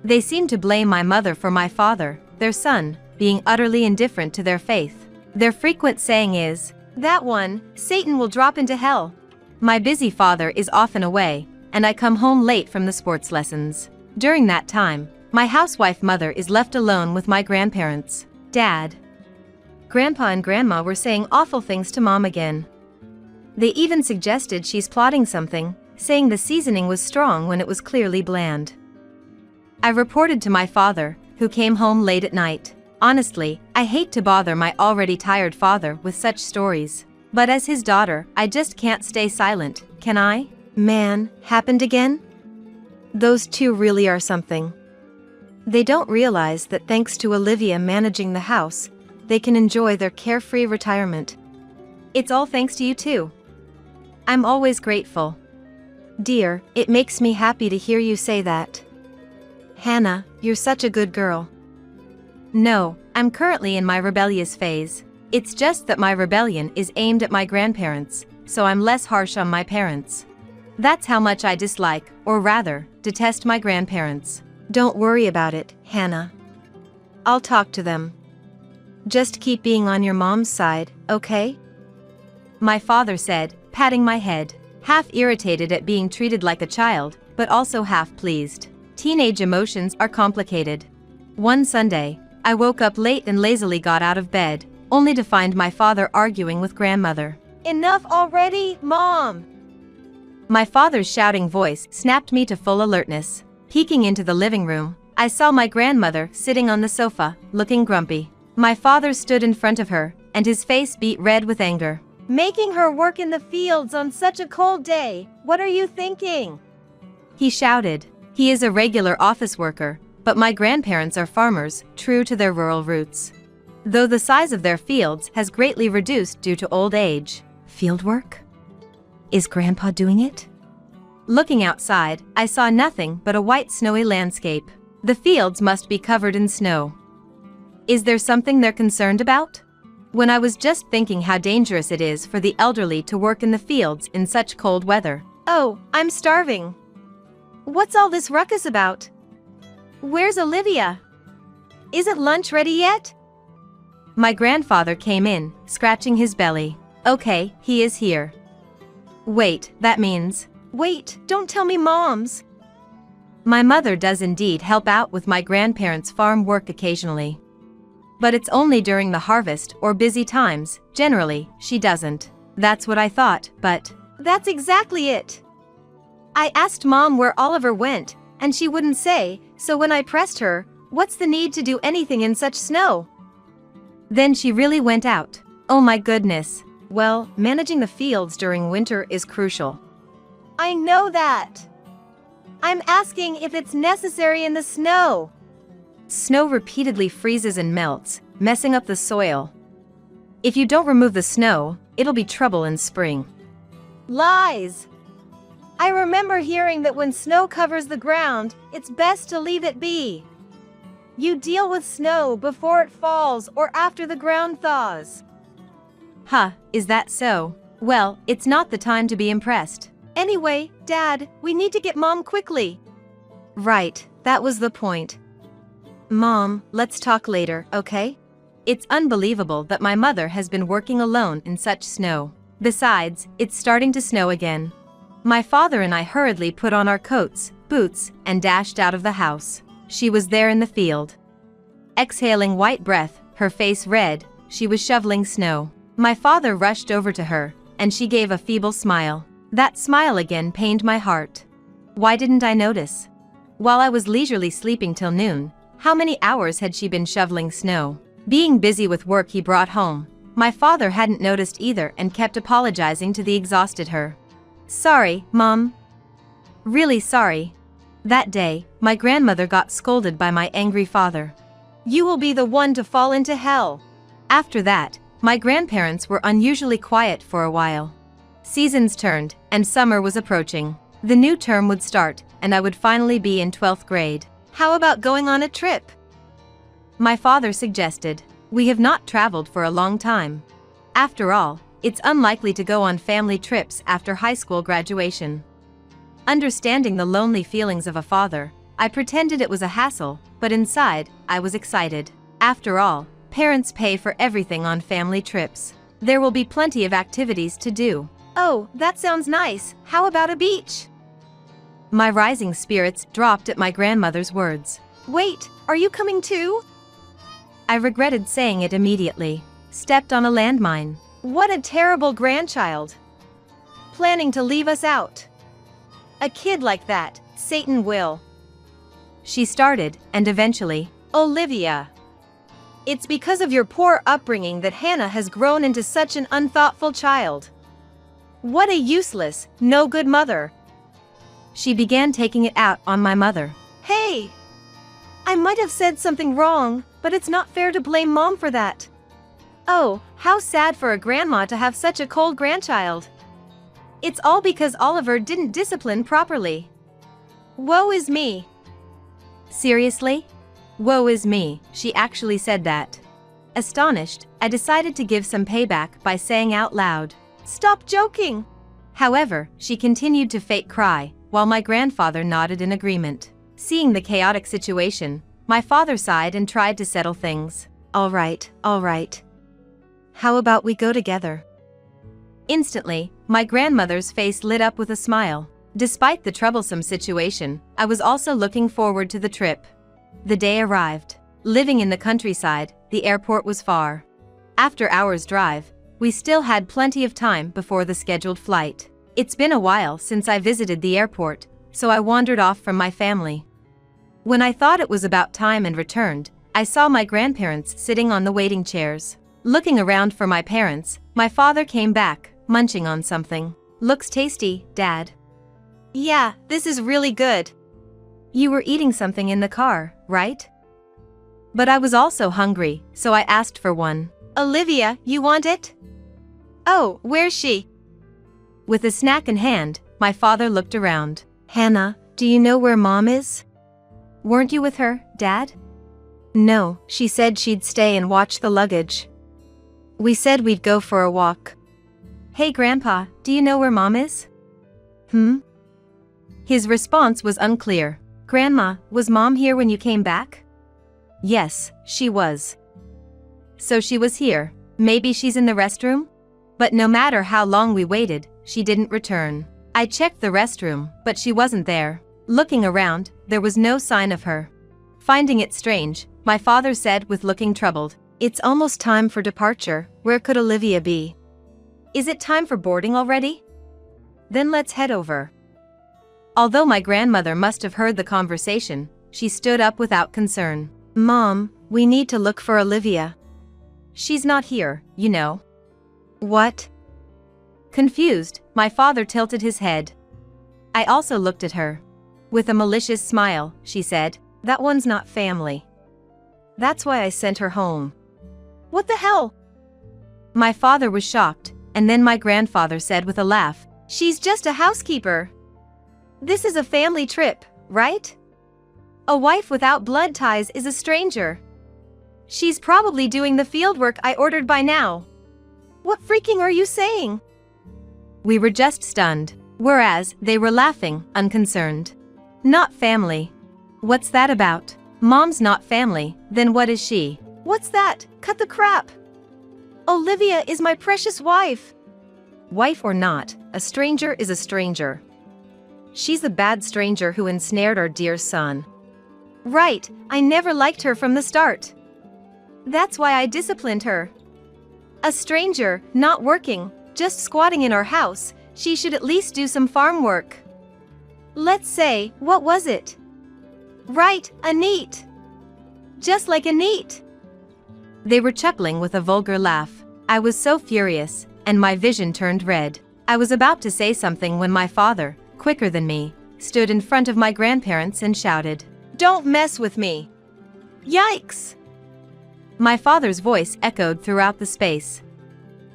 They seem to blame my mother for my father, their son, being utterly indifferent to their faith. Their frequent saying is, "That one, Satan will drop into hell." My busy father is often away, and I come home late from the sports lessons. During that time, my housewife mother is left alone with my grandparents. Dad, Grandpa and Grandma were saying awful things to Mom again. They even suggested she's plotting something, saying the seasoning was strong when it was clearly bland. I reported to my father, who came home late at night. Honestly, I hate to bother my already tired father with such stories. But as his daughter, I just can't stay silent, can I? Man, happened again? Those two really are something. They don't realize that thanks to Olivia managing the house, they can enjoy their carefree retirement. It's all thanks to you too. I'm always grateful. Dear, it makes me happy to hear you say that. Hannah, you're such a good girl. No, I'm currently in my rebellious phase. It's just that my rebellion is aimed at my grandparents, so I'm less harsh on my parents. That's how much I dislike, or rather, detest my grandparents. Don't worry about it, Hannah. I'll talk to them. Just keep being on your mom's side, okay? My father said, patting my head, half irritated at being treated like a child, but also half pleased. Teenage emotions are complicated. One Sunday, I woke up late and lazily got out of bed, only to find my father arguing with grandmother. "Enough already, Mom!" My father's shouting voice snapped me to full alertness. Peeking into the living room, I saw my grandmother sitting on the sofa, looking grumpy. My father stood in front of her, and his face beat red with anger. "Making her work in the fields on such a cold day, what are you thinking?" He shouted. He is a regular office worker, but my grandparents are farmers, true to their rural roots. Though the size of their fields has greatly reduced due to old age. Field work? Is Grandpa doing it? Looking outside, I saw nothing but a white snowy landscape. The fields must be covered in snow. Is there something they're concerned about? When I was just thinking how dangerous it is for the elderly to work in the fields in such cold weather. "Oh, I'm starving." What's all this ruckus about? Where's Olivia? Isn't lunch ready yet? My grandfather came in, scratching his belly. Okay, he is here. Wait, that means… Wait, don't tell me Mom's. My mother does indeed help out with my grandparents' farm work occasionally. But it's only during the harvest or busy times, generally, she doesn't. That's what I thought, but… That's exactly it. I asked Mom where Oliver went, and she wouldn't say, so when I pressed her, what's the need to do anything in such snow? Then she really went out. Oh my goodness. Well, managing the fields during winter is crucial. I know that. I'm asking if it's necessary in the snow. Snow repeatedly freezes and melts, messing up the soil. If you don't remove the snow, it'll be trouble in spring. Lies. I remember hearing that when snow covers the ground, it's best to leave it be. You deal with snow before it falls or after the ground thaws. Huh, is that so? Well, it's not the time to be impressed. Anyway, Dad, we need to get Mom quickly. Right, that was the point. Mom, let's talk later, okay? It's unbelievable that my mother has been working alone in such snow. Besides, it's starting to snow again. My father and I hurriedly put on our coats, boots, and dashed out of the house. She was there in the field. Exhaling white breath, her face red, she was shoveling snow. My father rushed over to her, and she gave a feeble smile. That smile again pained my heart. Why didn't I notice? While I was leisurely sleeping till noon, how many hours had she been shoveling snow? Being busy with work he brought home, my father hadn't noticed either and kept apologizing to the exhausted her. Sorry, Mom. Really sorry. That day, my grandmother got scolded by my angry father. You will be the one to fall into hell. After that, my grandparents were unusually quiet for a while. Seasons turned, and summer was approaching. The new term would start, and I would finally be in 12th grade. How about going on a trip? My father suggested. We have not traveled for a long time. After all, it's unlikely to go on family trips after high school graduation. Understanding the lonely feelings of a father, I pretended it was a hassle, but inside, I was excited. After all, parents pay for everything on family trips. There will be plenty of activities to do. Oh, that sounds nice. How about a beach? My rising spirits dropped at my grandmother's words. Wait, are you coming too? I regretted saying it immediately. Stepped on a landmine. What a terrible grandchild. Planning to leave us out. A kid like that, Satan will. She started, and eventually, Olivia. It's because of your poor upbringing that Hannah has grown into such an unthoughtful child. What a useless, no good mother. She began taking it out on my mother. Hey! I might have said something wrong, but it's not fair to blame Mom for that. Oh, how sad for a grandma to have such a cold grandchild. It's all because Oliver didn't discipline properly. Woe is me. Seriously? Woe is me, she actually said that. Astonished, I decided to give some payback by saying out loud, Stop joking! However, she continued to fake cry, while my grandfather nodded in agreement. Seeing the chaotic situation, my father sighed and tried to settle things. All right. How about we go together? Instantly, my grandmother's face lit up with a smile. Despite the troublesome situation, I was also looking forward to the trip. The day arrived. Living in the countryside, the airport was far. After hours' drive, we still had plenty of time before the scheduled flight. It's been a while since I visited the airport, so I wandered off from my family. When I thought it was about time and returned, I saw my grandparents sitting on the waiting chairs. Looking around for my parents, my father came back, munching on something. Looks tasty, Dad. Yeah, this is really good. You were eating something in the car, right? But I was also hungry, so I asked for one. Olivia, you want it? Oh, where's she? With a snack in hand, my father looked around. Hannah, do you know where Mom is? Weren't you with her, Dad? No, she said she'd stay and watch the luggage. We said we'd go for a walk. Hey Grandpa, do you know where Mom is? His response was unclear. Grandma, was Mom here when you came back? Yes, she was. So she was here. Maybe she's in the restroom? But no matter how long we waited, she didn't return. I checked the restroom, but she wasn't there. Looking around, there was no sign of her. Finding it strange, my father said with looking troubled, "It's almost time for departure. Where could Olivia be? Is it time for boarding already? Then let's head over." Although my grandmother must have heard the conversation, she stood up without concern. "Mom, we need to look for Olivia. She's not here, you know." "What?" Confused, my father tilted his head. I also looked at her. With a malicious smile, she said, "That one's not family. That's why I sent her home." What the hell? My father was shocked, and then my grandfather said with a laugh, "She's just a housekeeper. This is a family trip, right? A wife without blood ties is a stranger. She's probably doing the fieldwork I ordered by now." "What freaking are you saying?" We were just stunned, whereas they were laughing, unconcerned. "Not family. What's that about? Mom's not family, then what is she?" "What's that? Cut the crap. Olivia is my precious wife." Wife or not, a stranger is a stranger. She's the bad stranger who ensnared our dear son. "Right, I never liked her from the start. That's why I disciplined her. A stranger, not working, just squatting in our house, she should at least do some farm work. Let's say, what was it? Right, a neat. Just like a neat." They were chuckling with a vulgar laugh. I was so furious, and my vision turned red. I was about to say something when my father, quicker than me, stood in front of my grandparents and shouted, "Don't mess with me." Yikes! My father's voice echoed throughout the space.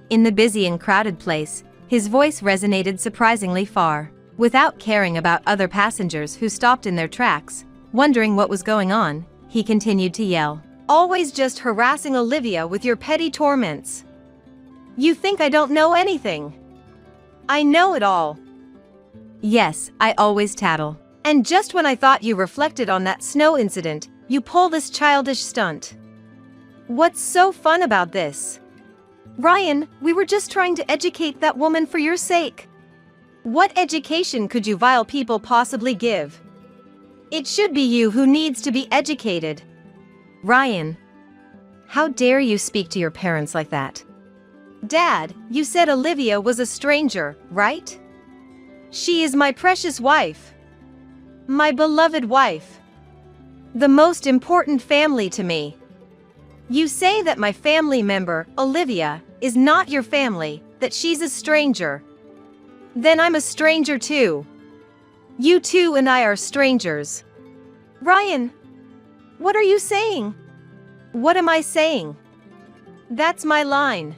In the busy and crowded place, his voice resonated surprisingly far. Without caring about other passengers who stopped in their tracks, wondering what was going on, he continued to yell, "Always just harassing Olivia with your petty torments. You think I don't know anything? I know it all. Yes, I always tattle. And just when I thought you reflected on that snow incident, you pull this childish stunt. What's so fun about this? Ryan, we were just trying to educate that woman for your sake. What education could you vile people possibly give? It should be you who needs to be educated." "Ryan, how dare you speak to your parents like that?" "Dad, you said Olivia was a stranger, right? She is my precious wife. My beloved wife. The most important family to me. You say that my family member, Olivia, is not your family, that she's a stranger. Then I'm a stranger too. You two and I are strangers." "Ryan, what are you saying?" "What am I saying? That's my line.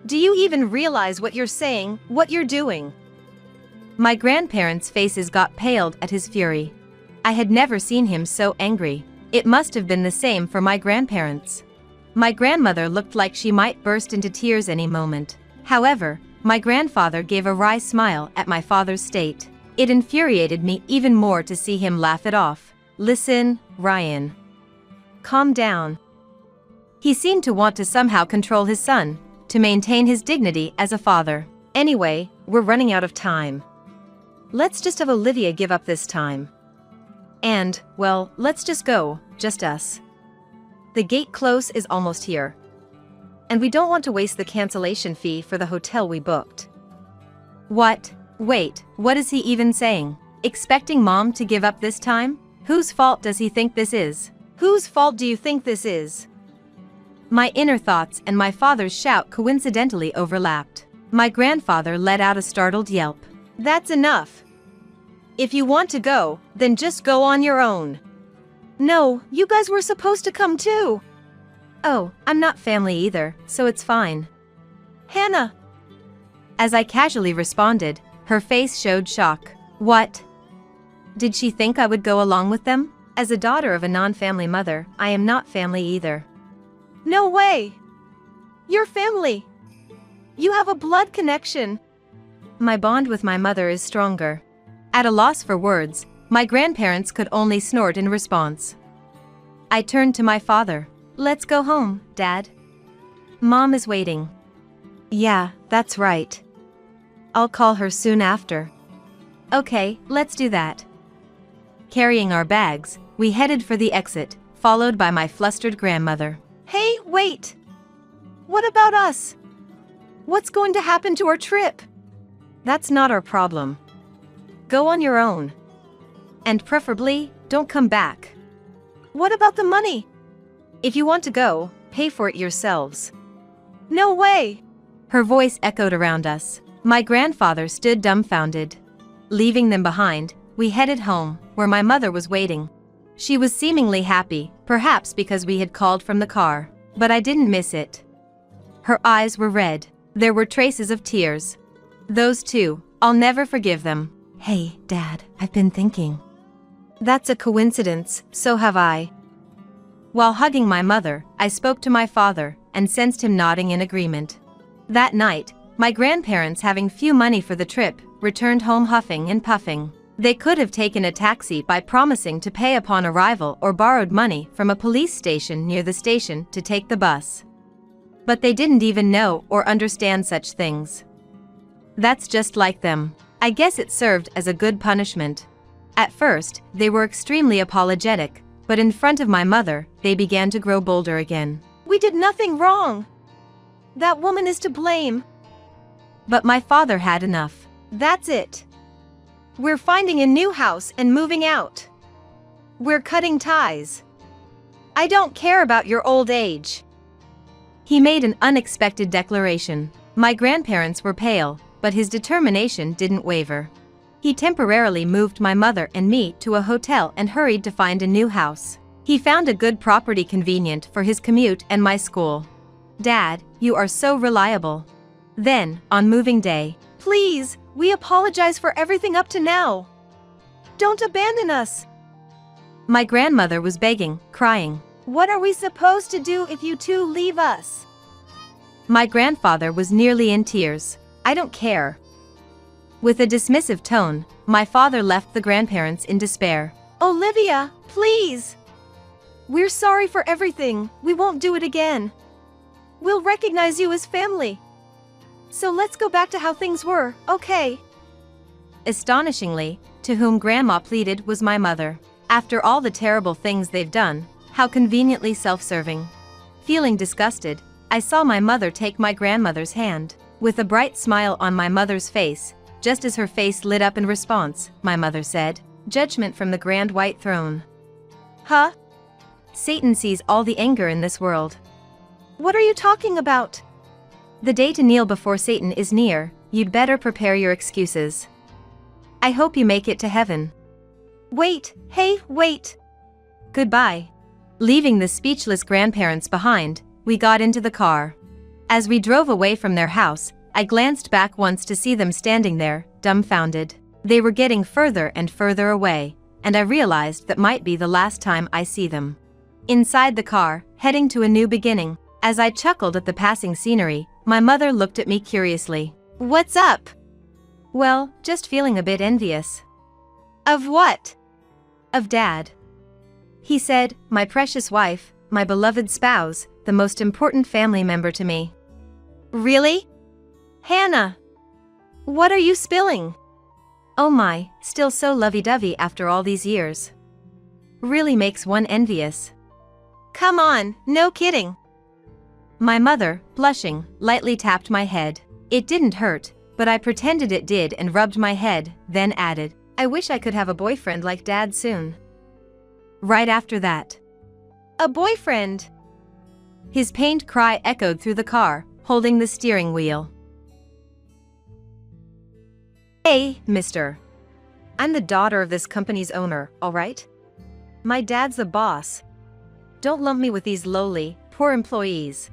Do you even realize what you're saying, what you're doing?" My grandparents' faces got paled at his fury. I had never seen him so angry. It must have been the same for my grandparents. My grandmother looked like she might burst into tears any moment. However, my grandfather gave a wry smile at my father's state. It infuriated me even more to see him laugh it off. "Listen, Ryan. Calm down." He seemed to want to somehow control his son, to maintain his dignity as a father. "Anyway, we're running out of time. Let's just have Olivia give up this time. And, well, let's just go, just us. The gate close is almost here. And we don't want to waste the cancellation fee for the hotel we booked." "What? Wait, what is he even saying? Expecting Mom to give up this time? Whose fault does he think this is?" "Whose fault do you think this is?" My inner thoughts and my father's shout coincidentally overlapped. My grandfather let out a startled yelp. "That's enough. If you want to go, then just go on your own." "No, you guys were supposed to come too." "Oh, I'm not family either, so it's fine." "Hannah." As I casually responded, her face showed shock. "What? Did she think I would go along with them? As a daughter of a non-family mother, I am not family either." "No way. You're family. You have a blood connection." My bond with my mother is stronger. At a loss for words, my grandparents could only snort in response. I turned to my father. "Let's go home, Dad. Mom is waiting." "Yeah, that's right. I'll call her soon after." "Okay, let's do that." Carrying our bags, we headed for the exit, followed by my flustered grandmother. Hey, wait! What about us? What's going to happen to our trip? "That's not our problem. Go on your own. And preferably, don't come back. What about the money? If you want to go, pay for it yourselves." No way! Her voice echoed around us. My grandfather stood dumbfounded. Leaving them behind, we headed home, where my mother was waiting. She was seemingly happy, perhaps because we had called from the car, but I didn't miss it. Her eyes were red. There were traces of tears. Those two, I'll never forgive them. "Hey, Dad, I've been thinking." "That's a coincidence, so have I." While hugging my mother, I spoke to my father, and sensed him nodding in agreement. That night, my grandparents, having few money for the trip, returned home huffing and puffing. They could have taken a taxi by promising to pay upon arrival or borrowed money from a police station near the station to take the bus. But they didn't even know or understand such things. That's just like them. I guess it served as a good punishment. At first, they were extremely apologetic, but in front of my mother, they began to grow bolder again. We did nothing wrong. That woman is to blame. But my father had enough. That's it. We're finding a new house and moving out. We're cutting ties. I don't care about your old age. He made an unexpected declaration. My grandparents were pale, but his determination didn't waver. He temporarily moved my mother and me to a hotel and hurried to find a new house. He found a good property convenient for his commute and my school. "Dad, you are so reliable." Then, on moving day, Please, we apologize for everything up to now. Don't abandon us. my grandmother was begging, crying. What are we supposed to do if you two leave us? My grandfather was nearly in tears. "I don't care." With a dismissive tone, my father left the grandparents in despair. Olivia, please. We're sorry for everything. We won't do it again. We'll recognize you as family. So let's go back to how things were, okay? Astonishingly, to whom Grandma pleaded was my mother. After all the terrible things they've done, how conveniently self-serving. Feeling disgusted, I saw my mother take my grandmother's hand. With a bright smile on my mother's face, just as her face lit up in response, my mother said, "Judgment from the grand white throne." Huh? Satan sees all the anger in this world. What are you talking about? The day to kneel before Satan is near. You'd better prepare your excuses. I hope you make it to heaven. Wait, hey, wait. Goodbye. Leaving the speechless grandparents behind, we got into the car. As we drove away from their house, I glanced back once to see them standing there, dumbfounded. They were getting further and further away, and I realized that might be the last time I see them. Inside the car, heading to a new beginning, as I chuckled at the passing scenery, my mother looked at me curiously. What's up? Well, just feeling a bit envious. Of what? Of Dad. He said, "My precious wife, my beloved spouse, the most important family member to me." Really? Hannah, what are you spilling? Oh my, still so lovey-dovey after all these years. Really makes one envious. Come on, no kidding. My mother, blushing, lightly tapped my head. It didn't hurt, but I pretended it did and rubbed my head, then added, "I wish I could have a boyfriend like Dad soon." Right after that, A boyfriend? his pained cry echoed through the car, holding the steering wheel. "Hey, mister. I'm the daughter of this company's owner, alright? My dad's the boss. Don't lump me with these lowly, poor employees."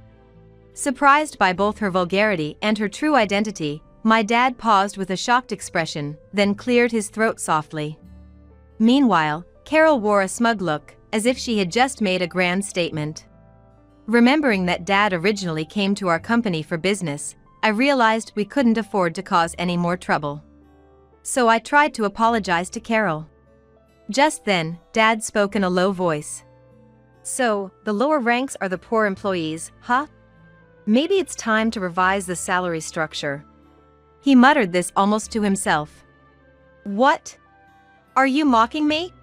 Surprised by both her vulgarity and her true identity, my dad paused with a shocked expression, then cleared his throat softly. Meanwhile, Carol wore a smug look, as if she had just made a grand statement. Remembering that Dad originally came to our company for business, I realized we couldn't afford to cause any more trouble. So I tried to apologize to Carol. Just then, Dad spoke in a low voice. So, the lower ranks are the poor employees, huh? Maybe it's time to revise the salary structure. He muttered this almost to himself. What? Are you mocking me?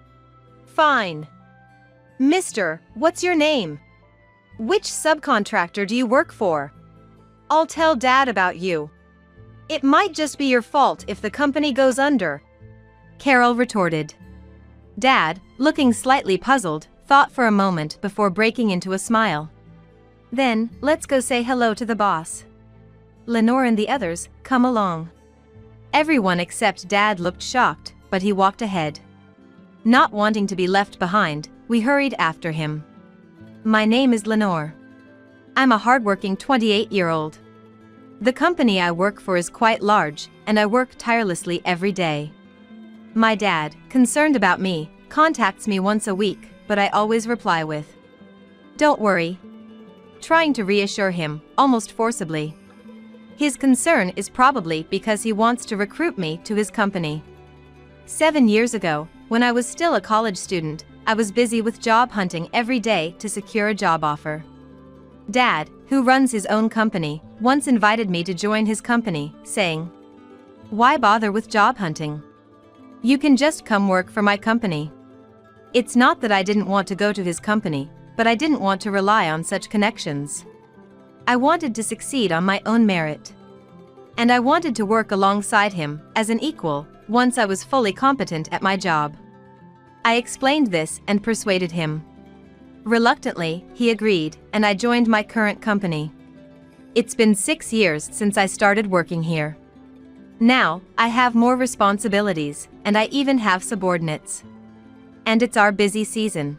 Fine. Mister, what's your name? Which subcontractor do you work for? I'll tell Dad about you. It might just be your fault if the company goes under. Carol retorted. Dad, looking slightly puzzled, thought for a moment before breaking into a smile. Then, let's go say hello to the boss. Lenore and the others, come along. Everyone except Dad looked shocked, but he walked ahead. Not wanting to be left behind, we hurried after him. My name is Lenore. I'm a hardworking 28-year-old. The company I work for is quite large, and I work tirelessly every day. My dad, concerned about me, contacts me once a week, but I always reply with, "Don't worry," trying to reassure him, almost forcibly. His concern is probably because he wants to recruit me to his company. 7 years ago, when I was still a college student, I was busy with job hunting every day to secure a job offer. Dad, who runs his own company, once invited me to join his company, saying, "Why bother with job hunting? You can just come work for my company." It's not that I didn't want to go to his company, but I didn't want to rely on such connections. I wanted to succeed on my own merit. And I wanted to work alongside him, as an equal, once I was fully competent at my job. I explained this and persuaded him. Reluctantly, he agreed, and I joined my current company. It's been 6 years since I started working here. Now, I have more responsibilities, and I even have subordinates. And it's our busy season.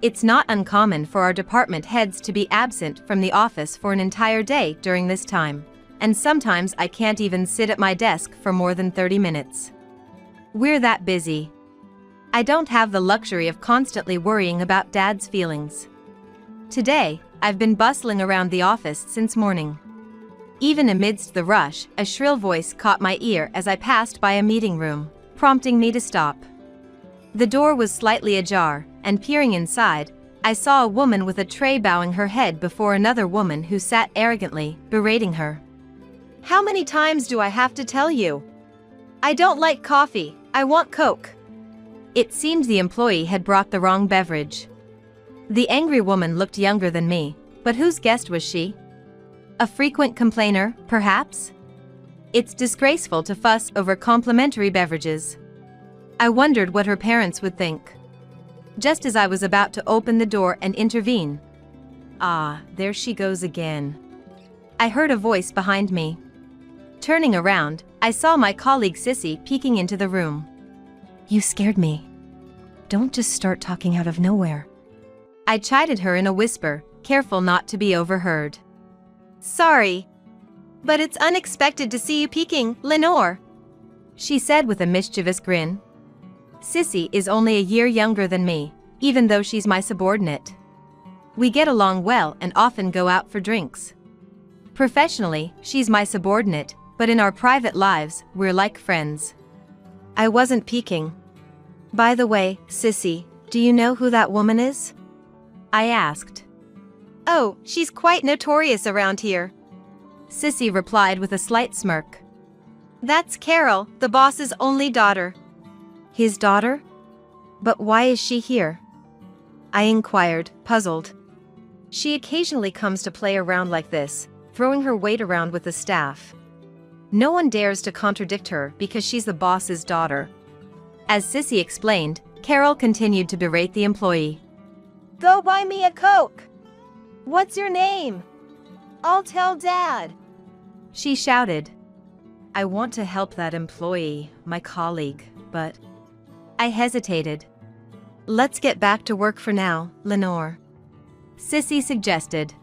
It's not uncommon for our department heads to be absent from the office for an entire day during this time, and sometimes I can't even sit at my desk for more than 30 minutes. We're that busy. I don't have the luxury of constantly worrying about Dad's feelings. Today, I've been bustling around the office since morning. Even amidst the rush, a shrill voice caught my ear as I passed by a meeting room, prompting me to stop. The door was slightly ajar, and peering inside, I saw a woman with a tray bowing her head before another woman who sat arrogantly, berating her. How many times do I have to tell you? I don't like coffee, I want Coke. It seemed the employee had brought the wrong beverage. The angry woman looked younger than me, but whose guest was she? A frequent complainer, perhaps? It's disgraceful to fuss over complimentary beverages. I wondered what her parents would think. Just as I was about to open the door and intervene. Ah, there she goes again. I heard a voice behind me. Turning around, I saw my colleague Sissy peeking into the room. You scared me. Don't just start talking out of nowhere. I chided her in a whisper, careful not to be overheard. Sorry. But it's unexpected to see you peeking, Lenore, she said with a mischievous grin. Sissy is only a year younger than me, even though she's my subordinate. We get along well and often go out for drinks. Professionally, she's my subordinate, but in our private lives, we're like friends. I wasn't peeking. By the way, Sissy, do you know who that woman is? I asked. Oh, she's quite notorious around here, Sissy replied with a slight smirk. That's Carol, the boss's only daughter. His daughter? But why is she here? I inquired, puzzled. She occasionally comes to play around like this, throwing her weight around with the staff. No one dares to contradict her because she's the boss's daughter. As Sissy explained, Carol continued to berate the employee. Go buy me a Coke! What's your name? I'll tell Dad, she shouted. I want to help that employee, my colleague, but I hesitated. Let's get back to work for now, Lenore, Sissy suggested.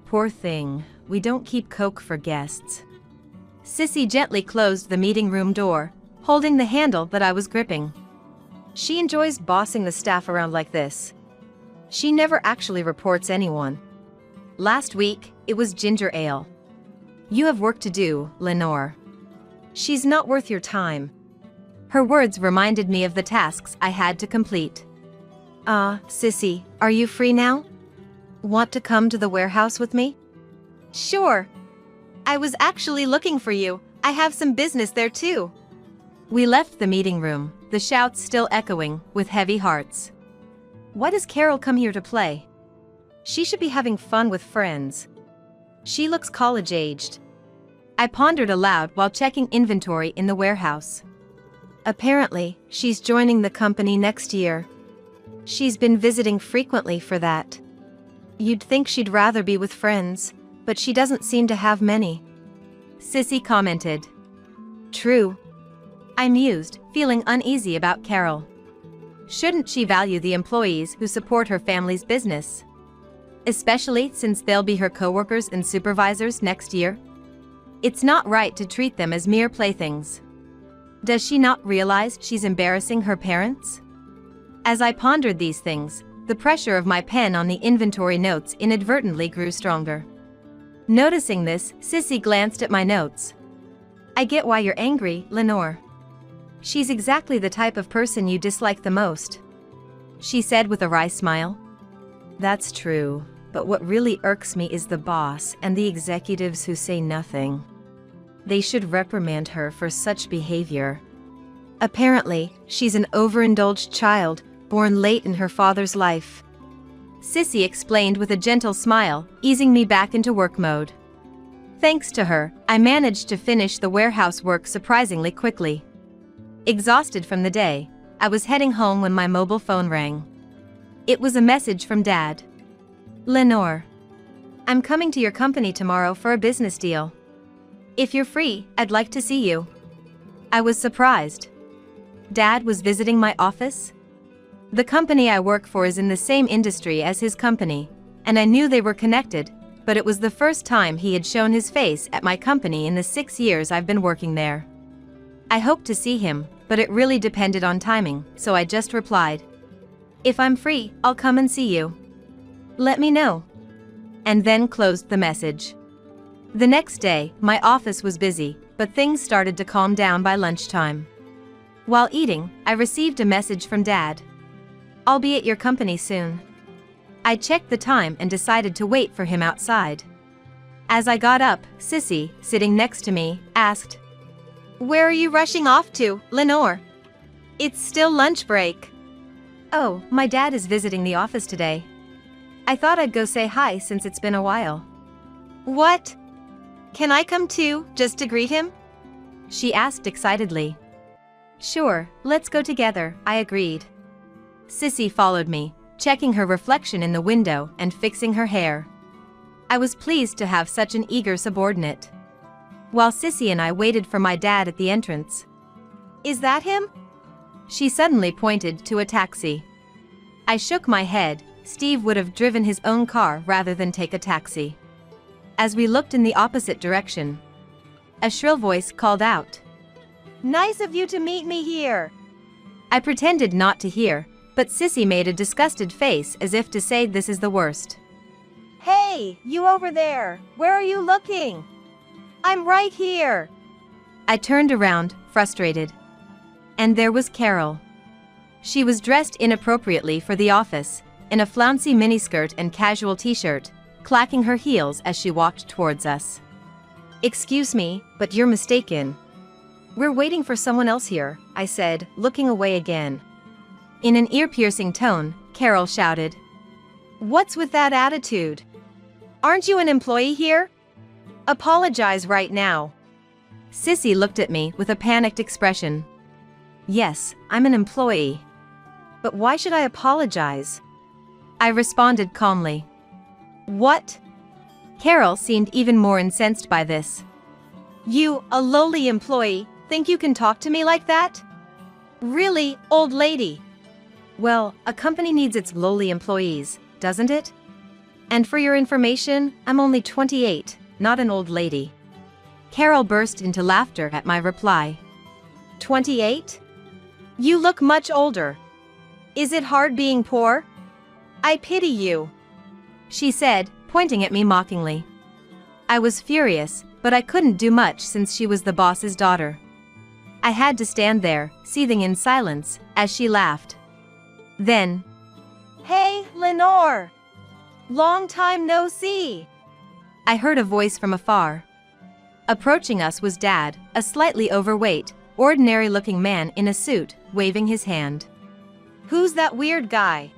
Poor thing, we don't keep Coke for guests. Sissy gently closed the meeting room door, holding the handle that I was gripping. She enjoys bossing the staff around like this. She never actually reports anyone. Last week, it was ginger ale. You have work to do, Lenore. She's not worth your time. Her words reminded me of the tasks I had to complete. Sissy, are you free now? Want to come to the warehouse with me? Sure. I was actually looking for you. I have some business there too. We left the meeting room, the shouts still echoing, with heavy hearts. Why does Carol come here to play? She should be having fun with friends. She looks college-aged. I pondered aloud while checking inventory in the warehouse. Apparently, she's joining the company next year. She's been visiting frequently for that. You'd think she'd rather be with friends, but she doesn't seem to have many. Sissy commented. True. I mused, feeling uneasy about Carol. Shouldn't she value the employees who support her family's business? Especially since they'll be her coworkers and supervisors next year? It's not right to treat them as mere playthings. Does she not realize she's embarrassing her parents? As I pondered these things, the pressure of my pen on the inventory notes inadvertently grew stronger. Noticing this, Sissy glanced at my notes. I get why you're angry, Lenore. She's exactly the type of person you dislike the most, she said with a wry smile. That's true, but what really irks me is the boss and the executives who say nothing. They should reprimand her for such behavior. Apparently, she's an overindulged child, born late in her father's life, Sissy explained with a gentle smile, easing me back into work mode. Thanks to her, I managed to finish the warehouse work surprisingly quickly. Exhausted from the day, I was heading home when my mobile phone rang. It was a message from Dad. Lenore, I'm coming to your company tomorrow for a business deal. If you're free, I'd like to see you. I was surprised. Dad was visiting my office? The company I work for is in the same industry as his company, and I knew they were connected, but it was the first time he had shown his face at my company in the 6 years I've been working there. I hoped to see him, but it really depended on timing, so I just replied, "If I'm free, I'll come and see you. Let me know." And then closed the message. The next day, my office was busy, but things started to calm down by lunchtime. While eating, I received a message from Dad. "I'll be at your company soon." I checked the time and decided to wait for him outside. As I got up, Sissy, sitting next to me, asked, "Where are you rushing off to, Lenore? It's still lunch break." "Oh, my dad is visiting the office today. I thought I'd go say hi since it's been a while." "What? Can I come too, just to greet him?" she asked excitedly. "Sure, let's go together," I agreed. Sissy followed me, checking her reflection in the window and fixing her hair. I was pleased to have such an eager subordinate. While Sissy and I waited for my dad at the entrance. "Is that him?" she suddenly pointed to a taxi. I shook my head. Steve would have driven his own car rather than take a taxi. As we looked in the opposite direction, a shrill voice called out, "Nice of you to meet me here." I pretended not to hear, but Sissy made a disgusted face as if to say this is the worst. "Hey, you over there, where are you looking? I'm right here." I turned around, frustrated. And there was Carol. She was dressed inappropriately for the office, in a flouncy miniskirt and casual t-shirt, clacking her heels as she walked towards us. "Excuse me, but you're mistaken. We're waiting for someone else here," I said, looking away again. In an ear-piercing tone, Carol shouted, "What's with that attitude? Aren't you an employee here? Apologize right now." Sissy looked at me with a panicked expression. "Yes, I'm an employee. But why should I apologize?" I responded calmly. "What?" Carol seemed even more incensed by this. "You, a lowly employee, think you can talk to me like that? Really, old lady?" "Well, a company needs its lowly employees, doesn't it? And for your information, I'm only 28, not an old lady." Carol burst into laughter at my reply. 28? You look much older. Is it hard being poor? I pity you," she said, pointing at me mockingly. I was furious, but I couldn't do much since she was the boss's daughter. I had to stand there, seething in silence, as she laughed. Then, "Hey, Lenore! Long time no see!" I heard a voice from afar. Approaching us was Dad, a slightly overweight, ordinary-looking man in a suit, waving his hand. "Who's that weird guy?"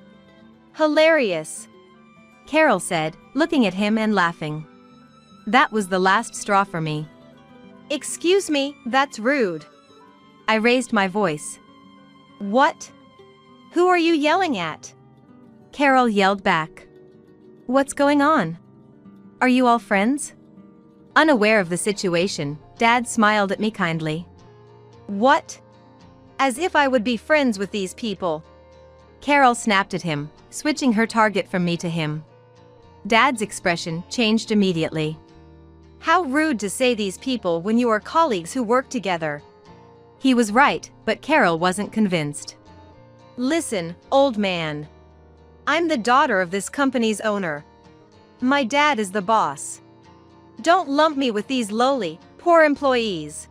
"Hilarious," Carol said, looking at him and laughing. That was the last straw for me. "Excuse me, that's rude." I raised my voice. "What? Who are you yelling at?" Carol yelled back. "What's going on? Are you all friends?" Unaware of the situation, Dad smiled at me kindly. "What? As if I would be friends with these people." Carol snapped at him, switching her target from me to him. Dad's expression changed immediately. "How rude to say these people when you are colleagues who work together." He was right, but Carol wasn't convinced. "Listen, old man. I'm the daughter of this company's owner. My dad is the boss. Don't lump me with these lowly, poor employees."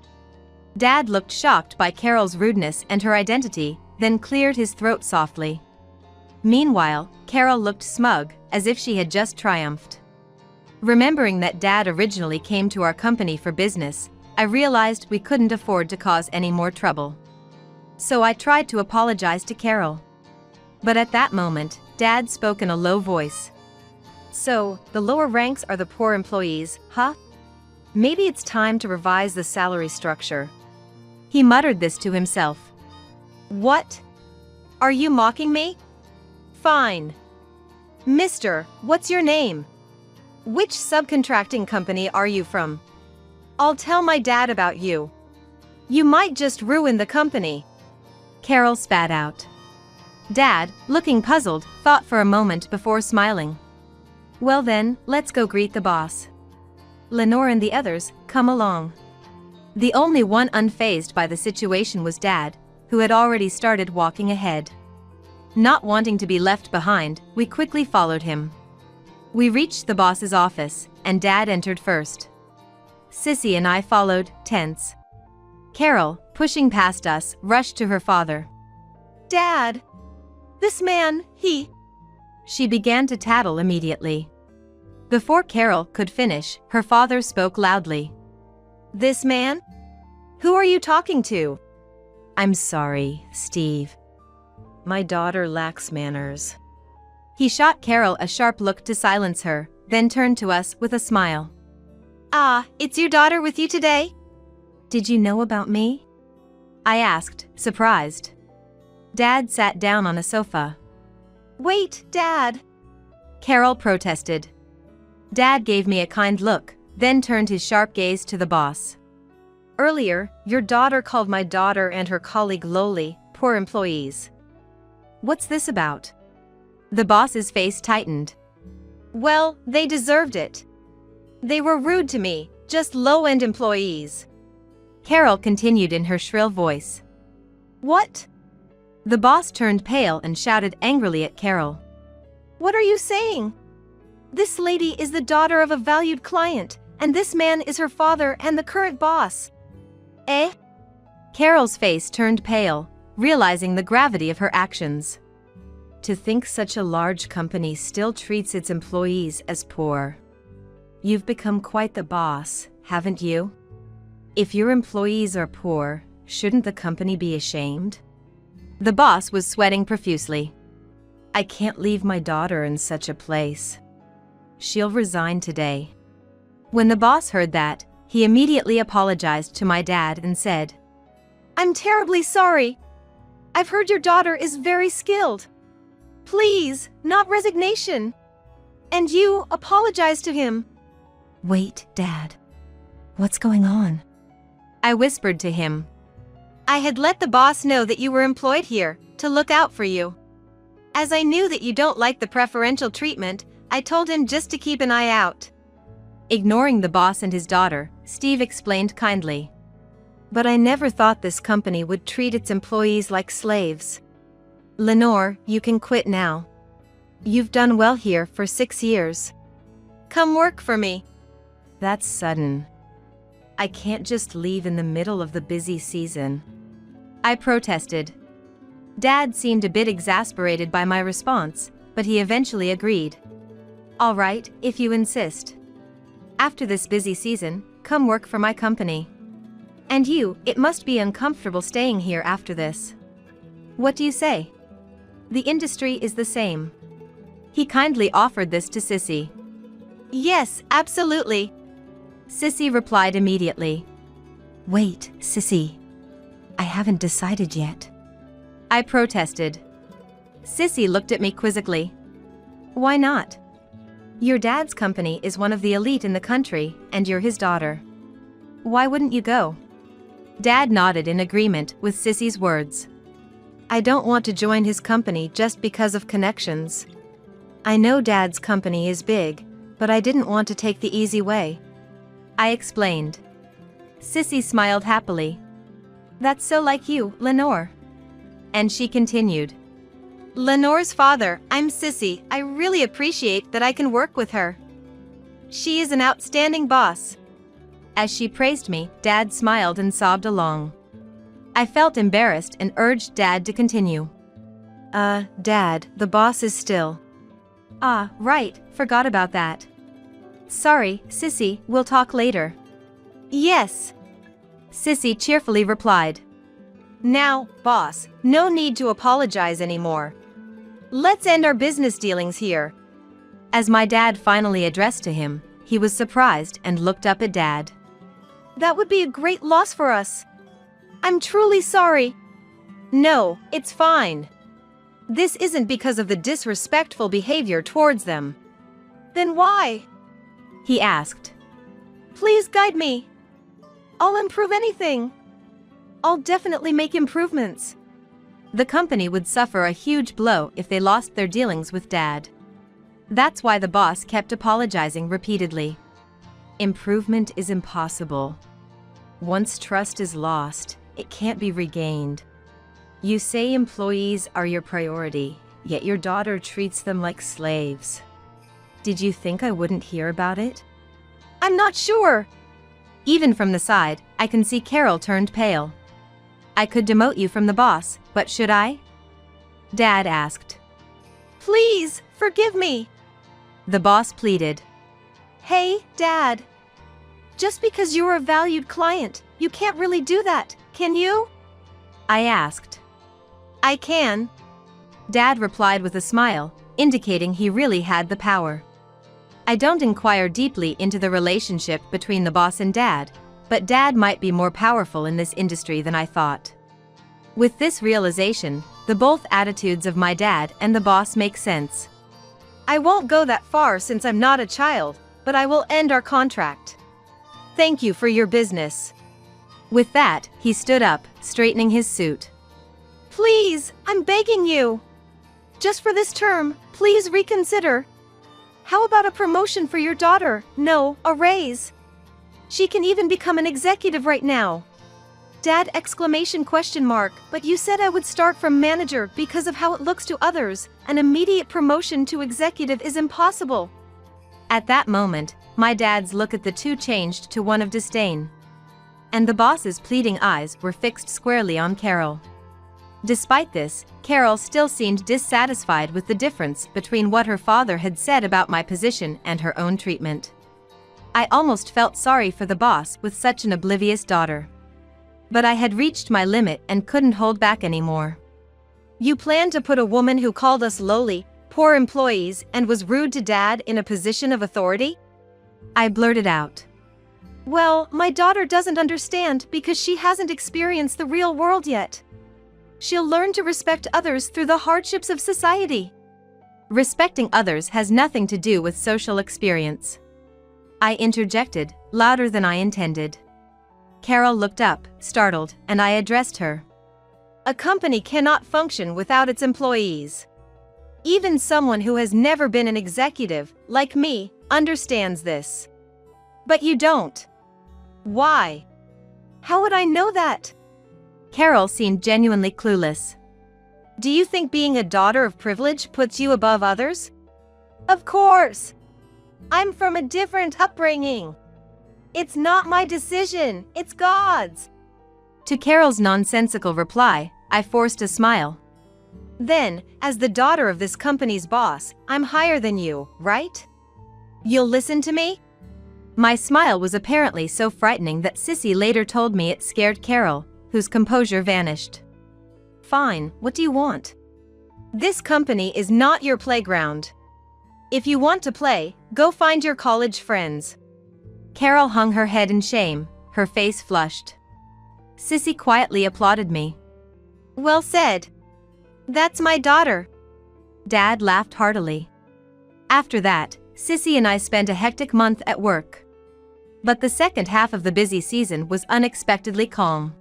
Dad looked shocked by Carol's rudeness and her identity, then cleared his throat softly. Meanwhile, Carol looked smug, as if she had just triumphed. Remembering that Dad originally came to our company for business, I realized we couldn't afford to cause any more trouble. So I tried to apologize to Carol. But at that moment, Dad spoke in a low voice. "So, the lower ranks are the poor employees, huh? Maybe it's time to revise the salary structure." He muttered this to himself. "What? Are you mocking me? Fine. Mister, what's your name? Which subcontracting company are you from? I'll tell my dad about you. You might just ruin the company." Carol spat out. Dad, looking puzzled, thought for a moment before smiling. "Well then, let's go greet the boss. Lenore and the others, come along." The only one unfazed by the situation was Dad, who had already started walking ahead. Not wanting to be left behind, we quickly followed him. We reached the boss's office, and Dad entered first. Sissy and I followed, tense. Carol, pushing past us, rushed to her father. "Dad! This man, he..." She began to tattle immediately. Before Carol could finish, her father spoke loudly. "This man? Who are you talking to?" "I'm sorry, Steve. My daughter lacks manners." He shot Carol a sharp look to silence her, then turned to us with a smile. "Ah, it's your daughter with you today?" "Did you know about me?" I asked, surprised. Dad sat down on a sofa. "Wait, Dad!" Carol protested. Dad gave me a kind look, then turned his sharp gaze to the boss. "Earlier, your daughter called my daughter and her colleague lowly, poor employees." "What's this about?" The boss's face tightened. "Well, they deserved it. They were rude to me, just low-end employees." Carol continued in her shrill voice. "What?" The boss turned pale and shouted angrily at Carol. "What are you saying? This lady is the daughter of a valued client, and this man is her father and the current boss." "Eh?" Carol's face turned pale, realizing the gravity of her actions. To think such a large company still treats its employees as poor. You've become quite the boss, haven't you? If your employees are poor, shouldn't the company be ashamed? The boss was sweating profusely. "I can't leave my daughter in such a place. She'll resign today." When the boss heard that, he immediately apologized to my dad and said, "I'm terribly sorry. I've heard your daughter is very skilled. Please, not resignation. And you, apologize to him." "Wait, Dad. What's going on?" I whispered to him. "I had let the boss know that you were employed here, to look out for you. As I knew that you don't like the preferential treatment, I told him just to keep an eye out." Ignoring the boss and his daughter, Steve explained kindly. "But I never thought this company would treat its employees like slaves. Lenore, you can quit now. You've done well here for 6 years. "Come work for me." That's sudden. I can't just leave in the middle of the busy season. I protested. Dad seemed a bit exasperated by my response, but he eventually agreed. All right, if you insist. After this busy season, come work for my company. And you, it must be uncomfortable staying here after this. What do you say? The industry is the same. He kindly offered this to Sissy. Yes, absolutely. Sissy replied immediately. Wait, Sissy. I haven't decided yet. I protested. Sissy looked at me quizzically. Why not? Your dad's company is one of the elite in the country, and you're his daughter. Why wouldn't you go? Dad nodded in agreement with Sissy's words. I don't want to join his company just because of connections. I know Dad's company is big, but I didn't want to take the easy way. I explained. Sissy smiled happily. That's so like you, Lenore. And she continued. Lenore's father, I'm Sissy. I really appreciate that I can work with her. She is an outstanding boss. As she praised me, Dad smiled and sobbed along. I felt embarrassed and urged Dad to continue. Dad, the boss is still. Ah, right, forgot about that. Sorry, Sissy, we'll talk later. Yes. Sissy cheerfully replied. Now, boss, no need to apologize anymore. Let's end our business dealings here. As my dad finally addressed to him, he was surprised and looked up at Dad. That would be a great loss for us. I'm truly sorry. No, it's fine. This isn't because of the disrespectful behavior towards them. Then why? He asked. Please guide me. I'll improve anything. I'll definitely make improvements. The company would suffer a huge blow if they lost their dealings with Dad. That's why the boss kept apologizing repeatedly. Improvement is impossible. Once trust is lost, it can't be regained. You say employees are your priority, yet your daughter treats them like slaves. Did you think I wouldn't hear about it? I'm not sure. Even from the side, I can see Carol turned pale. I could demote you from the boss, but should I? Dad asked. Please, forgive me. The boss pleaded. Hey, Dad. Just because you're a valued client, you can't really do that, can you? I asked. I can. Dad replied with a smile, indicating he really had the power. I don't inquire deeply into the relationship between the boss and Dad, but Dad might be more powerful in this industry than I thought. With this realization, the both attitudes of my dad and the boss make sense. I won't go that far since I'm not a child, but I will end our contract. Thank you for your business. With that, he stood up, straightening his suit. Please, I'm begging you. Just for this term, please reconsider. How about a promotion for your daughter? No, a raise. She can even become an executive right now. Dad exclamation question mark, but you said I would start from manager because of how it looks to others. An immediate promotion to executive is impossible. At that moment, my dad's look at the two changed to one of disdain. And the boss's pleading eyes were fixed squarely on Carol. Despite this, Carol still seemed dissatisfied with the difference between what her father had said about my position and her own treatment. I almost felt sorry for the boss with such an oblivious daughter. But I had reached my limit and couldn't hold back anymore. You plan to put a woman who called us lowly, poor employees and was rude to Dad in a position of authority? I blurted out. Well, my daughter doesn't understand because she hasn't experienced the real world yet. She'll learn to respect others through the hardships of society. Respecting others has nothing to do with social experience. I interjected, louder than I intended. Carol looked up, startled, and I addressed her. A company cannot function without its employees. Even someone who has never been an executive, like me, understands this. But you don't. Why? How would I know that? Carol seemed genuinely clueless. Do you think being a daughter of privilege puts you above others? Of course. I'm from a different upbringing. It's not my decision, it's God's. To Carol's nonsensical reply, I forced a smile. Then, as the daughter of this company's boss, I'm higher than you, right? You'll listen to me? My smile was apparently so frightening that Sissy later told me it scared Carol, whose composure vanished. Fine, what do you want? This company is not your playground. If you want to play, go find your college friends. Carol hung her head in shame, her face flushed. Sissy quietly applauded me. Well said. That's my daughter. Dad laughed heartily. After that, Sissy and I spent a hectic month at work. But the second half of the busy season was unexpectedly calm.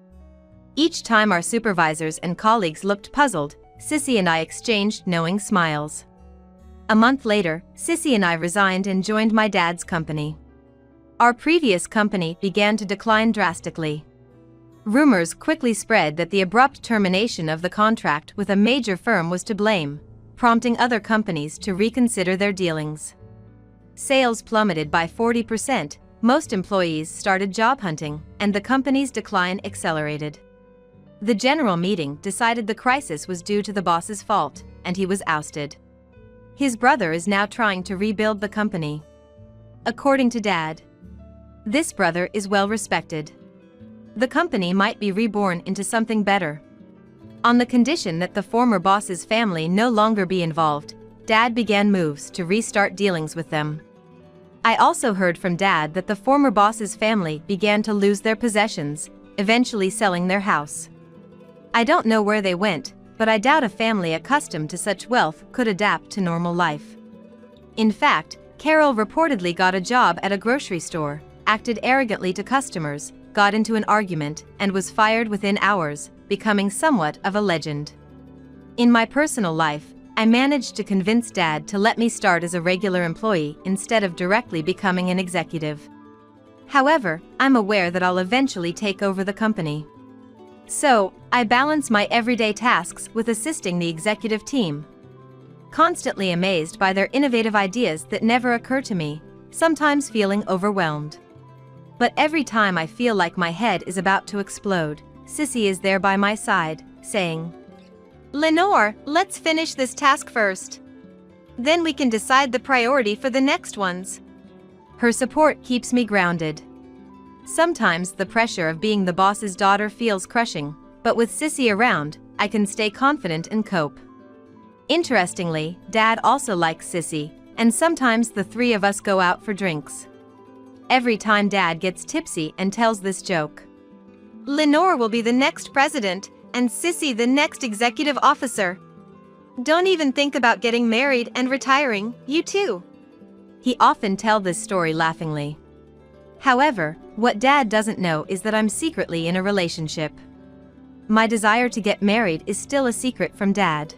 Each time our supervisors and colleagues looked puzzled, Sissy and I exchanged knowing smiles. A month later, Sissy and I resigned and joined my dad's company. Our previous company began to decline drastically. Rumors quickly spread that the abrupt termination of the contract with a major firm was to blame, prompting other companies to reconsider their dealings. Sales plummeted by 40%, most employees started job hunting, and the company's decline accelerated. The general meeting decided the crisis was due to the boss's fault, and he was ousted. His brother is now trying to rebuild the company. According to Dad, this brother is well respected. The company might be reborn into something better. On the condition that the former boss's family no longer be involved, Dad began moves to restart dealings with them. I also heard from Dad that the former boss's family began to lose their possessions, eventually selling their house. I don't know where they went, but I doubt a family accustomed to such wealth could adapt to normal life. In fact, Carol reportedly got a job at a grocery store, acted arrogantly to customers, got into an argument, and was fired within hours, becoming somewhat of a legend. In my personal life, I managed to convince Dad to let me start as a regular employee instead of directly becoming an executive. However, I'm aware that I'll eventually take over the company. So, I balance my everyday tasks with assisting the executive team. Constantly amazed by their innovative ideas that never occur to me, sometimes feeling overwhelmed. But every time I feel like my head is about to explode, Sissy is there by my side, saying, Lenore, let's finish this task first. Then we can decide the priority for the next ones. Her support keeps me grounded. Sometimes the pressure of being the boss's daughter feels crushing, but with Sissy around, I can stay confident and cope. Interestingly, Dad also likes Sissy, and sometimes the three of us go out for drinks. Every time Dad gets tipsy and tells this joke, Lenore will be the next president, and Sissy the next executive officer. Don't even think about getting married and retiring, you too. He often tells this story laughingly. However, what Dad doesn't know is that I'm secretly in a relationship. My desire to get married is still a secret from Dad.